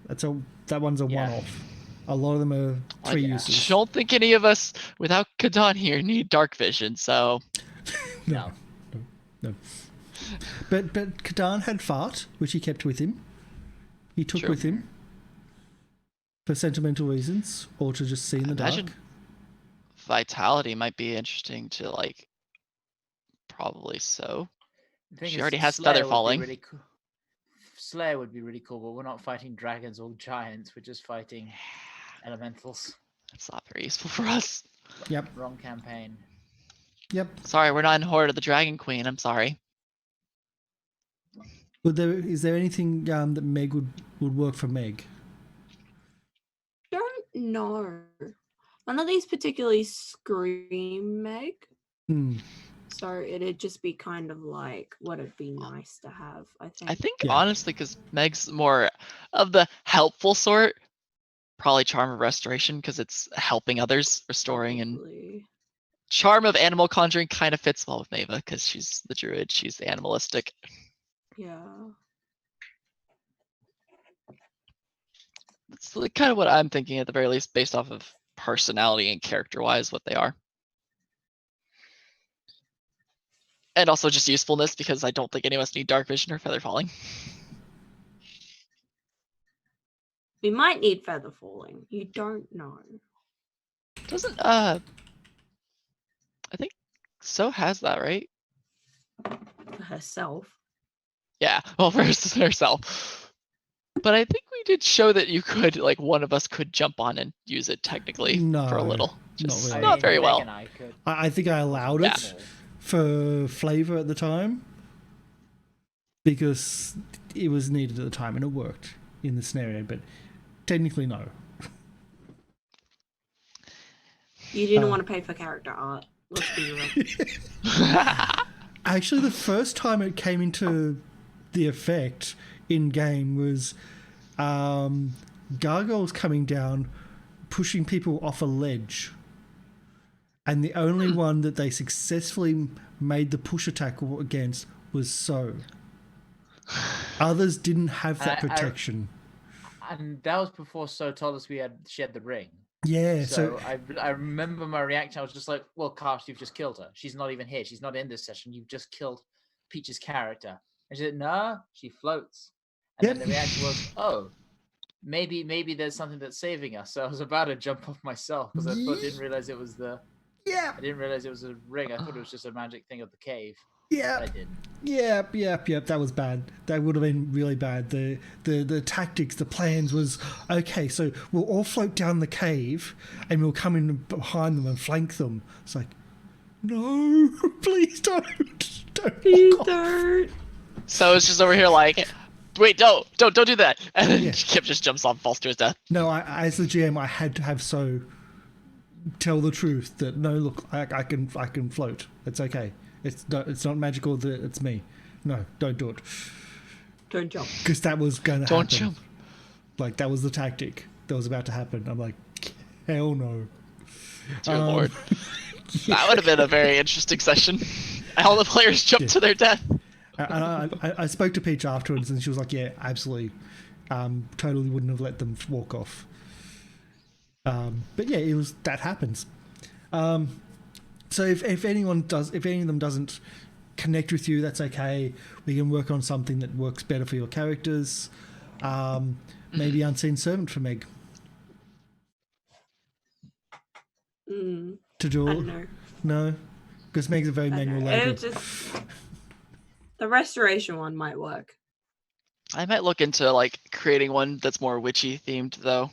That one's a
Yeah.
one-off. A lot of them are three
I
uses.
don't think any of us without Kadan here need dark vision, so
No. But Kadan had fart, which he kept with him. He took
True.
with him for sentimental reasons, or to just see in the
Imagine-
dark.
vitality might be interesting to like probably so.
The thing
She
is,
already has
Slayer
feather
would be
falling.
Really cool. Slayer would be really cool, but we're not fighting dragons or giants. We're just fighting elementals.
It's not very useful for us.
Yep.
Wrong campaign.
Yep.
Sorry, we're not in Horde of the Dragon Queen. I'm sorry.
Is there anything that Meg would work for Meg?
Don't know. None of these particularly scream Meg.
Hmm.
So it'd just be kind of like what it'd be nice to have, I think.
I think
Yeah.
honestly, because Meg's more of the helpful sort, probably Charm of Restoration because it's helping others, restoring, and
Probably.
Charm of Animal Conjuring kind of fits well with Maeva because she's the druid, she's the animalistic.
Yeah.
It's like kind of what I'm thinking at the very least, based off of personality and character-wise, what they are. And also just usefulness because I don't think any of us need dark vision or feather falling.
We might need feather falling. You don't know.
Doesn't I think So has that, right?
For herself.
Yeah, well, versus herself. But I think we did show that you could, like, one of us could jump on and use it technically for
No,
a little.
not
Just
really.
not very
Meg
well.
and I could.
I think I allowed
Yeah.
it for flavor at the time because it was needed at the time and it worked in the scenario, but technically no.
You didn't want to pay for character art. Let's be real.
Actually, the first time it came into the effect in game was gargoyles coming down, pushing people off a ledge. And the only one that they successfully made the push attack against was So. Others didn't have that protection.
And that was before So told us she had the ring.
Yeah,
So I remember my reaction. I was just like, "Well, Karsh, you've just killed her. She's not even here. She's not in this session. You've just killed Peach's character." And she said, "No, she floats." And then the reaction was, "Oh, maybe there's something that's saving us." So I was about to jump off myself because I didn't realize it was I didn't realize it was a ring. I thought it was just a magic thing of the cave. But I didn't.
Yep. That was bad. That would have been really bad. The tactics, the plans was okay. So we'll all float down the cave, and we'll come in behind them and flank them. It's like, no, please don't
Please
walk off.
don't.
So it's just over here like, wait, don't do that. And then Kip just jumps off, falls to his death.
No, I as the GM, I had to have So tell the truth that no, look, I can float. It's okay. It's not magical. That it's me. No, don't do it.
Don't jump.
Because that was going to happen.
Don't jump.
Like, that was the tactic that was about to happen. I'm like, hell no.
Dear Lord. That would have been a very interesting session. All the players jumped to their death.
I spoke to Peach afterwards, and she was like, yeah, absolutely. totally wouldn't have let them walk off. But yeah, that happens. So if any of them doesn't connect with you, that's okay. We can work on something that works better for your characters. Maybe Unseen Servant for Meg. To do.
I don't know.
No, because Meg's a very manual labor.
The restoration one might work.
I might look into like creating one that's more witchy themed though.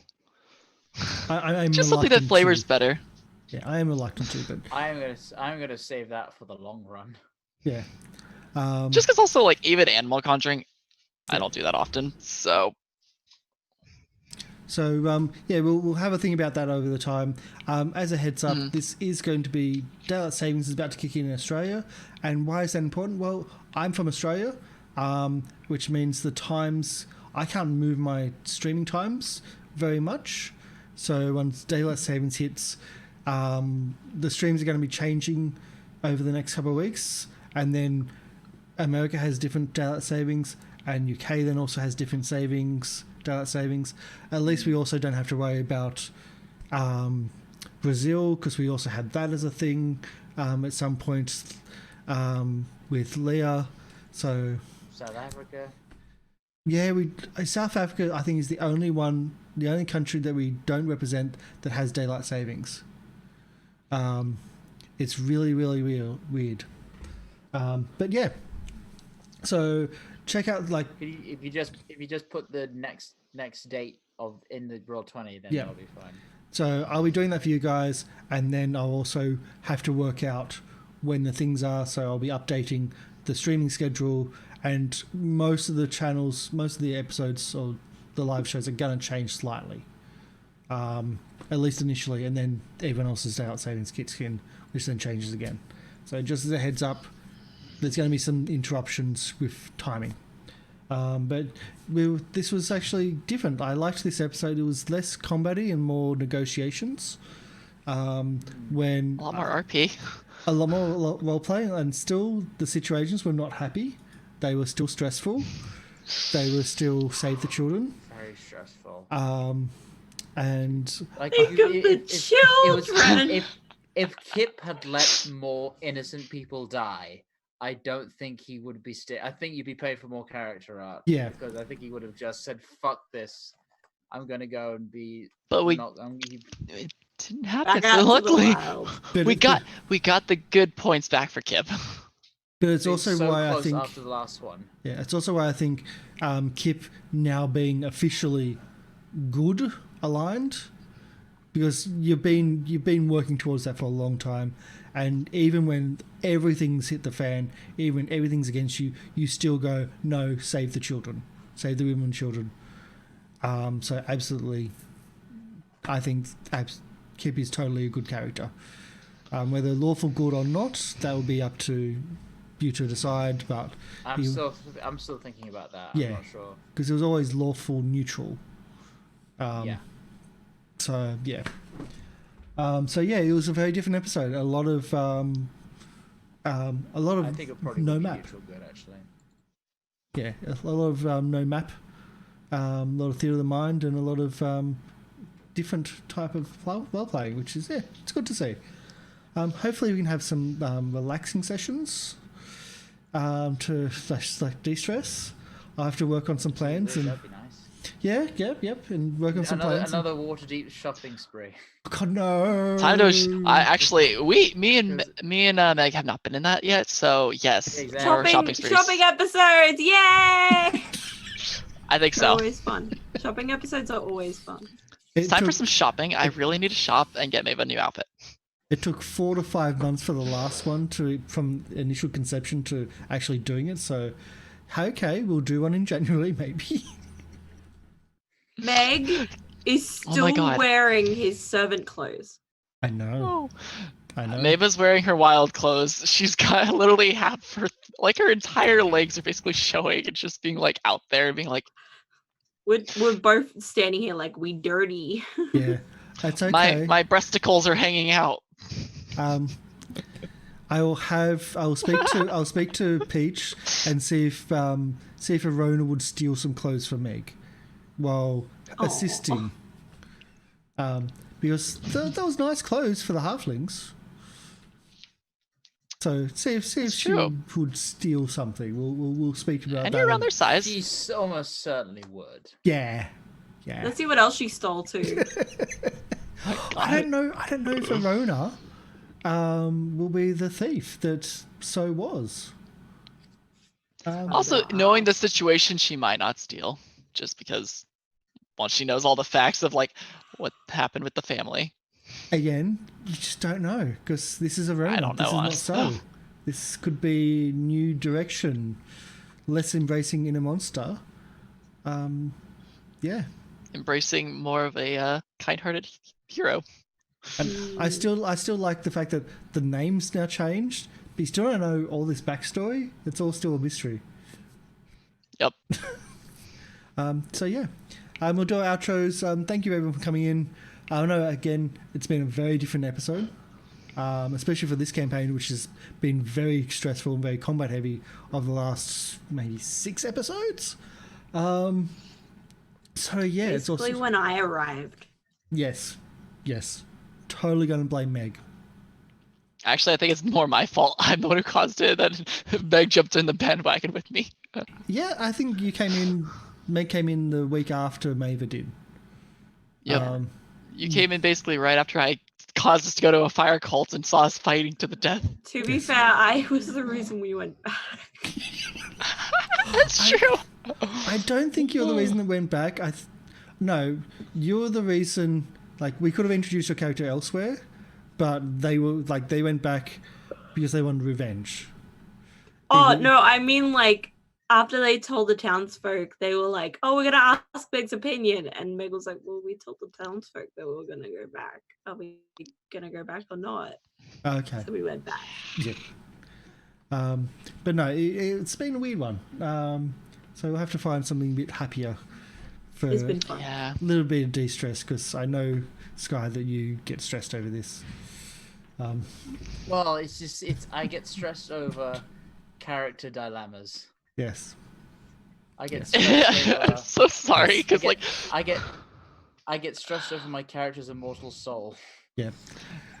I'm
just something that flavors better.
Yeah, I am reluctant to, but
I'm gonna save that for the long run.
Yeah.
Just because also like even animal conjuring, I don't do that often. So
yeah, we'll have a think about that over the time. As a heads up, this is going to be daylight savings is about to kick in Australia, and why is that important? Well, I'm from Australia, which means the times I can't move my streaming times very much. So once daylight savings hits, the streams are going to be changing over the next couple of weeks, and then America has different daylight savings, and UK then also has different daylight savings. At least we also don't have to worry about Brazil, because we also had that as a thing at some point with Leah. So
South Africa.
Yeah, South Africa I think is the only country that we don't represent that has daylight savings. It's really, really weird. But yeah, so check out
if you just put the next date in the Roll20, then that'll be fine.
So I'll be doing that for you guys, and then I'll also have to work out when the things are. So I'll be updating the streaming schedule, and most of the episodes or the live shows are going to change slightly, at least initially, and then everyone else's daylight savings kicks in, which then changes again. So just as a heads up, there's going to be some interruptions with timing. But this was actually different. I liked this episode. It was less combat-y and more negotiations. When
a lot more RP.
A lot more role-playing, and still the situations were not happy. They were still stressful. They were still save the children.
Very stressful.
And
like if Kip had let more innocent people die, I don't think he would be I think you'd be paid for more character art.
Yeah.
Because I think he would have just said, "Fuck this, I'm gonna go and be."
But it didn't happen. So luckily, we got the good points back for Kip.
But it's also why I think
after the last one.
Yeah, it's also why I think Kip now being officially good aligned, because you've been working towards that for a long time, and even when everything's hit the fan, even when everything's against you, you still go, no, save the children, save the women and children. So absolutely, I think Kip is totally a good character. Whether lawful good or not, that will be up to you to decide. But
I'm still thinking about that.
Yeah,
I'm not sure,
because it was always lawful neutral.
Yeah.
So yeah. So yeah, it was a very different episode. A lot of
I think it probably
no
would be
map.
neutral good, actually.
Yeah, a lot of no map, a lot of theatre of the mind, and a lot of different type of role playing, which is it's good to see. Hopefully we can have some relaxing sessions to de-stress. I have to work on some plans, and
that'd be nice.
Yeah, yep, and work on some plans.
Another Waterdeep shopping spree.
God no!
Time to. Me and Meg have not been in that yet, so yes.
Exactly.
Shopping episodes, yay!
I think so.
Always fun. Shopping episodes are always fun.
It's time for some shopping. I really need to shop and get Maeve a new outfit.
It took 4 to 5 months for the last one from initial conception to actually doing it. So, okay, we'll do one in January maybe.
Meg is still wearing his servant clothes.
I know.
Maeva's wearing her wild clothes. She's got literally half her entire legs are basically showing and just being like out there, being like.
We're both standing here like we dirty.
Yeah, that's okay.
My breasticles are hanging out.
I'll speak to Peach and see if Arona would steal some clothes from Meg. while
Aw.
assisting. Because that was nice clothes for the halflings. So see if
It's
she
true.
would steal something. We'll speak about
And
that.
you're around their size.
She almost certainly would.
Yeah.
Let's see what else she stole too.
I don't know if Arona will be the thief that So was.
Also, knowing the situation, she might not steal, just because once she knows all the facts of like what happened with the family.
Again, you just don't know because this is Arona.
I don't
This
know,
is not
honestly.
So. This could be new direction, less embracing inner monster. Yeah.
Embracing more of a kind-hearted hero.
And I still like the fact that the name's now changed, but you still don't know all this backstory. It's all still a mystery.
Yep.
So yeah, we'll do our outros. Thank you everyone for coming in. I know again it's been a very different episode, especially for this campaign, which has been very stressful and very combat heavy over the last maybe 6 episodes. So yeah, it's
Basically,
also
when I arrived.
yes, totally going to blame Meg.
Actually, I think it's more my fault. I'm the one who caused it. That Meg jumped in the bandwagon with me.
Yeah, I think you came in. Meg came in the week after Maeva did.
Yep. You came in basically right after I caused us to go to a fire cult and saw us fighting to the death.
To be fair, I was the reason we went back.
That's true.
I don't think you're the reason that went back. No, you're the reason. Like we could have introduced your character elsewhere, but they went back because they wanted revenge.
Oh, no, I mean, like, after they told the townsfolk, they were like, oh, we're going to ask Meg's opinion. And Meg was like, well, we told the townsfolk that we were going to go back. Are we going to go back or not?
Okay.
So we went back.
Yeah. But no, it's been a weird one. So we'll have to find something a bit happier for
It's been fun.
Yeah.
a little bit of de-stress because I know, Sky, that you get stressed over this.
Well, I get stressed over character dilemmas.
Yes.
I get stressed
I'm
over.
so sorry, because like
I get stressed over my character's immortal soul.
Yeah.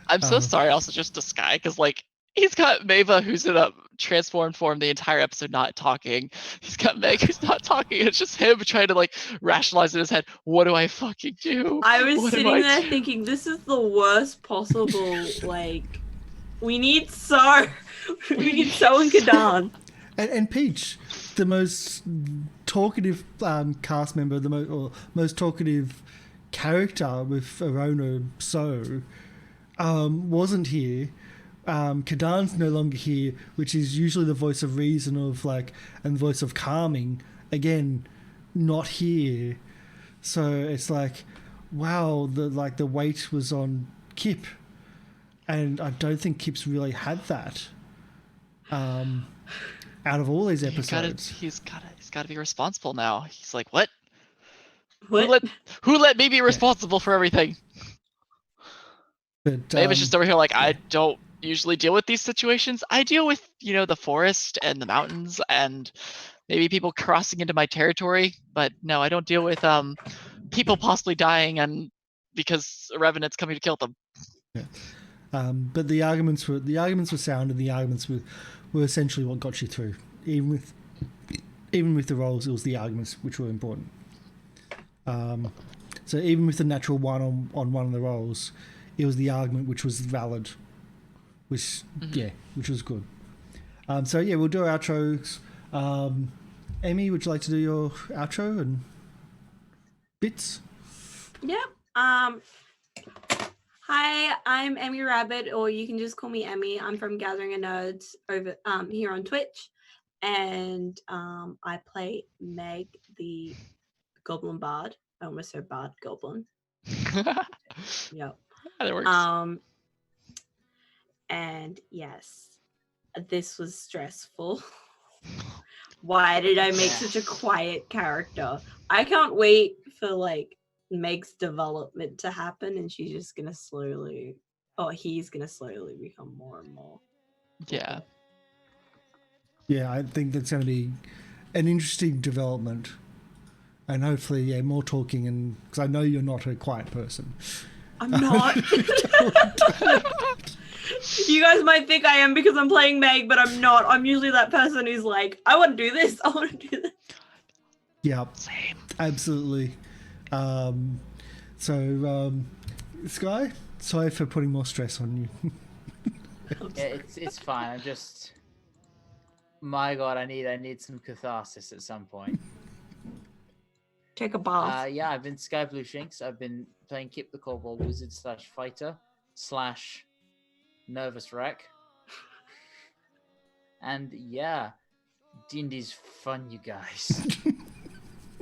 I'm so sorry. Also, just to Sky, because like he's got Maeva who's in a transformed form the entire episode not talking. He's got Meg who's not talking. It's just him trying to like rationalize in his head. What do I fucking do?
I was
What am
sitting
I
there
do?"
thinking, this is the worst possible, like, we need So. We need So and Kadan.
And Peach, the most talkative cast member, the most talkative character with Arona So, wasn't here. Kadan's no longer here, which is usually the voice of reason and the voice of calming. Again, not here. So it's like, wow, the weight was on Kip, and I don't think Kip's really had that. Out of all these episodes,
He's got to be responsible now. He's like, what?
What?
Who let me be responsible for everything?
but
Maeva's just over here like, I don't usually deal with these situations. I deal with, the forest and the mountains and maybe people crossing into my territory, but no, I don't deal with people possibly dying and because a revenant's coming to kill them.
Yeah. But the arguments were sound, and the arguments were essentially what got you through. Even with the roles, it was the arguments which were important. So even with the natural one on one of the roles, it was the argument which was valid, which was good. So yeah, we'll do our outros. Emmy, would you like to do your outro and bits?
Yep. Hi, I'm Emmy Rabbit, or you can just call me Emmy. I'm from Gathering of Nerds over here on Twitch, and I play Meg, the Goblin Bard. I almost said Bard Goblin. Yep.
That works.
And yes, this was stressful. Why did I make such a quiet character? I can't wait for Meg's development to happen, and she's just gonna he's gonna slowly become more and more.
Yeah.
Yeah, I think that's going to be an interesting development. And hopefully, yeah, more talking, and because I know you're not a quiet person.
I'm not. You guys might think I am because I'm playing Meg, but I'm not. I'm usually that person who's like, I want to do this. I want to do this.
Yeah,
Same.
absolutely. Sky, sorry for putting more stress on you.
Yeah, it's fine. I'm just, my God, I need some catharsis at some point.
Take a bath.
Yeah, I've been Sky Blue Shinx. I've been playing Kip the Cobalt Wizard / Fighter / Nervous Wreck. And yeah, D&D's fun, you guys.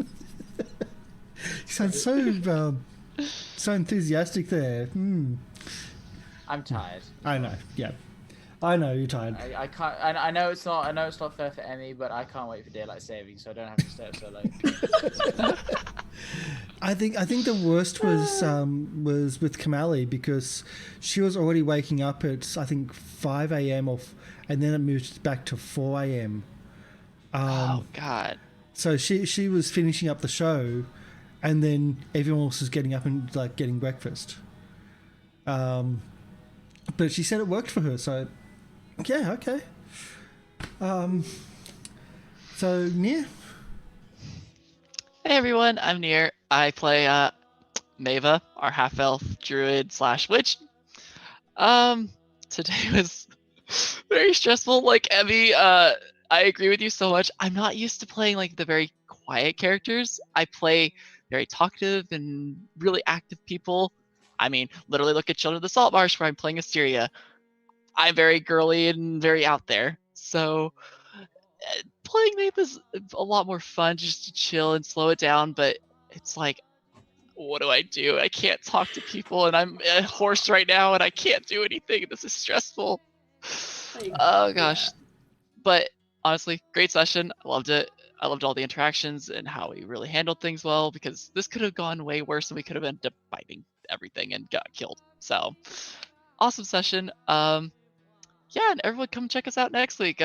You sound so enthusiastic there.
I'm tired.
I know. Yeah, I know you're tired.
I can't. I know it's not fair for Emmy, but I can't wait for daylight saving, so I don't have to stay up so late.
I think the worst was with Kamali, because she was already waking up at, I think, 5 a.m. and then it moved back to 4 a.m.
Oh God.
So she was finishing up the show, and then everyone else was getting up and like getting breakfast. But she said it worked for her, so yeah, okay. So Nia?
Hey everyone, I'm Nier. I play Mava, our half-elf druid / witch. Today was very stressful. Like Emmy, I agree with you so much. I'm not used to playing like the very quiet characters. I play very talkative and really active people. I mean, literally look at Children of the Salt Marsh where I'm playing Asteria. I'm very girly and very out there. So playing Mape is a lot more fun just to chill and slow it down, but it's like, what do I do? I can't talk to people, and I'm a horse right now, and I can't do anything. This is stressful. Oh gosh. But honestly, great session. I loved it. I loved all the interactions and how we really handled things well, because this could have gone way worse and we could have ended up fighting everything and got killed. So awesome session. Yeah, and everyone come check us out next week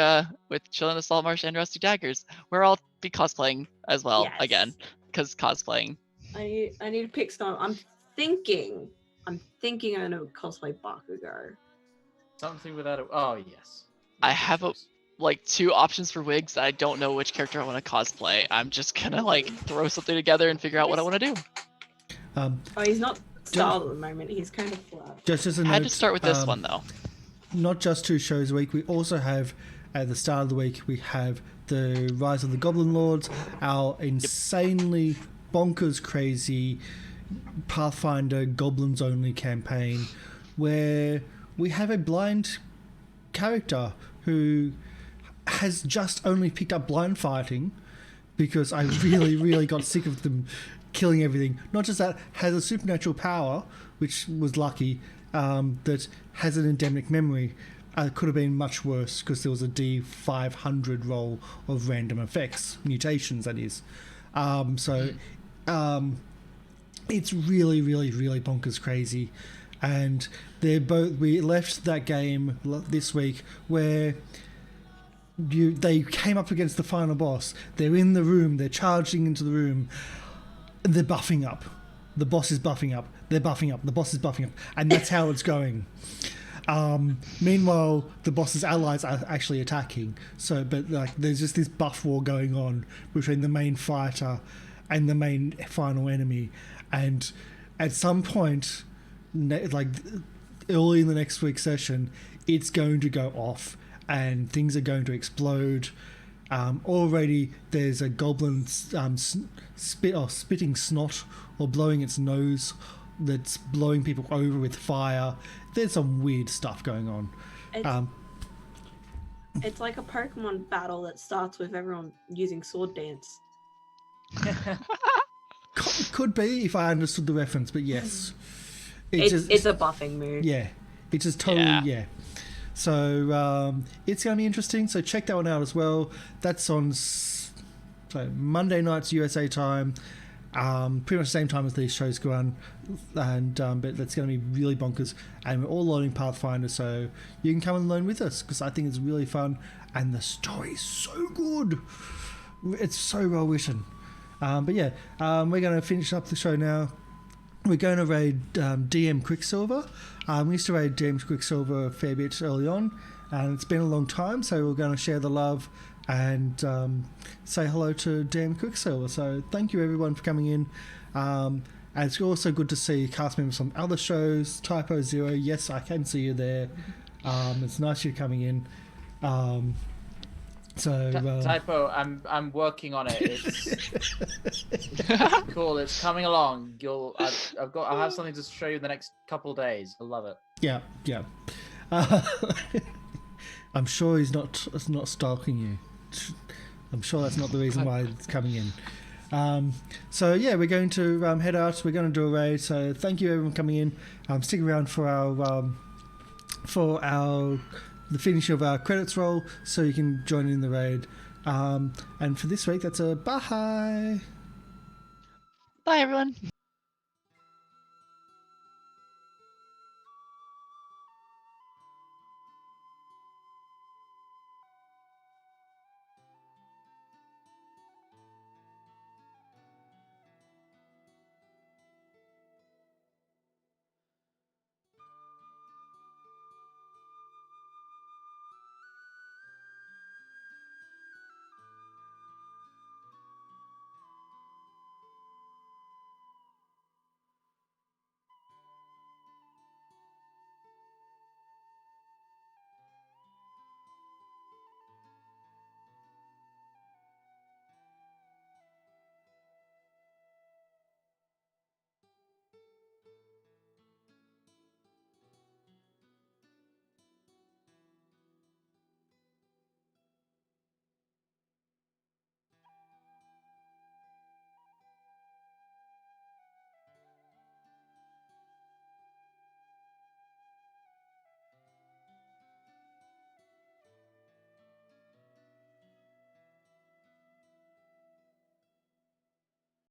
with Chillin' in the Salt Marsh and Rusty Daggers, where I'll be cosplaying as well again, because cosplaying.
I need to pick some. I'm thinking I'm gonna cosplay Bakugo.
Something without a. Oh yes.
I have like 2 options for wigs. I don't know which character I want to cosplay. I'm just gonna like throw something together and figure out what I want to do.
Oh, he's not styled at the moment. He's kind of flat.
Just as a note,
I had to start with this one though.
Not just 2 shows a week. We also have, at the start of the week, we have the Rise of the Goblin Lords, our insanely bonkers crazy Pathfinder Goblins Only campaign, where we have a blind character who has just only picked up blind fighting, because I really, really got sick of them killing everything. Not just that, has a supernatural power, which was lucky, that has an endemic memory. Could have been much worse, because there was a D500 roll of random effects, mutations that is. It's really, really, really bonkers crazy. And we left that game this week where they came up against the final boss. They're in the room, they're charging into the room, and they're buffing up. The boss is buffing up, they're buffing up, the boss is buffing up, and that's how it's going. Meanwhile, the boss's allies are actually attacking. But there's just this buff war going on between the main fighter and the main final enemy. And at some point, early in the next week's session, it's going to go off and things are going to explode. Already there's a goblin spitting snot or blowing its nose that's blowing people over with fire. There's some weird stuff going on.
It's like a Pokemon battle that starts with everyone using sword dance.
Could be, if I understood the reference, but yes.
It's a buffing mood.
Yeah. It's just totally, yeah. So it's going to be interesting. So check that one out as well. That's on Monday nights USA time. Pretty much the same time as these shows go on. And but that's going to be really bonkers. And we're all learning Pathfinder, so you can come and learn with us, because I think it's really fun. And the story's so good. It's so well written. But yeah, we're going to finish up the show now. We're going to raid DM Quicksilver. We used to raid DM Quicksilver a fair bit early on, and it's been a long time, so we're going to share the love and say hello to DM Quicksilver. So thank you everyone for coming in. And it's also good to see cast members from other shows. Typo Zero, yes, I can see you there. It's nice you're coming in.
Typo, I'm working on it. It's cool. It's coming along. I'll have something to show you in the next couple of days. I love it.
Yeah. I'm sure he's not stalking you. I'm sure that's not the reason why it's coming in. So yeah, we're going to head out. We're going to do a raid. So thank you everyone coming in. Stick around for the finish of our credits roll, so you can join in the raid. And for this week, that's a bye.
Bye, everyone.